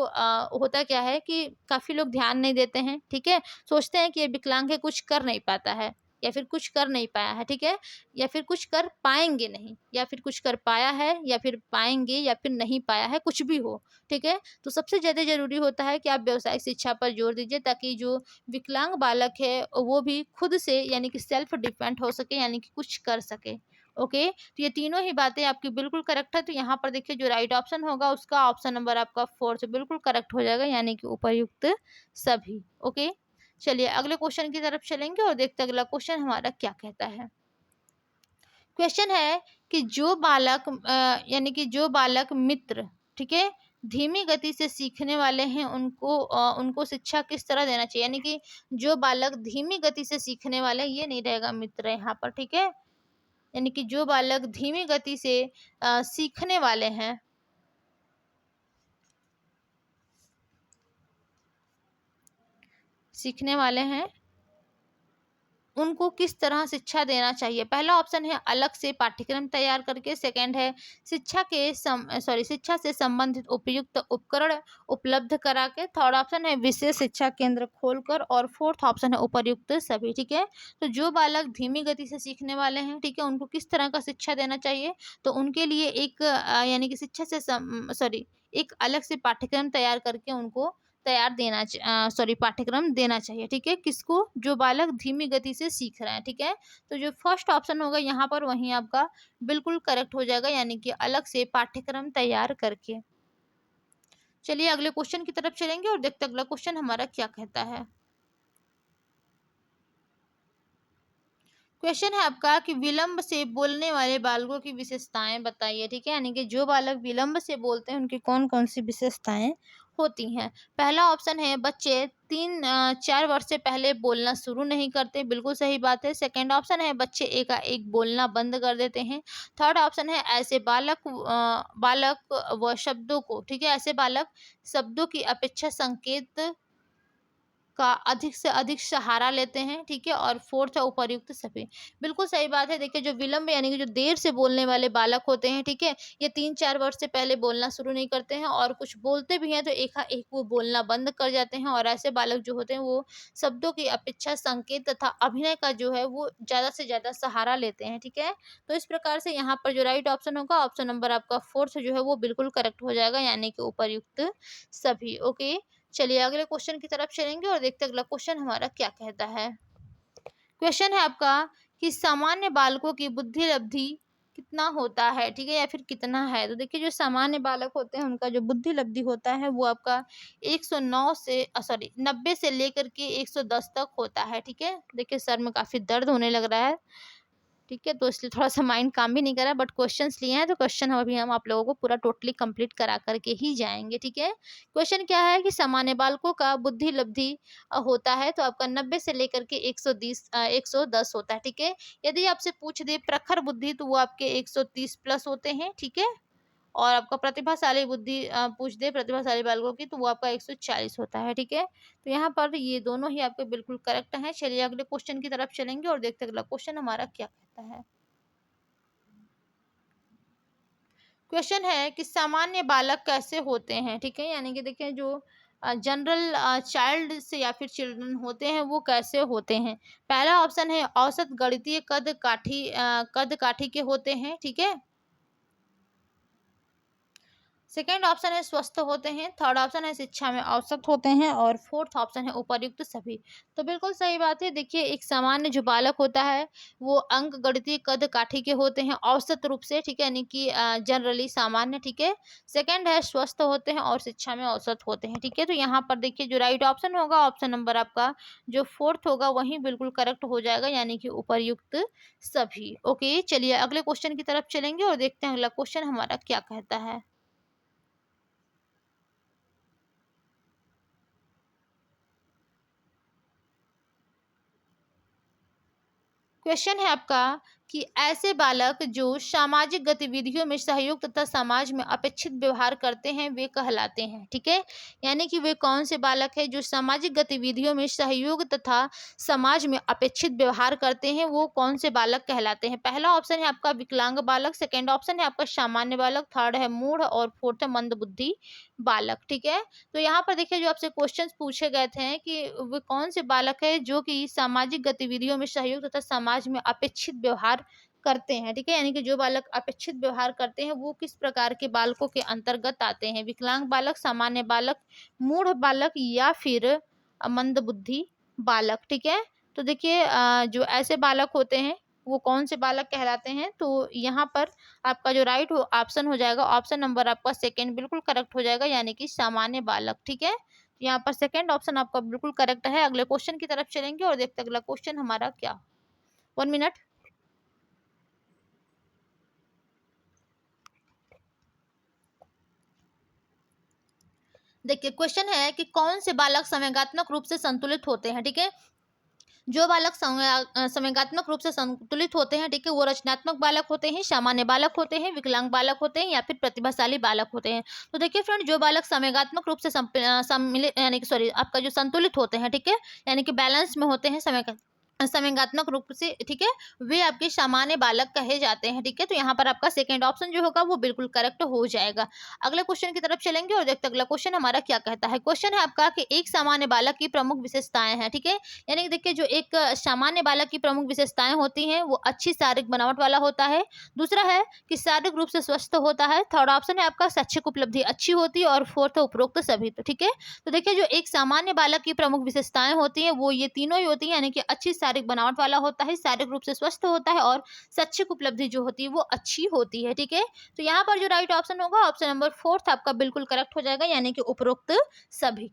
होता क्या है कि काफ़ी लोग ध्यान नहीं देते हैं, ठीक है? सोचते हैं कि ये विकलांग है, कुछ कर नहीं पाता है या फिर कुछ कर नहीं पाया है, ठीक है? या फिर कुछ कर पाएँगे नहीं, या फिर कुछ कर पाया है या फिर पाएँगे या फिर नहीं पाया है, कुछ भी हो, ठीक है? तो सबसे ज़्यादा ज़रूरी होता है कि आप व्यावसायिक शिक्षा पर जोर दीजिए, ताकि जो विकलांग बालक है वो भी खुद से यानी कि सेल्फ डिपेंड हो सके, यानी कि कुछ कर सके। ओके? तो ये तीनों ही बातें आपकी बिल्कुल करेक्ट है, तो यहाँ पर देखिए जो राइट ऑप्शन होगा उसका ऑप्शन नंबर आपका 4 बिल्कुल करेक्ट हो जाएगा, यानी कि उपर्युक्त सभी। ओके? चलिए अगले क्वेश्चन की तरफ चलेंगे और देखते हैं अगला क्वेश्चन हमारा क्या कहता है। क्वेश्चन है कि जो बालक यानी कि जो बालक मित्र, ठीक है, धीमी गति से सीखने वाले हैं उनको शिक्षा किस तरह देना चाहिए, यानी कि जो बालक धीमी गति से सीखने वाले हैं, ये नहीं रहेगा मित्र यहाँ पर, ठीक है। यानी कि जो बालक धीमी गति से सीखने वाले हैं, सीखने वाले हैं उनको किस तरह शिक्षा देना चाहिए। पहला ऑप्शन है अलग से पाठ्यक्रम तैयार करके, सेकंड है शिक्षा से संबंधित उपयुक्त उपकरण उपलब्ध करा के, थर्ड ऑप्शन है विशेष शिक्षा केंद्र खोलकर, और फोर्थ ऑप्शन है उपर्युक्त सभी, ठीक है। तो जो बालक धीमी गति से सीखने वाले हैं, ठीक है, उनको किस तरह का शिक्षा देना चाहिए, तो उनके लिए एक यानी कि एक अलग से पाठ्यक्रम तैयार करके उनको पाठ्यक्रम देना चाहिए, ठीक है, किसको, जो बालक धीमी गति से सीख रहे हैं, ठीक है। तो जो फर्स्ट ऑप्शन होगा यहाँ पर वहीं आपका बिल्कुल करेक्ट हो जाएगा, यानी कि अलग से पाठ्यक्रम तैयार करके। चलिए अगले क्वेश्चन की तरफ चलेंगे और देखते हैं अगला क्वेश्चन हमारा क्या कहता है। क्वेश्चन है आपका कि विलंब से बोलने वाले बालकों की विशेषताएं बताइए, ठीक है, यानी कि जो बालक विलंब से बोलते हैं उनकी कौन कौन सी विशेषताएं होती हैं। पहला ऑप्शन है बच्चे 4 वर्ष से पहले बोलना शुरू नहीं करते, बिल्कुल सही बात है। सेकंड ऑप्शन है बच्चे एकाएक बोलना बंद कर देते हैं। थर्ड ऑप्शन है ऐसे बालक व शब्दों को, ठीक है, ऐसे बालक शब्दों की अपेक्षा संकेत का अधिक से अधिक सहारा लेते हैं, ठीक है, और फोर्थ है उपर्युक्त सभी। बिल्कुल सही बात है। देखिए जो विलंब यानी कि जो देर से बोलने वाले बालक होते हैं, ठीक है, ये 3-4 वर्ष से पहले बोलना शुरू नहीं करते हैं, और कुछ बोलते भी हैं तो एकाएक वो बोलना बंद कर जाते हैं, और ऐसे बालक जो होते हैं वो शब्दों की अपेक्षा संकेत तथा अभिनय का जो है वो ज़्यादा से ज़्यादा सहारा लेते हैं, ठीक है। तो इस प्रकार से यहाँ पर जो राइट ऑप्शन होगा ऑप्शन नंबर आपका फोर्थ जो है वो बिल्कुल करेक्ट हो जाएगा, यानी कि उपर्युक्त सभी। ओके, चलिए अगले क्वेश्चन की तरफ चलेंगे और देखते हैं अगला क्वेश्चन हमारा क्या कहता है। क्वेश्चन है आपका कि सामान्य बालकों की बुद्धि लब्धि कितना होता है, ठीक है, या फिर कितना है। तो देखिए जो सामान्य बालक होते हैं उनका जो बुद्धि लब्धि होता है वो आपका 109 से 90 से लेकर के 110 तक होता है, ठीक है। देखिए सर में काफ़ी दर्द होने लग रहा है, ठीक है, तो इसलिए थोड़ा-सा माइंड काम भी नहीं कर रहा, बट क्वेश्चंस लिए हैं तो क्वेश्चन अभी हम आप लोगों को पूरा टोटली कंप्लीट करा कर के ही जाएँगे, ठीक है। क्वेश्चन क्या है कि सामान्य बालकों का बुद्धि लब्धि होता है तो आपका 90 से लेकर के 110 होता है, ठीक है। यदि आपसे पूछ दे प्रखर बुद्धि तो वो आपके 130 प्लस होते हैं, ठीक है। और आपका प्रतिभाशाली बुद्धि पूछ दे प्रतिभाशाली बालकों की तो वो आपका 140 होता है, ठीक है। तो यहाँ पर ये दोनों ही आपके बिल्कुल करेक्ट हैं। चलिए अगले क्वेश्चन की तरफ चलेंगे और देखते हैं अगला क्वेश्चन हमारा क्या कहता है। क्वेश्चन है कि सामान्य बालक कैसे होते हैं, ठीक है, यानी कि देखिए जो जनरल चाइल्ड से या फिर चिल्ड्रन होते हैं वो कैसे होते हैं। पहला ऑप्शन है औसत गणितीय कद काठी के होते हैं, ठीक है। सेकेंड ऑप्शन है स्वस्थ होते हैं, थर्ड ऑप्शन है शिक्षा में औसत होते हैं और फोर्थ ऑप्शन है उपर्युक्त सभी। तो बिल्कुल सही बात है। देखिए एक सामान्य जो बालक होता है वो अंक गणितीय कद काठी के होते हैं औसत रूप से, ठीक है, यानी कि जनरली सामान्य, ठीक है। सेकंड है स्वस्थ होते हैं और शिक्षा में औसत होते हैं, ठीक है। तो यहाँ पर देखिए जो राइट ऑप्शन होगा ऑप्शन नंबर आपका जो फोर्थ होगा वही बिल्कुल करेक्ट हो जाएगा, यानी कि उपर्युक्त सभी। ओके, चलिए अगले क्वेश्चन की तरफ चलेंगे और देखते हैं अगला क्वेश्चन हमारा क्या कहता है। क्वेश्चन है आपका कि ऐसे बालक जो सामाजिक गतिविधियों में सहयोग तथा समाज में अपेक्षित व्यवहार करते हैं वे कहलाते हैं, ठीक है। यानी कि वे कौन से बालक है जो सामाजिक गतिविधियों में सहयोग तथा समाज में अपेक्षित व्यवहार करते हैं वो कौन से बालक कहलाते हैं। पहला ऑप्शन है आपका विकलांग बालक, सेकेंड ऑप्शन है आपका सामान्य बालक, थर्ड है मूढ़ और फोर्थ है मंदबुद्धि बालक, ठीक है। तो यहाँ पर देखिए जो आपसे क्वेश्चंस पूछे गए थे कि वे कौन से बालक है जो कि सामाजिक गतिविधियों में सहयोग तथा समाज में अपेक्षित व्यवहार करते हैं, ठीक है, यानी कि जो बालक अपेक्षित व्यवहार करते हैं वो किस प्रकार के बालकों के अंतर्गत आते हैं। विकलांग बालक, सामान्य बालक, मूढ़ बालक या फिर मंदबुद्धि बालक, ठीक है। तो देखिए जो ऐसे बालक होते हैं वो कौन से बालक कहलाते हैं। तो यहाँ पर आपका जो राइट हो ऑप्शन हो जाएगा ऑप्शन नंबर आपका सेकंड बिल्कुल करेक्ट हो जाएगा, यानी कि सामान्य बालक, ठीक है। तो यहाँ पर सेकंड ऑप्शन आपका बिल्कुल करेक्ट है। अगले क्वेश्चन की तरफ चलेंगे और देखते हैं अगला क्वेश्चन हमारा क्या। 1 मिनट। देखिए क्वेश्चन है कि कौन से बालक संवेगात्मक रूप से संतुलित होते हैं, ठीक है। जो बालक संवेगात्मक रूप से संतुलित होते हैं, ठीक है, वो रचनात्मक बालक होते हैं, सामान्य बालक होते हैं, विकलांग बालक होते हैं या फिर प्रतिभाशाली बालक होते हैं। तो देखिए फ्रेंड जो बालक संवेगात्मक रूप से सम्मिलित यानी कि सॉरी आपका जो संतुलित होते हैं, ठीक है, यानी कि बैलेंस में होते हैं संवेगात्मक रूप से, ठीक है, वे आपके सामान्य बालक कहे जाते हैं, ठीक है। तो यहाँ पर आपका सेकंड ऑप्शन जो होगा वो बिल्कुल करेक्ट हो जाएगा। अगले क्वेश्चन की तरफ चलेंगे और देखते हैं अगला क्वेश्चन हमारा क्या कहता है। क्वेश्चन है आपका कि एक सामान्य बालक की प्रमुख विशेषताएं हैं, ठीक है, यानी कि देखिए जो एक सामान्य बालक की प्रमुख विशेषताएं होती हैं वो अच्छी शारीरिक बनावट वाला होता है। दूसरा है कि शारीरिक रूप से स्वस्थ होता है। थर्ड ऑप्शन है आपका शैक्षिक उपलब्धि अच्छी होती है और फोर्थ है उपरोक्त सभी, तो ठीक है। तो देखिए जो एक सामान्य बालक की प्रमुख विशेषताएं होती हैं वो ये तीनों ही होती हैं, यानी कि अच्छी शारीरिक बनावट वाला होता है, शारीरिक रूप से स्वस्थ होता है और शैक्षिक उपलब्धि जो होती है वो अच्छी होती है, ठीक है। तो यहाँ पर जो राइट ऑप्शन होगा ऑप्शन नंबर फोर्थ आपका बिल्कुल करेक्ट हो जाएगा, यानी कि उपरोक्त सभी।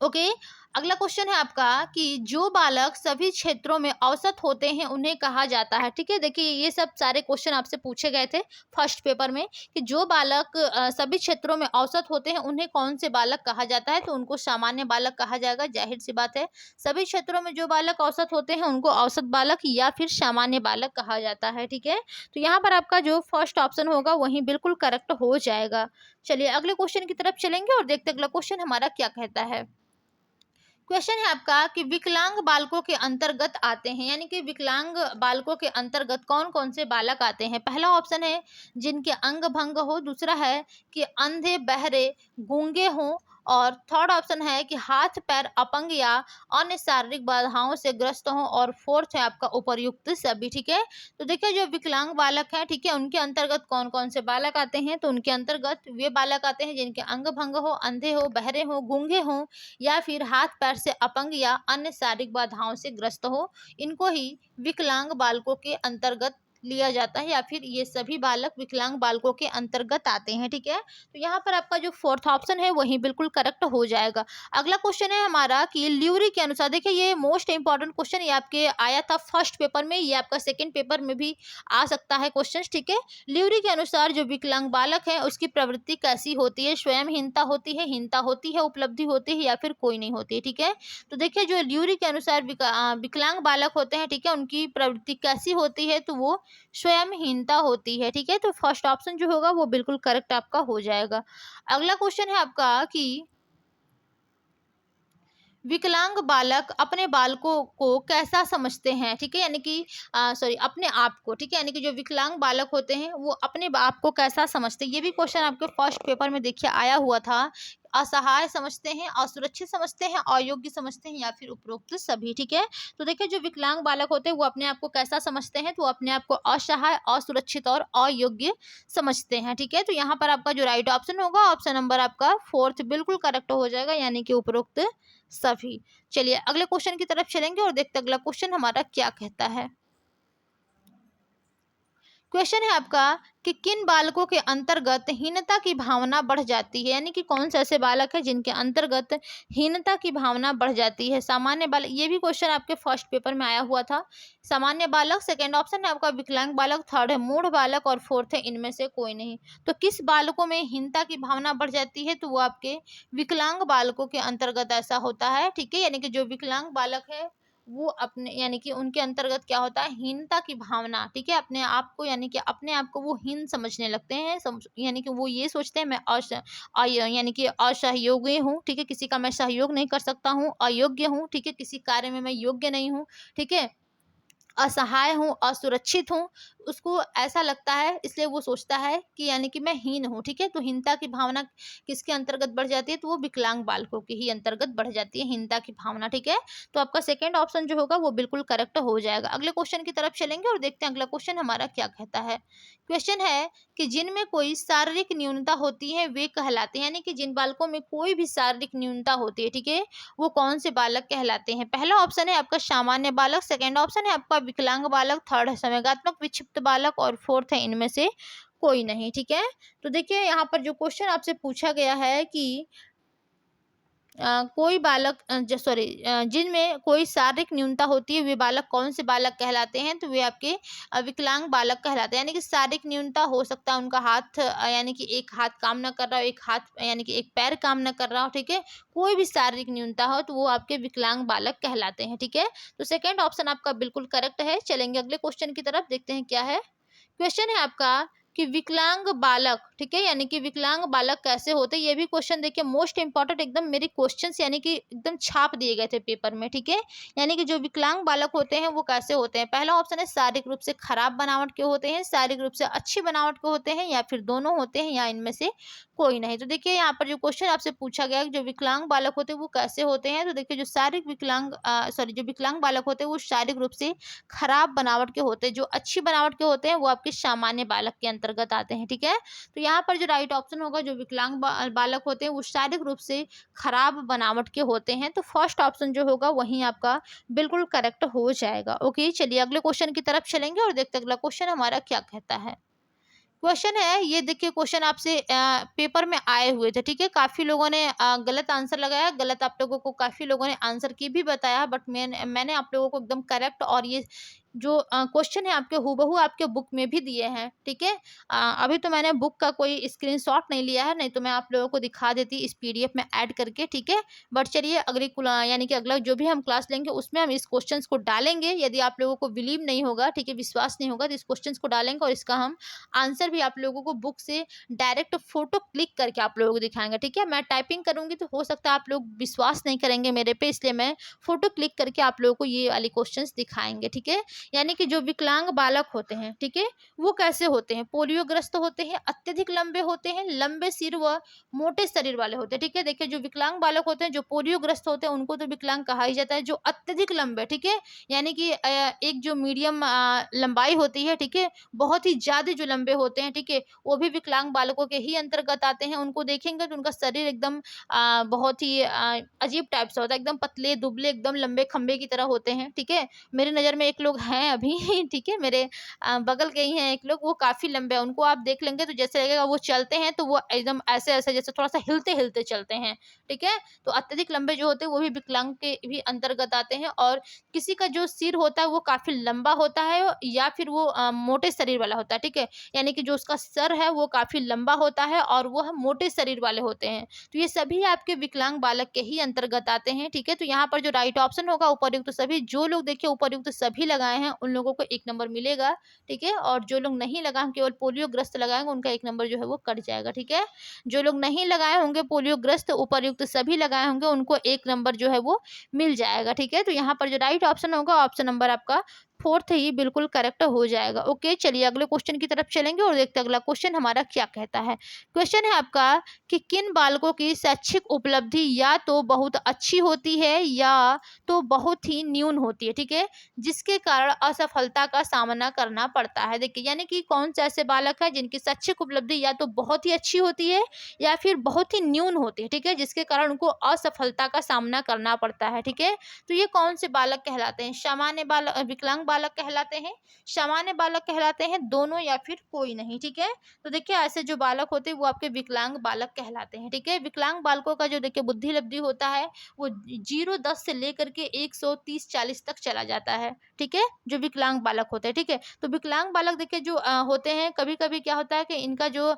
ओके, अगला क्वेश्चन है आपका कि जो बालक सभी क्षेत्रों में औसत होते हैं उन्हें कहा जाता है, ठीक है। देखिए ये सब सारे क्वेश्चन आपसे पूछे गए थे फर्स्ट पेपर में कि जो बालक सभी क्षेत्रों में औसत होते हैं उन्हें कौन से बालक कहा जाता है। तो उनको सामान्य बालक कहा जाएगा, जाहिर सी बात है। सभी क्षेत्रों में जो बालक औसत होते हैं उनको औसत बालक या फिर सामान्य बालक कहा जाता है, ठीक है। तो यहाँ पर आपका जो फर्स्ट ऑप्शन होगा वही बिल्कुल करेक्ट हो जाएगा। चलिए अगले क्वेश्चन की तरफ चलेंगे और देखते अगला क्वेश्चन हमारा क्या कहता है। क्वेश्चन है आपका कि विकलांग बालकों के अंतर्गत आते हैं, यानी कि विकलांग बालकों के अंतर्गत कौन कौन से बालक आते हैं। पहला ऑप्शन है जिनके अंग भंग हो, दूसरा है कि अंधे बहरे गूंगे हों और थर्ड ऑप्शन है कि हाथ पैर अपंग या अन्य शारीरिक बाधाओं से ग्रस्त हों, और फोर्थ है आपका उपर्युक्त सभी। ठीक है, तो देखिए जो विकलांग बालक है, ठीक है, उनके अंतर्गत कौन कौन से बालक आते हैं, तो उनके अंतर्गत वे बालक आते हैं जिनके अंग भंग हो, अंधे हो, बहरे हो, गूंगे हो, या फिर हाथ पैर से अपंग या अन्य शारीरिक बाधाओं से ग्रस्त हो। इनको ही विकलांग बालकों के अंतर्गत लिया जाता है, या फिर ये सभी बालक विकलांग बालकों के अंतर्गत आते हैं। ठीक है, तो यहाँ पर आपका जो फोर्थ ऑप्शन है वही बिल्कुल करेक्ट हो जाएगा। अगला क्वेश्चन है हमारा कि ल्यूरी के अनुसार, देखिए ये मोस्ट इंपॉर्टेंट क्वेश्चन, ये आपके आया था फर्स्ट पेपर में, ये आपका सेकंड पेपर में भी आ सकता है क्वेश्चन। ठीक है, ल्यूरी के अनुसार जो विकलांग बालक है उसकी प्रवृत्ति कैसी होती है, स्वयंहीनता होती है, हीनता होती है, उपलब्धि होती है, या फिर कोई नहीं होती है। ठीक है, तो देखिए जो ल्यूरी के अनुसार विकलांग बालक होते हैं, ठीक है, उनकी प्रवृत्ति कैसी होती है, तो वो स्वयंहीनता होती है। ठीक है, तो फर्स्ट ऑप्शन जो होगा वो बिल्कुल करेक्ट आपका हो जाएगा। अगला क्वेश्चन है आपका कि विकलांग बालक अपने बालकों को कैसा समझते हैं। ठीक है, यानी कि सॉरी अपने आप को, ठीक है, यानी कि जो विकलांग बालक होते हैं वो अपने आप को कैसा समझते हैं, ये भी क्वेश्चन आपके फर्स्ट पेपर में देखिए आया हुआ था। असहाय समझते हैं, असुरक्षित समझते हैं, अयोग्य समझते हैं, या फिर उपरोक्त सभी। ठीक है, तो देखिए जो विकलांग बालक होते हैं वो अपने आप को कैसा समझते हैं, तो वो अपने आप को असहाय, असुरक्षित और अयोग्य समझते हैं। ठीक है, तो यहाँ पर आपका जो राइट ऑप्शन होगा ऑप्शन नंबर आपका फोर्थ बिल्कुल करेक्ट हो जाएगा, यानी कि उपरोक्त सभी। चलिए अगले क्वेश्चन की तरफ चलेंगे और देखते हैं अगला क्वेश्चन हमारा क्या कहता है। क्वेश्चन है आपका कि किन बालकों के अंतर्गत हीनता की भावना बढ़ जाती है, यानी कि कौन से ऐसे बालक है जिनके अंतर्गत हीनता की भावना बढ़ जाती है। सामान्य बालक, ये भी क्वेश्चन आपके फर्स्ट पेपर में आया हुआ था। सामान्य बालक, सेकंड ऑप्शन है आपका विकलांग बालक, थर्ड है मूढ़ बालक, और फोर्थ है इनमें से कोई नहीं। तो किस बालकों में हीनता की भावना बढ़ जाती है, तो वो आपके विकलांग बालकों के अंतर्गत ऐसा होता है। ठीक है, यानी कि जो विकलांग बालक है वो अपने, यानी कि उनके अंतर्गत क्या होता है, हीनता की भावना। ठीक है, अपने आप को, यानी कि अपने आप को वो हीन समझने लगते हैं, यानी कि वो ये सोचते हैं मैं यानी कि असहयोगी हूँ। ठीक है, किसी का मैं सहयोग नहीं कर सकता हूँ, अयोग्य हूँ। ठीक है, किसी कार्य में मैं योग्य नहीं हूँ। ठीक है, असहाय हूँ, असुरक्षित हूँ, उसको ऐसा लगता है, इसलिए वो सोचता है कि यानी कि मैं हीन हूँ। ठीक है, तो हीनता की भावना किसके अंतर्गत बढ़ जाती है, तो वो विकलांग बालकों के ही अंतर्गत बढ़ जाती है हीनता की भावना। ठीक है, तो आपका सेकंड ऑप्शन जो होगा वो बिल्कुल करेक्ट हो जाएगा। अगले क्वेश्चन की तरफ चलेंगे और देखते हैं अगला क्वेश्चन हमारा क्या कहता है। क्वेश्चन है कि जिनमें कोई शारीरिक न्यूनता होती है वे कहलाते हैं, यानी कि जिन बालकों में कोई भी शारीरिक न्यूनता होती है, ठीक है, वो कौन से बालक कहलाते हैं। पहला ऑप्शन है आपका सामान्य बालक, सेकंड ऑप्शन है आपका विकलांग बालक, थर्ड है संवेगात्मक विक्षिप्त बालक, और फोर्थ है इनमें से कोई नहीं। ठीक है, तो देखिए यहाँ पर जो क्वेश्चन आपसे पूछा गया है कि कोई बालक सॉरी जिनमें कोई शारीरिक न्यूनता होती है वे बालक कौन से बालक कहलाते हैं, तो वे आपके विकलांग बालक कहलाते हैं। यानी कि शारीरिक न्यूनता हो सकता है उनका हाथ, यानी कि एक हाथ काम ना कर रहा हो, एक हाथ यानी कि एक पैर काम ना कर रहा हो। ठीक है, कोई भी शारीरिक न्यूनता हो तो वो आपके विकलांग बालक कहलाते हैं। ठीक है, तो सेकेंड ऑप्शन आपका बिल्कुल करेक्ट है। चलेंगे अगले क्वेश्चन की तरफ, देखते हैं क्या है। क्वेश्चन है आपका कि विकलांग बालक, ठीक है, यानी कि विकलांग बालक कैसे होते हैं, ये भी क्वेश्चन देखिए मोस्ट इंपॉर्टेंट, एकदम मेरे क्वेश्चंस यानी कि एकदम छाप दिए गए थे पेपर में। ठीक है, यानी कि जो विकलांग बालक होते हैं वो कैसे होते हैं। पहला ऑप्शन है शारीरिक रूप से खराब बनावट के होते हैं, शारीरिक रूप से अच्छी बनावट के होते हैं, या फिर दोनों होते हैं, या इनमें से कोई नहीं। तो देखिए यहाँ पर जो क्वेश्चन आपसे पूछा गया है जो विकलांग बालक होते हैं वो कैसे होते हैं, तो देखिए जो शारीरिक विकलांग सॉरी जो विकलांग बालक होते हैं वो शारीरिक रूप से खराब बनावट के होते हैं, जो अच्छी बनावट के होते हैं वो आपके सामान्य बालक के अंतर्गत आते हैं। ठीक है, तो यहाँ पर जो राइट ऑप्शन होगा जो विकलांग बालक होते हैं वो शारीरिक रूप से खराब बनावट के होते हैं, तो फर्स्ट ऑप्शन जो होगा वही आपका बिल्कुल करेक्ट हो जाएगा। ओके, चलिए अगले क्वेश्चन की तरफ चलेंगे और देखते हैं अगला क्वेश्चन हमारा क्या कहता है। क्वेश्चन है, ये देखिए क्वेश्चन आपसे पेपर में आए हुए थे। ठीक है, काफी लोगों ने गलत आंसर लगाया, गलत आप लोगों को काफी लोगों ने आंसर की भी बताया, बट मैंने आप लोगों को एकदम करेक्ट, और ये जो क्वेश्चन है आपके हूबहू आपके बुक में भी दिए हैं। ठीक है, अभी तो मैंने बुक का कोई स्क्रीनशॉट नहीं लिया है, नहीं तो मैं आप लोगों को दिखा देती इस पीडीएफ में ऐड करके। ठीक है, बट चलिए अगली यानी कि अगला जो भी हम क्लास लेंगे उसमें हम इस क्वेश्चन को डालेंगे। यदि आप लोगों को बिलीव नहीं होगा, ठीक है, विश्वास नहीं होगा, तो इस क्वेश्चन को डालेंगे और इसका हम आंसर भी आप लोगों को बुक से डायरेक्ट फोटो क्लिक करके आप लोगों को दिखाएंगे। ठीक है, मैं टाइपिंग करूंगी तो हो सकता है आप लोग विश्वास नहीं करेंगे मेरे पे, इसलिए मैं फोटो क्लिक करके आप लोगों को ये वाली क्वेश्चंस दिखाएंगे। ठीक है, यानी कि जो विकलांग बालक होते हैं, ठीक है, वो कैसे होते हैं? पोलियोग्रस्त होते हैं, अत्यधिक लंबे होते हैं, लंबे सिर व मोटे शरीर वाले होते हैं, ठीक है। देखिए जो विकलांग बालक होते हैं, जो पोलियोग्रस्त होते हैं, उनको तो विकलांग कहा ही जाता है। जो अत्यधिक लंबे, ठीक है, यानी कि एक जो मीडियम लंबाई होती है, ठीक है, बहुत ही ज़्यादा जो लंबे होते हैं, ठीक है, वो भी विकलांग बालकों के ही अंतर्गत आते हैं। उनको देखेंगे तो उनका शरीर एकदम बहुत ही अजीब टाइप से होता है, एकदम पतले दुबले एकदम लंबे खंबे की तरह होते हैं, ठीक है। मेरी नज़र में एक लोग हैं अभी ठीक है, मेरे बगल के ही हैं एक लोग, वो काफ़ी लंबे हैं। उनको आप देख लेंगे तो जैसे लगेगा वो चलते हैं तो वो एकदम ऐसे-ऐसे जैसे थोड़ा-सा हिलते-हिलते चलते हैं, ठीक है। तो अत्यधिक लंबे जो होते हैं वो भी विकलांग के भी अंतर्गत आते हैं। और किसी का जो सिर होता है वो काफ़ी लंबा होता है या फिर वो मोटे शरीर वाला होता है, ठीक है। यानी कि जो उसका सर है वो काफ़ी लंबा होता है और वह मोटे शरीर वाले होते हैं। तो ये सभी आपके विकलांग बालक के ही अंतर्गत आते हैं, ठीक है। तो यहाँ पर जो राइट ऑप्शन होगा उपर्युक्त सभी, जो लोग देखिए उपर्युक्त सभी लगाए हैं उन लोगों को 1 नंबर मिलेगा, ठीक है। और जो लोग नहीं लगाए केवल पोलियोग्रस्त लगाएंगे उनका 1 नंबर जो है वो कट जाएगा, ठीक है। जो लोग नहीं लगाए होंगे पोलियोग्रस्त उपर्युक्त सभी लगाए होंगे उनको 1 नंबर जो है वो मिल जाएगा, ठीक है। तो यहाँ पर जो राइट ऑप्शन होगा ऑप्शन नंबर आपका 4th ही बिल्कुल करेक्ट हो जाएगा। ओके, चलिए अगले क्वेश्चन की तरफ चलेंगे और देखते हैं अगला क्वेश्चन हमारा क्या कहता है। क्वेश्चन है आपका कि किन बालकों की शैक्षिक उपलब्धि या तो बहुत अच्छी होती है या तो बहुत ही न्यून होती है, ठीक है, जिसके कारण असफलता का सामना करना पड़ता है। देखिए यानी कि कौन से ऐसे बालक हैं जिनकी शैक्षिक उपलब्धि या तो बहुत ही अच्छी होती है या फिर बहुत ही न्यून होती है, ठीक है, जिसके कारण उनको असफलता का सामना करना पड़ता है, ठीक है। तो ये कौन से बालक कहलाते हैं? सामान्य बालक, विकलांग बालक कहलाते हैं, सामान्य बालक कहलाते हैं, दोनों या फिर कोई नहीं, ठीक है। तो देखिए ऐसे जो बालक होते हैं वो आपके विकलांग बालक कहलाते हैं, ठीक है। विकलांग बालकों का जो देखिए बुद्धि लब्धि होता है वो 0-10 से लेकर के 130-40 तक चला जाता है, ठीक है, जो विकलांग बालक होते हैं, ठीक है। तो विकलांग बालक देखिए जो होते हैं, कभी कभी क्या होता है कि इनका जो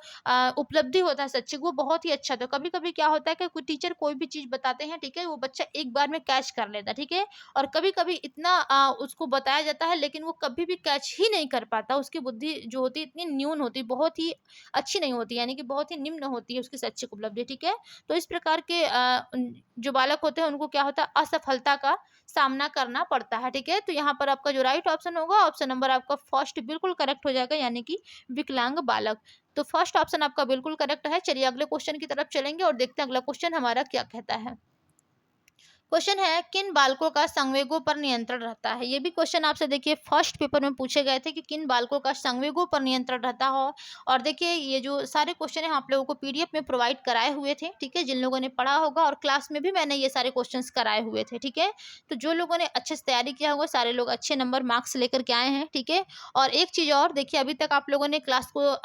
उपलब्धि होता है शैक्षिक वो बहुत ही अच्छा, तो कभी कभी क्या होता है कि कोई टीचर कोई भी चीज बताते हैं, ठीक है, वो बच्चा एक बार में कैच कर लेता है, ठीक है। और कभी कभी इतना उसको बताया जाता है लेकिन वो कभी भी कैच ही नहीं कर पाता, उसकी बुद्धि जो होती है इतनी न्यून होती है, बहुत ही अच्छी नहीं होती, यानी कि बहुत ही निम्न होती है उसकी शैक्षिक उपलब्धि, ठीक है। तो इस प्रकार के जो बालक होते हैं उनको क्या होता है असफलता का सामना करना पड़ता है, ठीक है। तो यहाँ पर आपका जो राइट ऑप्शन होगा ऑप्शन नंबर आपका फर्स्ट बिल्कुल करेक्ट हो जाएगा, यानी कि विकलांग बालक। तो फर्स्ट ऑप्शन आपका बिल्कुल करेक्ट है। चलिए अगले क्वेश्चन की तरफ चलेंगे और देखते हैं अगला क्वेश्चन हमारा क्या कहता है। क्वेश्चन है किन बालकों का संवेगों पर नियंत्रण रहता है। ये भी क्वेश्चन आपसे देखिए फर्स्ट पेपर में पूछे गए थे कि किन बालकों का संवेगों पर नियंत्रण रहता हो। और देखिए ये जो सारे क्वेश्चन है आप लोगों को पीडीएफ में प्रोवाइड कराए हुए थे, ठीक है, जिन लोगों ने पढ़ा होगा, और क्लास में भी मैंने ये सारे क्वेश्चंस कराए हुए थे, ठीक है। तो जो लोगों ने अच्छे से तैयारी किया होगा सारे लोग अच्छे नंबर मार्क्स लेकर के आए हैं, ठीक है। और एक चीज और देखिए, अभी तक आप लोगों ने क्लास को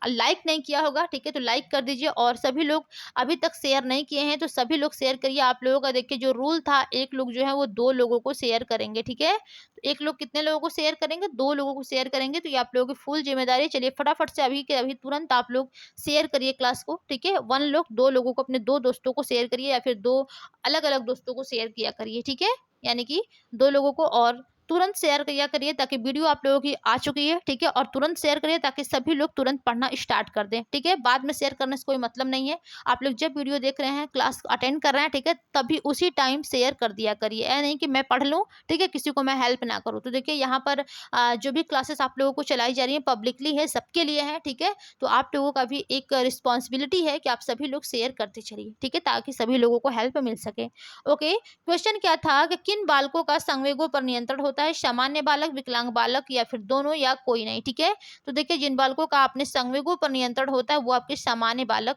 लाइक नहीं किया होगा, ठीक है, तो लाइक कर दीजिए। और सभी लोग अभी तक शेयर नहीं किए हैं तो सभी लोग शेयर करिए। आप लोगों का देखिए जो रूल था, एक लोग जो है वो 2 लोगों को शेयर करेंगे, ठीक है। तो एक लोग कितने लोगों को शेयर करेंगे? 2 लोगों को शेयर करेंगे, तो ये आप लोगों की फुल जिम्मेदारी है। चलिए फटाफट से अभी के अभी तुरंत आप लोग शेयर करिए क्लास को, ठीक है। 1 लोग 2 लोगों को, अपने 2 दोस्तों को शेयर करिए या फिर 2 अलग-अलग दोस्तों को शेयर किया करिए, ठीक है। यानी कि 2 लोगों को, और तुरंत शेयर किया करिए ताकि वीडियो आप लोगों की आ चुकी है, ठीक है। और तुरंत शेयर करिए ताकि सभी लोग तुरंत पढ़ना स्टार्ट कर दें, ठीक है। बाद में शेयर करने से कोई मतलब नहीं है। आप लोग जब वीडियो देख रहे हैं, क्लास अटेंड कर रहे हैं, ठीक है, तभी उसी टाइम शेयर कर दिया करिए। ऐसा नहीं कि मैं पढ़ लूँ, ठीक है, किसी को मैं हेल्प ना करूँ। तो देखिए यहाँ पर जो भी क्लासेस आप लोगों को चलाई जा रही है पब्लिकली है, सबके लिए है, ठीक है। तो आप लोगों का भी एक रिस्पॉन्सिबिलिटी है कि आप सभी लोग शेयर करते चलिए, ठीक है, ताकि सभी लोगों को हेल्प मिल सके। ओके, क्वेश्चन क्या था कि किन बालकों का संवेगों पर नियंत्रण होता है? सामान्य बालक, विकलांग बालक या फिर दोनों या कोई नहीं, ठीक है। तो देखिए जिन बालकों का अपने संवेगों पर नियंत्रण होता है वो आपके सामान्य बालक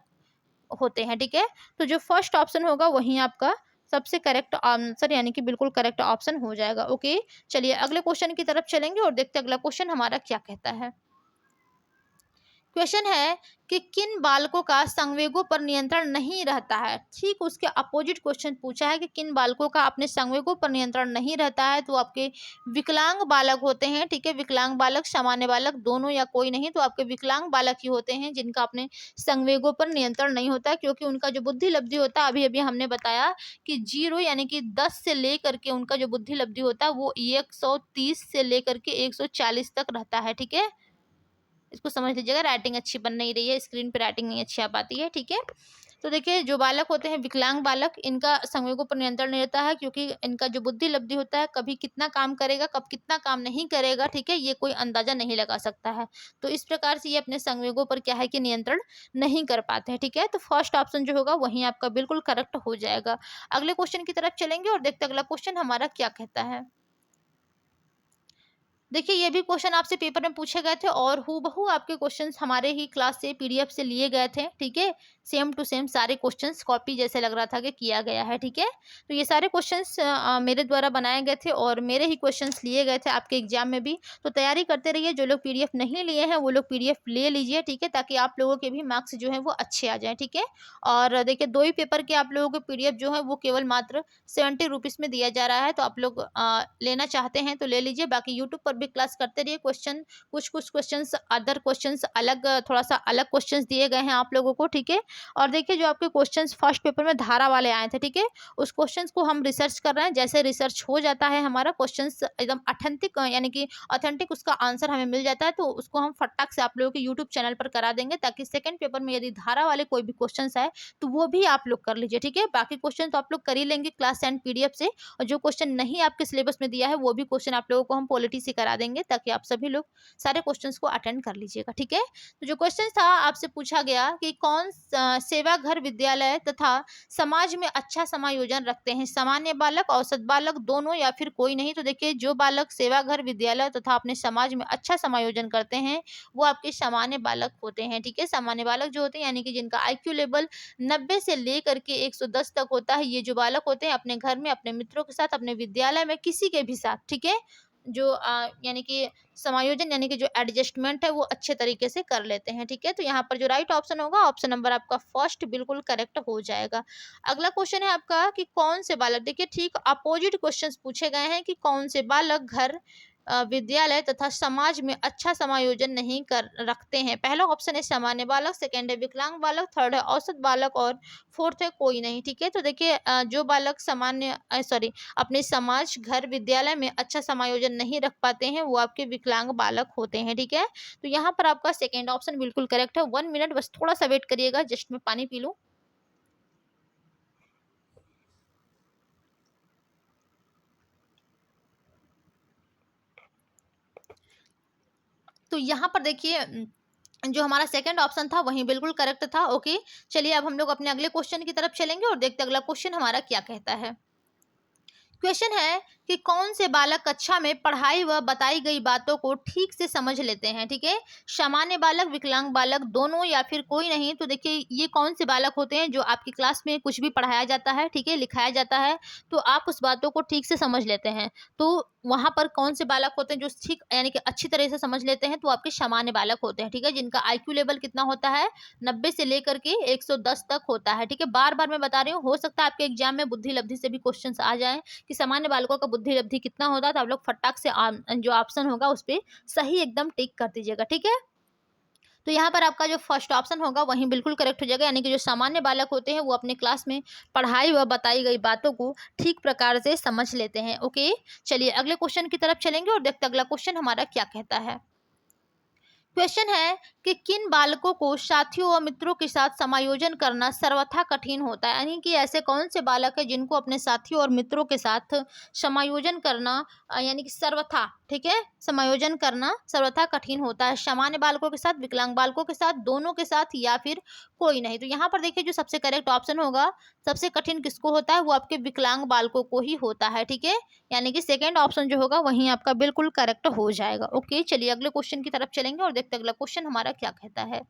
होते हैं, ठीक है। तो जो फर्स्ट ऑप्शन होगा वही आपका सबसे करेक्ट आंसर, यानी कि बिल्कुल करेक्ट ऑप्शन हो जाएगा। ओके, चलिए अगले क्वेश्चन की तरफ चलेंगे और देखते हैं अगला क्वेश्चन हमारा क्या कहता है। क्वेश्चन है कि किन बालकों का संवेगों पर नियंत्रण नहीं रहता है। ठीक उसके अपोजिट क्वेश्चन पूछा है कि किन बालकों का अपने संवेगों पर नियंत्रण नहीं रहता है, तो आपके विकलांग बालक होते हैं, ठीक है। विकलांग बालक, सामान्य बालक, दोनों या कोई नहीं, तो आपके विकलांग बालक ही होते हैं जिनका अपने संवेगों पर नियंत्रण नहीं होता है, क्योंकि उनका जो बुद्धि लब्धि होता है अभी अभी हमने बताया कि 0 यानी कि 10 से लेकर के उनका जो बुद्धि लब्धि होता है वो 130 से लेकर के 140 तक रहता है, ठीक है। इसको समझ लीजिएगा, राइटिंग अच्छी बन नहीं रही है, स्क्रीन पे राइटिंग नहीं अच्छी आ पाती है, ठीक है। तो देखिए जो बालक होते हैं विकलांग बालक, इनका संवेगों पर नियंत्रण नहीं रहता है, क्योंकि इनका जो बुद्धि लब्धि होता है कभी कितना काम करेगा, कब कितना काम नहीं करेगा, ठीक है, ये कोई अंदाजा नहीं लगा सकता है। तो इस प्रकार से ये अपने संवेगों पर क्या है कि नियंत्रण नहीं कर पाते हैं, ठीक है। तो फर्स्ट ऑप्शन जो होगा वही आपका बिल्कुल करेक्ट हो जाएगा। अगले क्वेश्चन की तरफ चलेंगे और देखते हैं अगला क्वेश्चन हमारा क्या कहता है। देखिए ये भी क्वेश्चन आपसे पेपर में पूछे गए थे और हूबहू आपके क्वेश्चंस हमारे ही क्लास से पीडीएफ से लिए गए थे, ठीक है। सेम टू सेम सारे क्वेश्चंस कॉपी जैसे लग रहा था कि किया गया है, ठीक है। तो ये सारे क्वेश्चंस मेरे द्वारा बनाए गए थे और मेरे ही क्वेश्चंस लिए गए थे आपके एग्जाम में भी। तो तैयारी करते रहिए, जो लोग पीडीएफ नहीं लिए हैं वो लोग पीडीएफ ले लीजिए, ठीक है, ताकि आप लोगों के भी मार्क्स जो है वो अच्छे आ जाए, ठीक है। और देखिए 2 ही पेपर के आप लोगों को पीडीएफ जो है वो केवल मात्र 70 रुपीज़ में दिया जा रहा है। तो आप लोग लेना चाहते हैं तो ले लीजिए। बाकी यूट्यूब पर भी क्लास करते रहिए। कुछ क्वेश्चंस अदर क्वेश्चंस अलग, थोड़ा-सा अलग क्वेश्चंस दिए गए हैं आप लोगों को, ठीक है। और देखिए जो आपके क्वेश्चंस फर्स्ट पेपर में धारा वाले आए थे, ठीक है, उस क्वेश्चंस को हम रिसर्च कर रहे हैं। जैसे रिसर्च हो जाता है हमारा क्वेश्चंस एकदम ऑथेंटिक यानी कि ऑथेंटिक उसका आंसर हमें मिल जाता है, तो उसको हम फटाक से आप लोगों के यूट्यूब चैनल पर करा देंगे, ताकि सेकंड पेपर में यदि धारा वाले कोई भी क्वेश्चंस आए तो वो भी आप लोग कर लीजिए, ठीक है। बाकी क्वेश्चन तो आप लोग कर ही लेंगे क्लास एंड पीडीएफ से, और जो क्वेश्चन नहीं आपके सिलेबस में दिया है वो भी क्वेश्चन आप लोगों को हम पॉलिटी से करा देंगे, ताकि आप सभी लोग सारे क्वेश्चंस को अटेंड कर लीजिएगा, ठीक है। तो जो क्वेश्चन था आपसे पूछा गया कि कौन सेवा घर विद्यालय तथा समाज में अच्छा समायोजन रखते हैं, सामान्य बालक, औसत बालक, दोनों या फिर कोई नहीं। तो देखिए जो बालक सेवा घर विद्यालय तथा अपने समाज में अच्छा समायोजन करते हैं वो आपके सामान्य बालक होते हैं, ठीक है। सामान्य बालक जो होते हैं यानी कि जिनका आईक्यू लेवल 90 से लेकर के 110 तक होता है, ये जो बालक होते हैं अपने घर में अपने मित्रों के साथ, अपने विद्यालय में किसी के भी साथ, ठीक है, जो यानी कि समायोजन यानी कि जो एडजस्टमेंट है वो अच्छे तरीके से कर लेते हैं, ठीक है। तो यहाँ पर जो राइट ऑप्शन होगा ऑप्शन नंबर आपका फर्स्ट बिल्कुल करेक्ट हो जाएगा। अगला क्वेश्चन है आपका कि कौन से बालक, देखिए ठीक अपोजिट क्वेश्चंस पूछे गए हैं कि कौन से बालक घर विद्यालय तथा समाज में अच्छा समायोजन नहीं कर रखते हैं। पहला ऑप्शन है सामान्य बालक, सेकंड है विकलांग बालक, थर्ड है औसत बालक और फोर्थ है कोई नहीं, ठीक है। तो देखिए जो बालक अपने समाज घर विद्यालय में अच्छा समायोजन नहीं रख पाते हैं वो आपके विकलांग बालक होते हैं, ठीक है। तो यहाँ पर आपका सेकेंड ऑप्शन बिल्कुल करेक्ट है। 1 मिनट बस थोड़ा सा वेट करिएगा, जस्ट मैं पानी पी लूँ। तो यहाँ पर देखिए जो हमारा सेकंड ऑप्शन था वही बिल्कुल करेक्ट था। ओके, चलिए अब हम लोग अपने अगले क्वेश्चन की तरफ चलेंगे और देखते हैं अगला क्वेश्चन हमारा क्या कहता है। क्वेश्चन है कि कौन से बालक कक्षा में पढ़ाई व बताई गई बातों को ठीक से समझ लेते हैं, ठीक है। सामान्य बालक, विकलांग बालक, दोनों या फिर कोई नहीं। तो देखिए ये कौन से बालक होते हैं जो आपकी क्लास में कुछ भी पढ़ाया जाता है, ठीक है, लिखाया जाता है तो आप उस बातों को ठीक से समझ लेते हैं। तो वहां पर कौन से बालक होते हैं जो ठीक यानी कि अच्छी तरह से समझ लेते हैं, तो आपके सामान्य बालक होते हैं, ठीक है, जिनका आईक्यू लेवल कितना होता है 90 से लेकर के 110 तक होता है, ठीक है। बार बार मैं बता रही हूँ, हो सकता है आपके एग्जाम में बुद्धि लब्धि से भी क्वेश्चन आ जाए कि सामान्य बालकों का बुद्धि लब्धि कितना होता है, तो आप लोग फटाक से जो ऑप्शन होगा उस पर सही एकदम टिक कर दीजिएगा, ठीक है। तो यहाँ पर आपका जो फर्स्ट ऑप्शन होगा वही बिल्कुल करेक्ट हो जाएगा, यानी कि जो सामान्य बालक होते हैं वो अपने क्लास में पढ़ाई व बताई गई बातों को ठीक प्रकार से समझ लेते हैं। ओके, चलिए अगले क्वेश्चन की तरफ चलेंगे और देखते हैं अगला क्वेश्चन हमारा क्या कहता है। क्वेश्चन है कि किन बालकों को साथियों और मित्रों के साथ समायोजन करना सर्वथा कठिन होता है, यानी कि ऐसे कौन से बालक है जिनको अपने साथियों और मित्रों के साथ समायोजन करना यानी कि सर्वथा, ठीक है, समायोजन करना सर्वथा कठिन होता है। सामान्य बालकों के साथ, विकलांग बालकों के साथ, दोनों के साथ या फिर कोई नहीं। तो यहाँ पर देखिए जो सबसे करेक्ट ऑप्शन होगा, सबसे कठिन किसको होता है, वो आपके विकलांग बालकों को ही होता है, ठीक है, यानी कि सेकेंड ऑप्शन जो होगा वही आपका बिल्कुल करेक्ट हो जाएगा। ओके, चलिए अगले क्वेश्चन की तरफ चलेंगे और देखते हैं अगला क्वेश्चन हमारा क्या कहता है।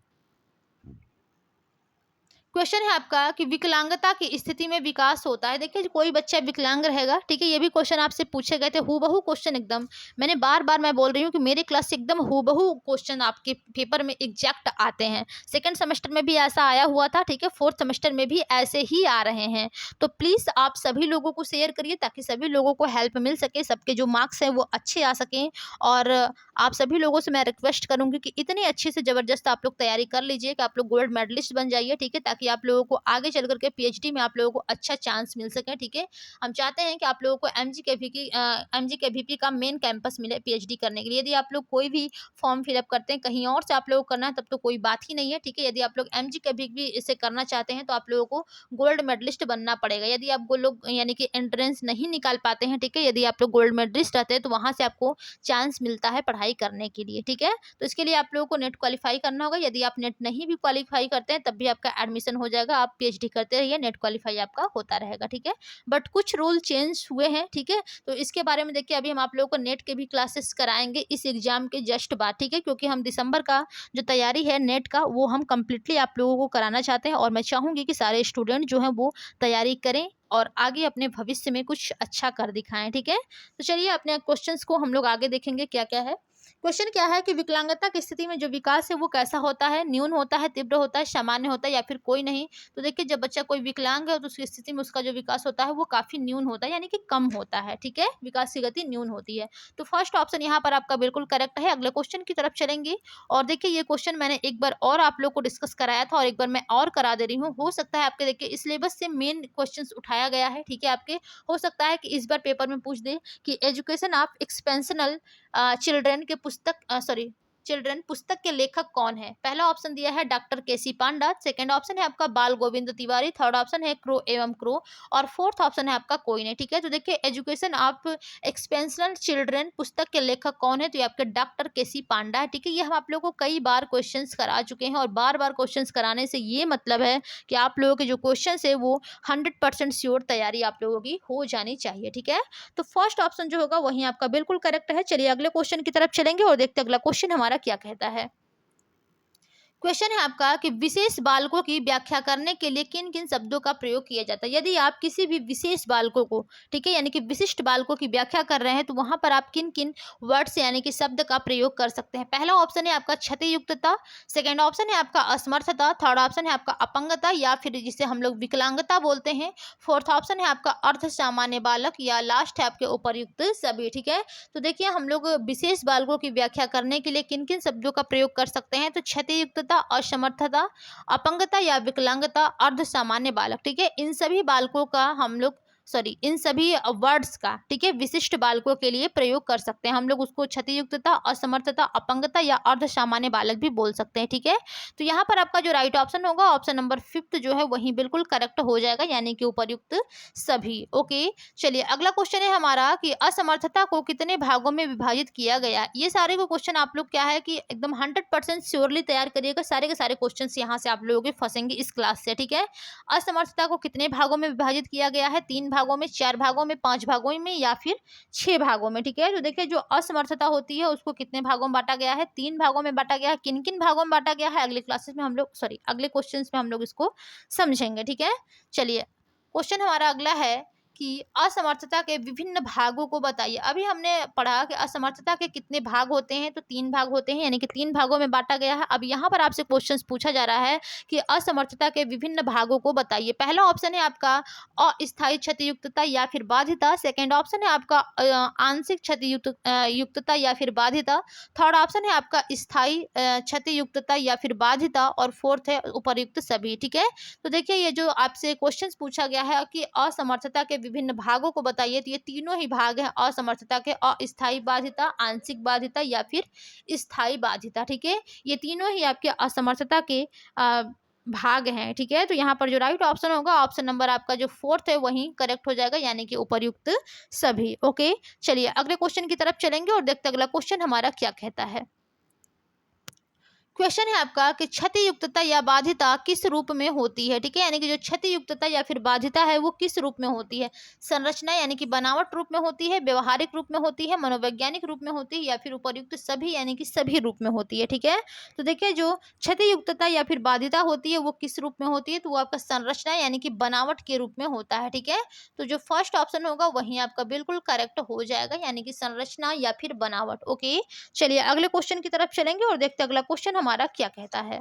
क्वेश्चन है आपका कि विकलांगता की स्थिति में विकास होता है। देखिए कोई बच्चा विकलांग रहेगा, ठीक है, ये भी क्वेश्चन आपसे पूछे गए थे, हूबहू क्वेश्चन एकदम। मैंने बार बार मैं बोल रही हूँ कि मेरे क्लास से एकदम हूबहू क्वेश्चन आपके पेपर में एग्जैक्ट आते हैं। सेकंड सेमेस्टर में भी ऐसा आया हुआ था, ठीक है, फोर्थ सेमेस्टर में भी ऐसे ही आ रहे हैं। तो प्लीज़ आप सभी लोगों को शेयर करिए ताकि सभी लोगों को हेल्प मिल सके, सबके जो मार्क्स हैं वो अच्छे आ सकें। और आप सभी लोगों से मैं रिक्वेस्ट करूँगी कि इतनी अच्छी से ज़बरदस्त आप लोग तैयारी कर लीजिए कि आप लोग गोल्ड मेडलिस्ट बन जाइए, ठीक है, ताकि ताकि आप लोगों को आगे चल करके पीएचडी में आप लोगों को अच्छा चांस मिल सके। ठीक है, हम चाहते हैं कि आप लोगों को एमजीकेवीपी का मेन कैंपस मिले पीएचडी करने के लिए। यदि आप लोग कोई भी फॉर्म फिलअप करते हैं कहीं और से आप लोगों को करना है तब तो कोई बात ही नहीं है। ठीक है, यदि आप लोग एमजीकेवीपी इसे करना चाहते हैं तो आप लोगों को गोल्ड मेडलिस्ट बनना पड़ेगा। यदि आप वो लोग यानी कि एंट्रेंस नहीं निकाल पाते हैं, ठीक है, यदि आप लोग गोल्ड मेडलिस्ट रहते हैं तो वहाँ से आपको चांस मिलता है पढ़ाई करने के लिए। ठीक है, तो इसके लिए आप लोगों को नेट क्वालिफाई करना होगा। यदि आप नेट नहीं भी क्वालिफाई करते हैं तब भी आपका एडमिशन हो जाएगा, आप पीएचडी करते रहिए, नेट क्वालिफाई आपका होता रहेगा। ठीक है, बट कुछ रूल चेंज हुए हैं। ठीक है, तो इसके बारे में देखिए अभी हम आप लोगों को नेट के भी क्लासेस कराएंगे इस एग्जाम के जस्ट बाद। ठीक है, क्योंकि हम दिसंबर का जो तैयारी है नेट का वो हम कंप्लीटली आप लोगों को कराना चाहते हैं और मैं चाहूँगी कि सारे स्टूडेंट जो हैं वो तैयारी करें और आगे अपने भविष्य में कुछ अच्छा कर दिखाएं। ठीक है, तो चलिए अपने क्वेश्चंस को हम लोग आगे देखेंगे क्या क्या है। क्वेश्चन क्या है कि विकलांगता की स्थिति में जो विकास है वो कैसा होता है, न्यून होता है, तीव्र होता है, सामान्य होता है या फिर कोई नहीं। तो देखिए जब बच्चा कोई विकलांग है तो उसकी स्थिति में उसका जो विकास होता है वो काफी न्यून होता है, यानी कि कम होता है। ठीक है, विकास की गति न्यून होती है। तो फर्स्ट ऑप्शन यहाँ पर आपका बिल्कुल करेक्ट है। अगले क्वेश्चन की तरफ चलेंगे और देखिए ये क्वेश्चन मैंने एक बार और आप लोग को डिस्कस कराया था और एक बार मैं और करा दे रही हूँ। हो सकता है आपके देखिए इस सिलेबस से मेन क्वेश्चन उठाया गया है। ठीक है, आपके हो सकता है कि इस बार पेपर में पूछ दे कि एजुकेशन ऑफ एक्सपेंशनल चिल्ड्रन के चिल्ड्रन पुस्तक के लेखक कौन है। पहला ऑप्शन दिया है डॉक्टर केसी पांडा, सेकंड ऑप्शन है आपका बाल गोविंद तिवारी, थर्ड ऑप्शन है क्रो एवं क्रो और फोर्थ ऑप्शन है आपका कोई नहीं। ठीक है, तो देखिए एजुकेशन ऑफ एक्सपेंशनल चिल्ड्रन पुस्तक के लेखक कौन है, तो ये आपके डॉक्टर केसी पांडा है। ठीक है, ये हम आप लोगों को कई बार क्वेश्चंस करा चुके हैं और बार बार क्वेश्चंस कराने से ये मतलब है कि आप लोगों के जो क्वेश्चन है वो 100% श्योर तैयारी आप लोगों की हो जानी चाहिए। ठीक है, तो फर्स्ट ऑप्शन जो होगा वही आपका बिल्कुल करेक्ट है। चलिए अगले क्वेश्चन की तरफ चलेंगे और देखते हैं अगला क्वेश्चन हमारा क्या कहता है। क्वेश्चन है आपका कि विशेष बालकों की व्याख्या करने के लिए किन किन शब्दों का प्रयोग किया जाता है। यदि आप किसी भी विशेष बालकों को, ठीक है, यानी कि विशिष्ट बालकों की व्याख्या कर रहे हैं तो वहां पर आप किन किन वर्ड्स यानी कि शब्द का प्रयोग कर सकते हैं। पहला ऑप्शन है आपका क्षतियुक्तता, सेकंड ऑप्शन है आपका असमर्थता, थर्ड ऑप्शन है आपका अपंगता या फिर जिसे हम लोग विकलांगता बोलते हैं, फोर्थ ऑप्शन है आपका अर्ध सामान्य बालक या लास्ट है आपके उपर्युक्त सभी। ठीक है, तो देखिए हम लोग विशेष बालकों की व्याख्या करने के लिए किन किन शब्दों का प्रयोग कर सकते हैं। तो क्षतियुक्तता, असमर्थता, अपंगता या विकलांगता, अर्ध सामान्य बालक। ठीक है, इन सभी बालकों का हम लोग इन सभी वर्ड्स का, ठीक है, विशिष्ट बालकों के लिए प्रयोग कर सकते हैं। हम लोग उसको क्षतियुक्तता, असमर्थता, अपंगता या अर्ध सामान्य बालक भी बोल सकते हैं। ठीक है, तो यहाँ पर आपका जो राइट ऑप्शन होगा ऑप्शन नंबर 5 जो है वही बिल्कुल करेक्ट हो जाएगा, यानी कि उपर्युक्त सभी। ओके, चलिए अगला क्वेश्चन है हमारा कि असमर्थता को कितने भागों में विभाजित किया गया। ये सारे को क्वेश्चन आप लोग क्या है कि एकदम 100% श्योरली तैयार करिएगा। सारे के सारे क्वेश्चन यहाँ से आप लोगों के फंसेंगे इस क्लास से। ठीक है, असमर्थता को कितने भागों में विभाजित किया गया है, 3 भागों में, 4 भागों में, 5 भागों में या फिर 6 भागों में। ठीक है, तो देखिए जो असमर्थता होती है उसको कितने भागों में बांटा गया है, 3 भागों में बांटा गया है। किन किन भागों में बांटा गया है अगले क्लासेस में हम लोग अगले क्वेश्चंस में हम लोग इसको समझेंगे। ठीक है, चलिए क्वेश्चन हमारा अगला है कि असमर्थता के विभिन्न भागों को बताइए। अभी हमने पढ़ा कि असमर्थता के कितने भाग होते हैं, तो 3 भाग होते हैं, यानी कि 3 भागों में बांटा गया है। अब यहाँ पर आपसे क्वेश्चंस पूछा जा रहा है कि असमर्थता के विभिन्न भागों को बताइए। पहला ऑप्शन है आपका अस्थायी क्षतियुक्तता या फिर बाधिता, सेकेंड ऑप्शन है आपका आंशिक युक्तता या फिर बाधिता, थर्ड ऑप्शन है आपका स्थायी क्षतियुक्तता या फिर बाधिता और फोर्थ है उपर्युक्त सभी। ठीक है, तो देखिए ये जो आपसे क्वेश्चन पूछा गया है कि असमर्थता के विभिन्न भागों को बताइए, तो ये तीनों ही भाग हैं असमर्थता के, अस्थायी बाधिता, आंशिक बाधिता या फिर स्थायी बाधिता। ठीक है, ये तीनों ही आपके असमर्थता के भाग हैं। ठीक है, तो यहाँ पर जो राइट ऑप्शन होगा ऑप्शन नंबर आपका जो 4th है वही करेक्ट हो जाएगा, यानी कि उपर्युक्त सभी। ओके, चलिए अगले क्वेश्चन की तरफ चलेंगे और देखते अगला क्वेश्चन हमारा क्या कहता है। क्वेश्चन है आपका कि क्षतियुक्तता या बाधिता किस रूप में होती है। ठीक है, यानी कि जो क्षतियुक्तता या फिर बाधिता है वो किस रूप में होती है। संरचना यानी कि बनावट रूप में होती है, व्यवहारिक रूप में होती है, मनोवैज्ञानिक रूप में होती है या फिर उपर्युक्त सभी यानी कि सभी रूप में होती है। ठीक है, तो देखिए जो क्षतियुक्तता या फिर बाधिता होती है वो किस रूप में होती है, तो वो आपका संरचना यानी कि बनावट के रूप में होता है। ठीक है, तो जो फर्स्ट ऑप्शन होगा वही आपका बिल्कुल करेक्ट हो जाएगा, यानी कि संरचना या फिर बनावट। ओके, चलिए अगले क्वेश्चन की तरफ चलेंगे और देखते अगला क्वेश्चन हमारा क्या कहता है।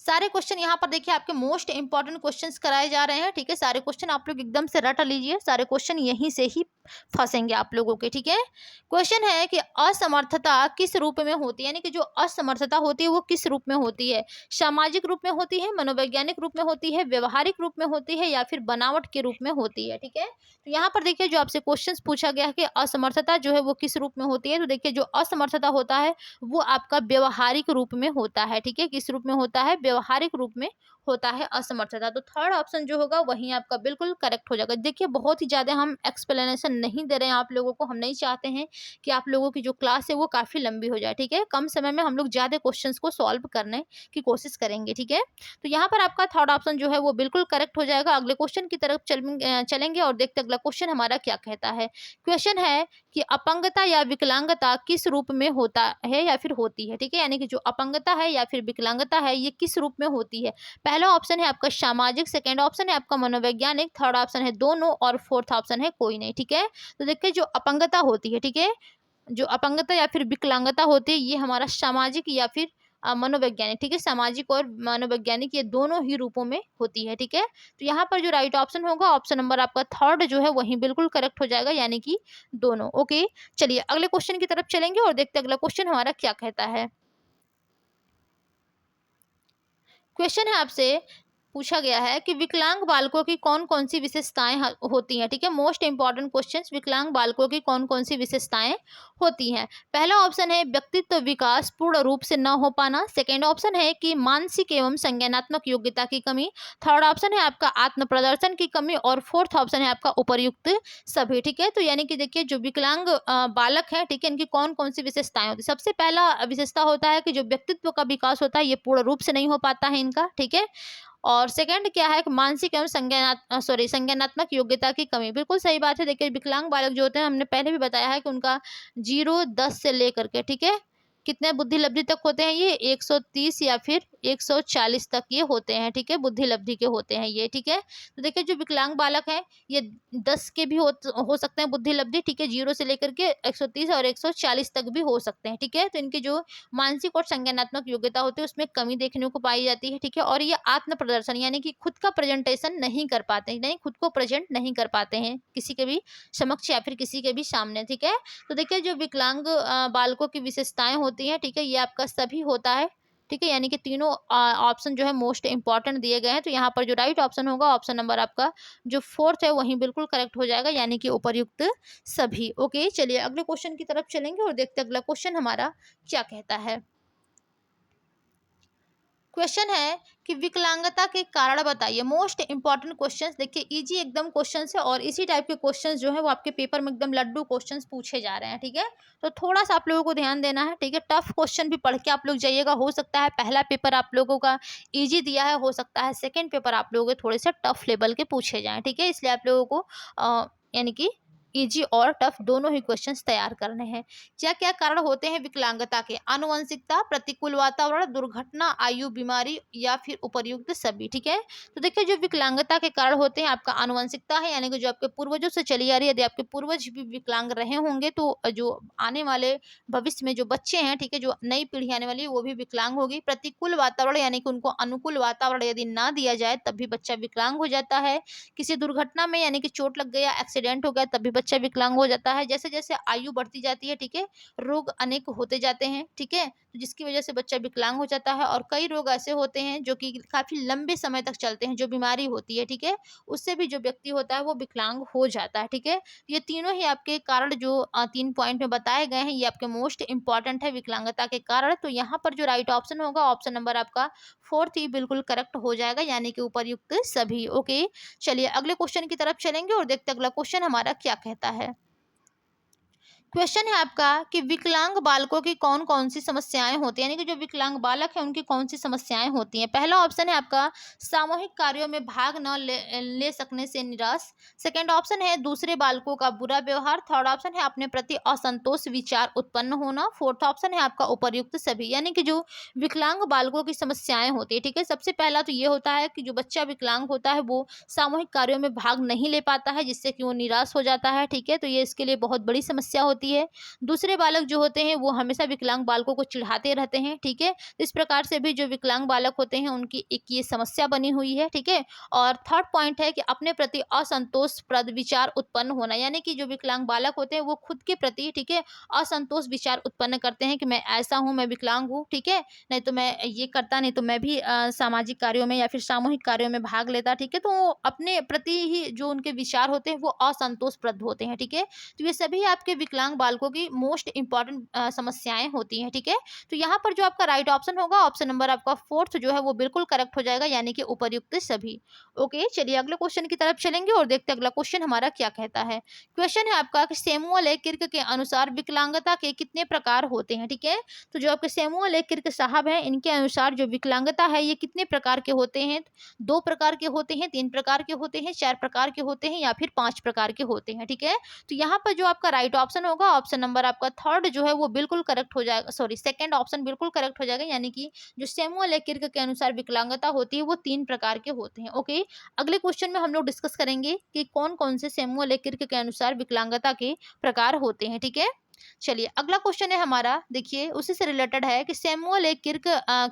सारे क्वेश्चन यहाँ पर देखिए आपके मोस्ट इंपॉर्टेंट क्वेश्चंस कराए जा रहे हैं। ठीक है, सारे क्वेश्चन आप लोग एकदम से रट लीजिए, सारे क्वेश्चन यहीं से ही फंसेंगे आप लोगों के। ठीक है, क्वेश्चन है कि असमर्थता किस रूप में होती है, यानी कि जो असमर्थता होती है वो किस रूप में होती है, सामाजिक रूप में होती है, मनोवैज्ञानिक रूप में होती है, व्यवहारिक रूप में होती है, या फिर बनावट के रूप में होती है। ठीक है, तो यहाँ पर देखिए जो आपसे क्वेश्चन पूछा गया है कि असमर्थता जो है वो किस रूप में होती है, तो देखिए जो असमर्थता होता है वो आपका व्यवहारिक रूप में होता है। ठीक है, किस रूप में होता है, व्यवहारिक रूप में होता है असमर्थता। तो थर्ड ऑप्शन जो होगा वही आपका बिल्कुल करेक्ट हो जाएगा। देखिए बहुत ही ज़्यादा हम एक्सप्लेनेशन नहीं दे रहे हैं आप लोगों को, हम नहीं चाहते हैं कि आप लोगों की जो क्लास है वो काफ़ी लंबी हो जाए। ठीक है, कम समय में हम लोग ज़्यादा क्वेश्चंस को सॉल्व करने की कोशिश करेंगे। ठीक है, तो यहाँ पर आपका थर्ड ऑप्शन जो है वो बिल्कुल करेक्ट हो जाएगा। अगले क्वेश्चन की तरफ चलेंगे और देखते अगला क्वेश्चन हमारा क्या कहता है। क्वेश्चन है कि अपंगता या विकलांगता किस रूप में होता है या फिर होती है। ठीक है, यानी कि जो अपंगता है या फिर विकलांगता है ये किस रूप में होती है। पहला ऑप्शन है आपका सामाजिक, सेकंड ऑप्शन है आपका मनोवैज्ञानिक, थर्ड ऑप्शन है दोनों और फोर्थ ऑप्शन है कोई नहीं। ठीक है, तो देखिए जो अपंगता होती है, ठीक है, जो अपंगता या फिर विकलांगता होती है ये हमारा सामाजिक या फिर मनोवैज्ञानिक, ठीक है, सामाजिक और मनोवैज्ञानिक ये दोनों ही रूपों में होती है। ठीक है, तो यहाँ पर जो राइट ऑप्शन होगा ऑप्शन नंबर आपका थर्ड जो है वही बिल्कुल करेक्ट हो जाएगा, यानी कि दोनों। ओके, चलिए अगले क्वेश्चन की तरफ चलेंगे और देखते अगला क्वेश्चन हमारा क्या कहता है। क्वेश्चन है आपसे पूछा गया है कि विकलांग बालकों की कौन कौन सी विशेषताएं होती हैं। ठीक है, मोस्ट इंपॉर्टेंट क्वेश्चंस, विकलांग बालकों की कौन कौन सी विशेषताएं होती हैं। पहला ऑप्शन है व्यक्तित्व विकास पूर्ण रूप से न हो पाना, सेकंड ऑप्शन है कि मानसिक एवं संज्ञानात्मक योग्यता की कमी, थर्ड ऑप्शन है आपका आत्म प्रदर्शन की कमी और फोर्थ ऑप्शन है आपका उपर्युक्त सभी। ठीक है, तो यानी कि देखिए जो विकलांग बालक है, ठीक है, इनकी कौन कौन सी विशेषताएं होती है। सबसे पहला विशेषता होता है कि जो व्यक्तित्व का विकास होता है ये पूर्ण रूप से नहीं हो पाता है इनका। ठीक है, और सेकंड क्या है कि मानसिक एवं संज्ञानात्मक योग्यता की कमी। बिल्कुल सही बात है। देखिए विकलांग बालक जो होते हैं हमने पहले भी बताया है कि उनका 0 10 से लेकर के, ठीक है, कितने बुद्धि लब्धि तक होते हैं ये 130 या फिर 140 तक ये होते हैं। ठीक है, बुद्धि लब्धि के होते हैं ये। ठीक है, तो देखिए जो विकलांग बालक हैं ये 10 के भी हो सकते हैं बुद्धि लब्धि। ठीक है, 0 से लेकर के 130 और 140 तक भी हो सकते हैं। ठीक है, तो इनकी जो मानसिक और संज्ञानात्मक योग्यता होती है उसमें कमी देखने को पाई जाती है। ठीक है, और ये आत्म प्रदर्शन यानी कि खुद का प्रेजेंटेशन नहीं कर पाते हैं, नहीं खुद को प्रेजेंट नहीं कर पाते हैं किसी के भी समक्ष या फिर किसी के भी सामने। ठीक है, तो देखिए जो विकलांग बालकों की विशेषताएं होती हैं, ठीक है, ये आपका सभी होता है। ठीक है, यानी कि तीनों ऑप्शन जो है मोस्ट इंपॉर्टेंट दिए गए हैं। तो यहाँ पर जो राइट ऑप्शन होगा ऑप्शन नंबर आपका जो फोर्थ है वही बिल्कुल करेक्ट हो जाएगा, यानी कि उपर्युक्त सभी। ओके, चलिए अगले क्वेश्चन की तरफ चलेंगे और देखते अगला क्वेश्चन हमारा क्या कहता है। क्वेश्चन है कि विकलांगता के कारण बताइए। मोस्ट इंपॉर्टेंट क्वेश्चंस, देखिए इजी एकदम क्वेश्चंस है और इसी टाइप के क्वेश्चंस जो है वो आपके पेपर में एकदम लड्डू क्वेश्चंस पूछे जा रहे हैं। ठीक है, तो थोड़ा सा आप लोगों को ध्यान देना है। ठीक है, टफ क्वेश्चन भी पढ़ के आप लोग जाइएगा। हो सकता है पहला पेपर आप लोगों का ईजी दिया है, हो सकता है सेकेंड पेपर आप लोगों के थोड़े से टफ लेवल के पूछे जाएँ। ठीक है, इसलिए आप लोगों को यानी कि इजी और टफ दोनों ही क्वेश्चंस तैयार करने हैं। क्या क्या कारण होते हैं विकलांगता के। आनुवंशिकता, प्रतिकूल वातावरण, दुर्घटना, आयु, बीमारी या फिर उपर्युक्त सभी। ठीक है, तो देखिए जो विकलांगता के कारण होते हैं आपका आनुवंशिकता है, यानी कि जो आपके पूर्वजों से चली आ रही है। यदि आपके पूर्वज भी विकलांग रहे होंगे तो जो आने वाले भविष्य में जो बच्चे हैं, ठीक है, जो नई पीढ़ी आने वाली है वो भी विकलांग होगी। प्रतिकूल वातावरण यानी कि उनको अनुकूल वातावरण यदि ना दिया जाए तब भी बच्चा विकलांग हो जाता है। किसी दुर्घटना में यानी कि चोट लग गया, एक्सीडेंट हो गया तब भी बच्चा विकलांग हो जाता है। जैसे जैसे आयु बढ़ती जाती है, ठीक है, रोग अनेक होते जाते हैं। ठीक है, तो जिसकी वजह से बच्चा विकलांग हो जाता है। और कई रोग ऐसे होते हैं जो कि काफी लंबे समय तक चलते हैं, जो बीमारी होती है, ठीक है, उससे भी जो व्यक्ति होता है वो विकलांग हो जाता है। ठीक है, ये तीनों ही आपके कारण जो 3 पॉइंट में बताए गए हैं ये आपके मोस्ट इंपॉर्टेंट है विकलांगता के कारण। तो यहाँ पर जो राइट ऑप्शन होगा ऑप्शन नंबर आपका फोर्थ ही बिल्कुल करेक्ट हो जाएगा, यानी कि उपर्युक्त सभी। ओके, चलिए अगले क्वेश्चन की तरफ चलेंगे और देखते अगला क्वेश्चन हमारा क्या कहता है। क्वेश्चन है आपका कि विकलांग बालकों की कौन कौन सी समस्याएं होती हैं, यानी कि जो विकलांग बालक है उनकी कौन सी समस्याएं होती हैं। पहला ऑप्शन है आपका सामूहिक कार्यों में भाग न ले सकने से निराश, सेकंड ऑप्शन है दूसरे बालकों का बुरा व्यवहार, थर्ड ऑप्शन है अपने प्रति असंतोष विचार उत्पन्न होना, फोर्थ ऑप्शन है आपका उपर्युक्त सभी। यानी कि जो विकलांग बालकों की समस्याएं होती है, ठीक है, सबसे पहला तो ये होता है कि जो बच्चा विकलांग होता है वो सामूहिक कार्यों में भाग नहीं ले पाता है, जिससे कि वो निराश हो जाता है। ठीक है, तो ये इसके लिए बहुत बड़ी समस्या होती होती है। दूसरे बालक जो होते हैं वो हमेशा विकलांग बालकों को चिढ़ाते रहते हैं, ठीक है। इस प्रकार से भी जो विकलांग बालक होते हैं उनकी एक ये समस्या बनी हुई है, ठीक है। और थर्ड पॉइंट है कि अपने प्रति असंतोषप्रद विचार उत्पन्न होना, यानी कि जो विकलांग बालक होते हैं वो खुद के प्रति, ठीक है, असंतोष विचार उत्पन्न करते हैं कि मैं ऐसा हूँ, मैं विकलांग हूँ, ठीक है, नहीं तो मैं ये करता, नहीं तो मैं भी सामाजिक कार्यों में या फिर सामूहिक कार्यों में भाग लेता, ठीक है। तो वो अपने प्रति ही जो उनके विचार होते हैं वो असंतोषप्रद होते हैं, ठीक है। तो ये सभी आपके विकलांग बालकों की मोस्ट इंपॉर्टेंट समस्याएं होती हैं, ठीक है। तो यहाँ पर जो आपका राइट ऑप्शन होगा, ऑप्शन नंबर आपका फोर्थ जो है वो बिल्कुल करेक्ट हो जाएगा, यानी कि उपर्युक्त सभी। ओके, चलिए अगले क्वेश्चन की तरफ चलेंगे और देखते हैं अगला क्वेश्चन हमारा क्या कहता है। क्वेश्चन है आपका कि सैमुअल किर्क के अनुसार विकलांगता के कितने प्रकार होते हैं, ठीक है। तो जो आपके सैमुअल किर्क साहब हैं इनके अनुसार जो विकलांगता है ये कितने प्रकार के होते हैं? 2 प्रकार के होते हैं, 3 प्रकार के होते हैं, 4 प्रकार के होते हैं या फिर 5 प्रकार के होते हैं, ठीक है। तो यहाँ पर जो आपका राइट ऑप्शन होगा, ऑप्शन नंबर आपका थर्ड जो है वो बिल्कुल करेक्ट हो जाएगा, सॉरी सेकंड ऑप्शन बिल्कुल करेक्ट हो जाएगा, यानी कि जो सैमुअल किर्क के अनुसार विकलांगता होती है वो 3 प्रकार के होते हैं। ओके, अगले क्वेश्चन में हम लोग डिस्कस करेंगे कि कौन कौन से सैमुअल किर्क के अनुसार विकलांगता के प्रकार होते हैं, ठीक है। चलिए अगला क्वेश्चन है हमारा, देखिए उसी से रिलेटेड है कि सैमुअल किर्क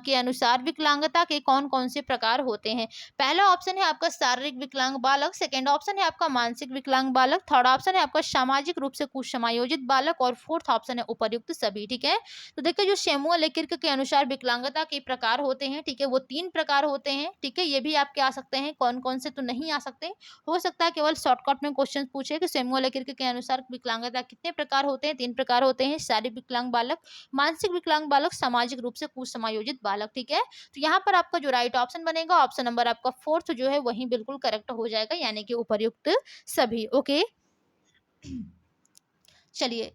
के अनुसार विकलांगता के कौन कौन से प्रकार होते हैं। पहला ऑप्शन है आपका शारीरिक विकलांग बालक, सेकंड ऑप्शन है आपका मानसिक विकलांग बालक, थर्ड ऑप्शन है आपका सामाजिक रूप से कुसमायोजित बालक और फोर्थ ऑप्शन है उपर्युक्त सभी, ठीक है। तो देखिए जो सैमुअल किर्क के अनुसार विकलांगता के प्रकार होते हैं, ठीक है, वो 3 प्रकार होते हैं, ठीक है। ये भी आपके आ सकते हैं, कौन कौन से तो नहीं आ सकते, हो सकता है केवल शॉर्टकट में क्वेश्चन पूछे कि सैमुअल किर्क के अनुसार विकलांगता कितने प्रकार होते हैं। 3 प्रकार होते हैं, शारीरिक विकलांग बालक, मानसिक विकलांग बालक, सामाजिक रूप से कुसमायोजित बालक, ठीक है। तो यहाँ पर आपका जो राइट ऑप्शन बनेगा, ऑप्शन नंबर आपका फोर्थ जो है वही बिल्कुल करेक्ट हो जाएगा, यानी कि उपर्युक्त सभी। ओके, चलिए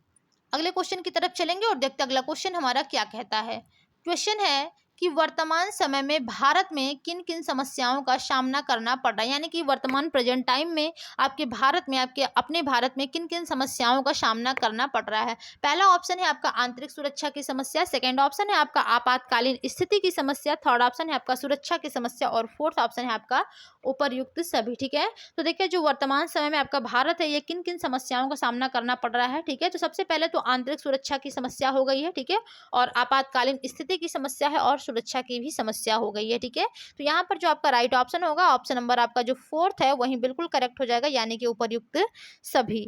अगले क्वेश्चन की तरफ चलेंगे और देखते हैं अगला क्वेश्चन हमारा क्या कहता है। क्वेश्चन है कि वर्तमान समय में भारत में किन किन समस्याओं का सामना करना पड़ रहा है, यानी कि वर्तमान प्रेजेंट टाइम में आपके भारत में, आपके अपने भारत में किन किन समस्याओं का सामना करना पड़ रहा है। पहला ऑप्शन है आपका आंतरिक सुरक्षा की समस्या, सेकंड ऑप्शन है आपका आपातकालीन स्थिति की समस्या, थर्ड ऑप्शन है आपका सुरक्षा की समस्या और फोर्थ ऑप्शन है आपका उपर्युक्त सभी, ठीक है। तो देखिए जो वर्तमान समय में आपका भारत है ये किन किन समस्याओं का सामना करना पड़ रहा है, ठीक है। तो सबसे पहले तो आंतरिक सुरक्षा की समस्या हो गई है, ठीक है, और आपातकालीन स्थिति की समस्या है और सुरक्षा की भी समस्या हो गई है, ठीक है। तो यहाँ पर जो आपका राइट ऑप्शन होगा, ऑप्शन नंबर आपका जो फोर्थ है वही बिल्कुल करेक्ट हो जाएगा, यानी कि उपर्युक्त सभी।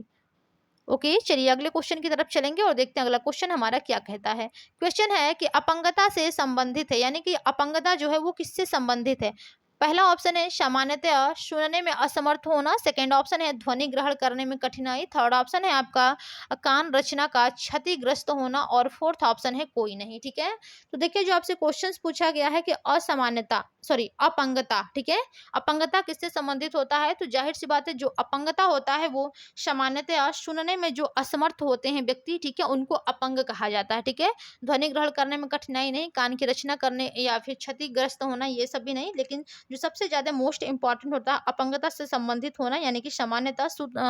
ओके, चलिए अगले क्वेश्चन की तरफ चलेंगे और देखते हैं अगला क्वेश्चन हमारा क्या कहता है। क्वेश्चन है कि अपंगता से संबंधित है, यानी कि अपंगता जो है वो किससे संबंधित है। पहला ऑप्शन है सामान्यतः सुनने में असमर्थ होना, सेकंड ऑप्शन है ध्वनि ग्रहण करने में कठिनाई, थर्ड ऑप्शन है आपका कान रचना का क्षतिग्रस्त होना और फोर्थ ऑप्शन है कोई नहीं, ठीक है। तो देखिए जो आपसे क्वेश्चंस पूछा गया है कि असामान्यता, सॉरी अपंगता, ठीक है, अपंगता किससे संबंधित होता है। तो जाहिर सी बात है जो अपंगता होता है वो सामान्यतः सुनने में जो असमर्थ होते हैं व्यक्ति, ठीक है, उनको अपंग कहा जाता है, ठीक है। ध्वनि ग्रहण करने में कठिनाई नहीं, कान की रचना करने या फिर क्षतिग्रस्त होना ये सब भी नहीं, लेकिन जो सबसे ज्यादा मोस्ट इंपॉर्टेंट होता है अपंगता से संबंधित होना, यानी कि सामान्यतः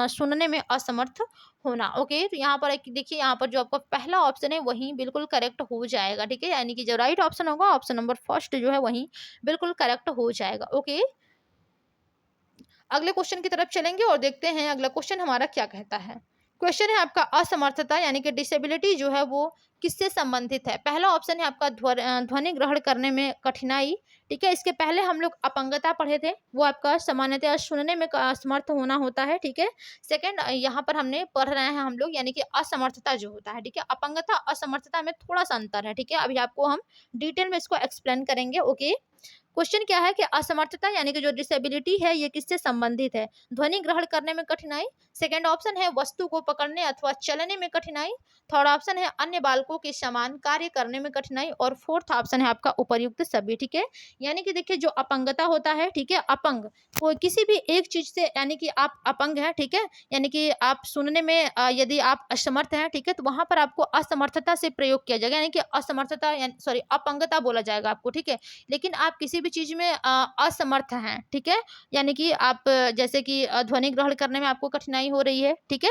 सुनने में असमर्थ होना। ओके, तो यहाँ पर देखिए यहाँ पर जो आपका पहला ऑप्शन है वही बिल्कुल करेक्ट हो जाएगा, ठीक है, यानी कि जो राइट ऑप्शन होगा ऑप्शन नंबर फर्स्ट जो है वही बिल्कुल करेक्ट हो जाएगा। ओके, अगले क्वेश्चन की तरफ चलेंगे और देखते हैं अगला क्वेश्चन हमारा क्या कहता है। क्वेश्चन है आपका असमर्थता यानी कि डिसेबिलिटी जो है वो किससे संबंधित है। पहला ऑप्शन है आपका ध्वनि ग्रहण करने में कठिनाई, ठीक है। इसके पहले हम लोग अपंगता पढ़े थे, वो आपका सामान्यतः सुनने में असमर्थ होना होता है, ठीक है। सेकंड यहाँ पर हमने पढ़ रहे हैं हम लोग, यानी कि असमर्थता जो होता है, ठीक है। अपंगता असमर्थता में थोड़ा सा अंतर है, ठीक है। अभी आपको हम डिटेल में इसको एक्सप्लेन करेंगे। ओके, क्वेश्चन क्या है कि असमर्थता यानी कि जो डिसेबिलिटी है ये किससे संबंधित है। ध्वनि ग्रहण करने में कठिनाई, सेकंड ऑप्शन है वस्तु को पकड़ने अथवा चलने में कठिनाई, थर्ड ऑप्शन है अन्य बालकों के समान कार्य करने में कठिनाई और फोर्थ ऑप्शन है आपका उपर्युक्त सभी, ठीक है। यानी कि देखिए जो अपंगता होता है, ठीक है, अपंग कोई किसी भी एक चीज से, यानी कि आप अपंग हैं, ठीक है, यानी कि आप सुनने में यदि आप असमर्थ हैं, ठीक है, तो वहां पर आपको असमर्थता से प्रयोग किया जाएगा, यानी कि असमर्थता सॉरी अपंगता बोला जाएगा आपको, ठीक है। लेकिन आप किसी भी चीज में असमर्थ हैं, ठीक है, यानी कि आप जैसे कि ध्वनि ग्रहण करने में आपको कठिनाई हो रही है, ठीक है,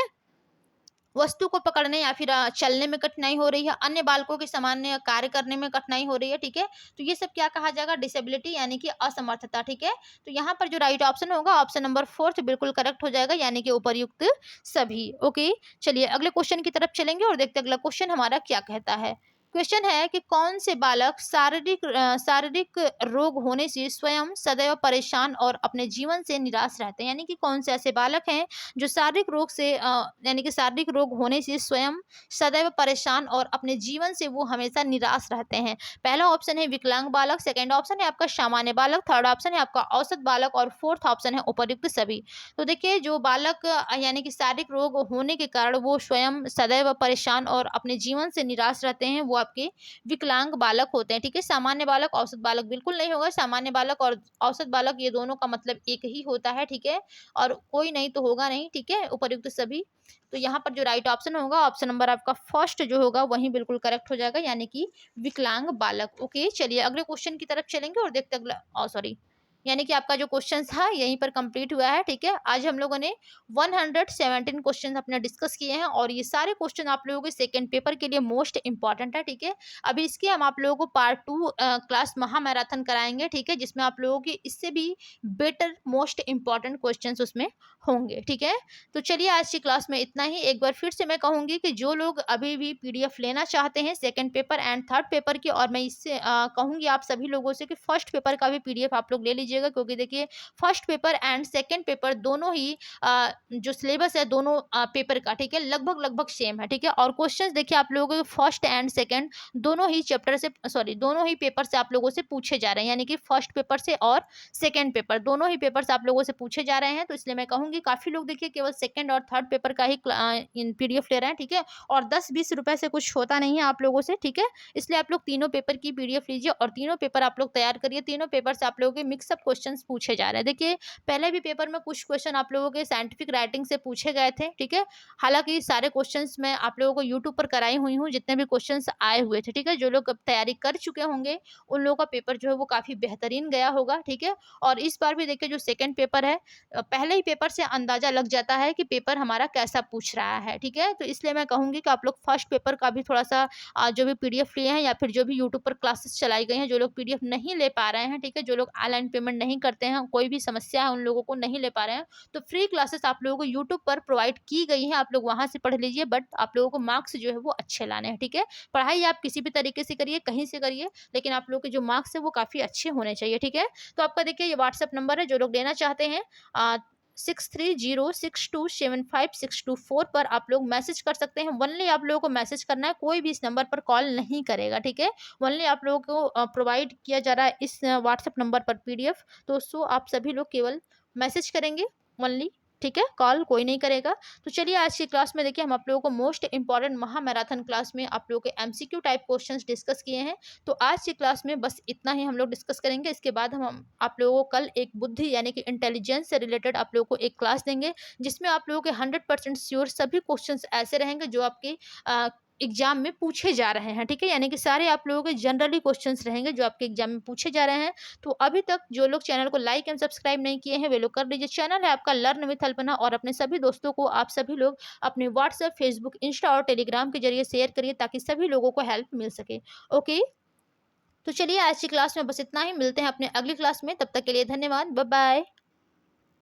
वस्तु को पकड़ने या फिर चलने में कठिनाई हो रही है, अन्य बालकों के सामान्य कार्य करने में कठिनाई हो रही है, ठीक है। तो ये सब क्या कहा जाएगा, डिसेबिलिटी यानी कि असमर्थता, ठीक है। तो यहाँ पर जो राइट ऑप्शन होगा ऑप्शन नंबर फोर्थ बिल्कुल करेक्ट हो जाएगा, यानी कि उपर्युक्त सभी। ओके, चलिए अगले क्वेश्चन की तरफ चलेंगे और देखते हैं अगला क्वेश्चन हमारा क्या कहता है। क्वेश्चन है कि कौन से बालक शारीरिक रोग होने से स्वयं सदैव परेशान और अपने जीवन से निराश रहते हैं, यानी कि कौन से ऐसे बालक हैं जो शारीरिक रोग से यानी कि शारीरिक रोग होने से स्वयं सदैव परेशान और अपने जीवन से वो हमेशा निराश रहते हैं। पहला ऑप्शन है विकलांग बालक, सेकंड ऑप्शन है आपका सामान्य बालक, थर्ड ऑप्शन है आपका औसत बालक और फोर्थ ऑप्शन है उपर्युक्त सभी। तो देखिए जो बालक यानी कि शारीरिक रोग होने के कारण वो स्वयं सदैव परेशान और अपने जीवन से निराश रहते हैं, वो आपके विकलांग बालक होते हैं, ठीक है। सामान्य बालक औसत बालक बिल्कुल नहीं होगा, सामान्य बालक और औसत बालक ये दोनों का मतलब एक ही होता है, ठीक है। और कोई नहीं तो होगा नहीं, ठीक है, उपर्युक्त सभी। तो यहाँ पर जो राइट ऑप्शन होगा ऑप्शन नंबर आपका फर्स्ट जो होगा वही बिल्कुल करेक्ट हो जाएगा, यानी कि विकलांग बालक। ओके, चलिए अगले क्वेश्चन की तरफ चलेंगे और देखते अगला सॉरी यानी कि आपका जो क्वेश्चन था यहीं पर कंप्लीट हुआ है, ठीक है। आज हम लोगों ने 117 क्वेश्चन अपने डिस्कस किए हैं और ये सारे क्वेश्चन आप लोगों के सेकंड पेपर के लिए मोस्ट इंपॉर्टेंट है, ठीक है। अभी इसके हम आप लोगों को पार्ट 2 क्लास महामैराथन कराएंगे, ठीक है, जिसमें आप लोगों की इससे भी बेटर मोस्ट इंपॉर्टेंट क्वेश्चंस उसमें होंगे, ठीक है। तो चलिए आज की क्लास में इतना ही। एक बार फिर से मैं कहूंगी कि जो लोग अभी भी पीडीएफ लेना चाहते हैं second paper and third paper की, और मैं इससे कहूंगी आप सभी लोगों से कि फर्स्ट पेपर का भी पीडीएफ आप लोग ले लीजिएगा, क्योंकि देखिए first paper and second paper दोनों ही जो सिलेबस है दोनों पेपर का, ठीक है, लगभग लगभग सेम है, ठीक है। और क्वेश्चंस देखिए आप लोगों के फर्स्ट एंड सेकंड दोनों ही चैप्टर से दोनों ही पेपर से आप लोगों से पूछे जा रहे हैं, यानी कि फर्स्ट पेपर से और सेकंड पेपर दोनों ही पेपर से आप लोगों से पूछे जा रहे हैं। तो इसलिए मैं कहूंगी काफी लोग देखिए केवल सेकंड और थर्ड पेपर का ही पीडीएफ ले रहे हैं, ठीक है। और 10-20 रुपए से कुछ होता नहीं है आप लोगों से, ठीक है। इसलिए आप लोग तीनों पेपर की पीडीएफ लीजिए और तीनों पेपर आप लोग तैयार करिए। तीनों पेपर से आप लोगों के मिक्सअप क्वेश्चन पूछे जा रहे हैं। देखिए पहले भी पेपर में कुछ क्वेश्चन आप लोगों के साइंटिफिक राइटिंग से पूछे गए थे, ठीक है। हालांकि सारे क्वेश्चंस मैं आप लोगों को यूट्यूब पर कराई हुई हूँ, जितने भी क्वेश्चंस आए हुए थे, ठीक है। जो लोग अब तैयारी कर चुके होंगे उन लोगों का पेपर जो है वो काफी बेहतरीन गया होगा, ठीक है। और इस बार भी देखिए जो सेकंड पेपर है पहले ही पेपर से अंदाजा लग जाता है कि पेपर हमारा कैसा पूछ रहा है, ठीक है। तो इसलिए मैं कहूंगी कि आप लोग फर्स्ट पेपर का भी थोड़ा सा जो भी पीडीएफ लिए हैं या फिर जो भी यूट्यूब पर क्लासेस चलाई गई हैं, जो लोग पीडीएफ नहीं ले पा रहे हैं, ठीक है, जो लोग ऑनलाइन पेमेंट नहीं करते हैं, कोई भी समस्या है उन लोगों को नहीं ले पा रहे हैं, तो फ्री क्लासेस आप लोगों को यूट्यूब पर प्रोवाइड की गई हैं, आप लोग वहां से पढ़ लीजिए। बट आप लोगों को मार्क्स जो है वो अच्छे लाने हैं, ठीक है। पढ़ाई आप किसी भी तरीके से करिए, कहीं से करिए, लेकिन आप लोगों के जो मार्क्स है वो काफी अच्छे होने चाहिए, ठीक है। तो आपका देखिए ये व्हाट्सएप नंबर है, जो लोग लेना चाहते हैं 6306275624 पर आप लोग मैसेज कर सकते हैं। वनली आप लोगों को मैसेज करना है, कोई भी इस नंबर पर कॉल नहीं करेगा, ठीक है। वनली आप लोगों को प्रोवाइड किया जा रहा है इस व्हाट्सएप नंबर पर पीडीएफ, तो सो आप सभी लोग केवल मैसेज करेंगे वनली, ठीक है, कॉल कोई नहीं करेगा। तो चलिए आज की क्लास में देखिए हम आप लोगों को मोस्ट इंपॉर्टेंट महामैराथन क्लास में आप लोगों के एमसीक्यू टाइप क्वेश्चंस डिस्कस किए हैं। तो आज की क्लास में बस इतना ही हम लोग डिस्कस करेंगे। इसके बाद हम आप लोगों को कल एक बुद्धि यानी कि इंटेलिजेंस से रिलेटेड आप लोगों को एक क्लास देंगे, जिसमें आप लोगों के 100% श्योर सभी क्वेश्चंस ऐसे रहेंगे जो आपके एग्जाम में पूछे जा रहे हैं, ठीक है। यानी कि सारे आप लोगों के जनरली क्वेश्चंस रहेंगे जो आपके एग्जाम में पूछे जा रहे हैं। तो अभी तक जो लोग चैनल को लाइक एंड सब्सक्राइब नहीं किए हैं वे लोग कर लीजिए। चैनल है आपका लर्न विथ अल्पना, और अपने सभी दोस्तों को आप सभी लोग अपने व्हाट्सएप, फेसबुक, इंस्टा और टेलीग्राम के जरिए शेयर करिए, ताकि सभी लोगों को हेल्प मिल सके। ओके, तो चलिए आज की क्लास में बस इतना ही। मिलते हैं अपने अगली क्लास में, तब तक के लिए धन्यवाद, बाय बाय।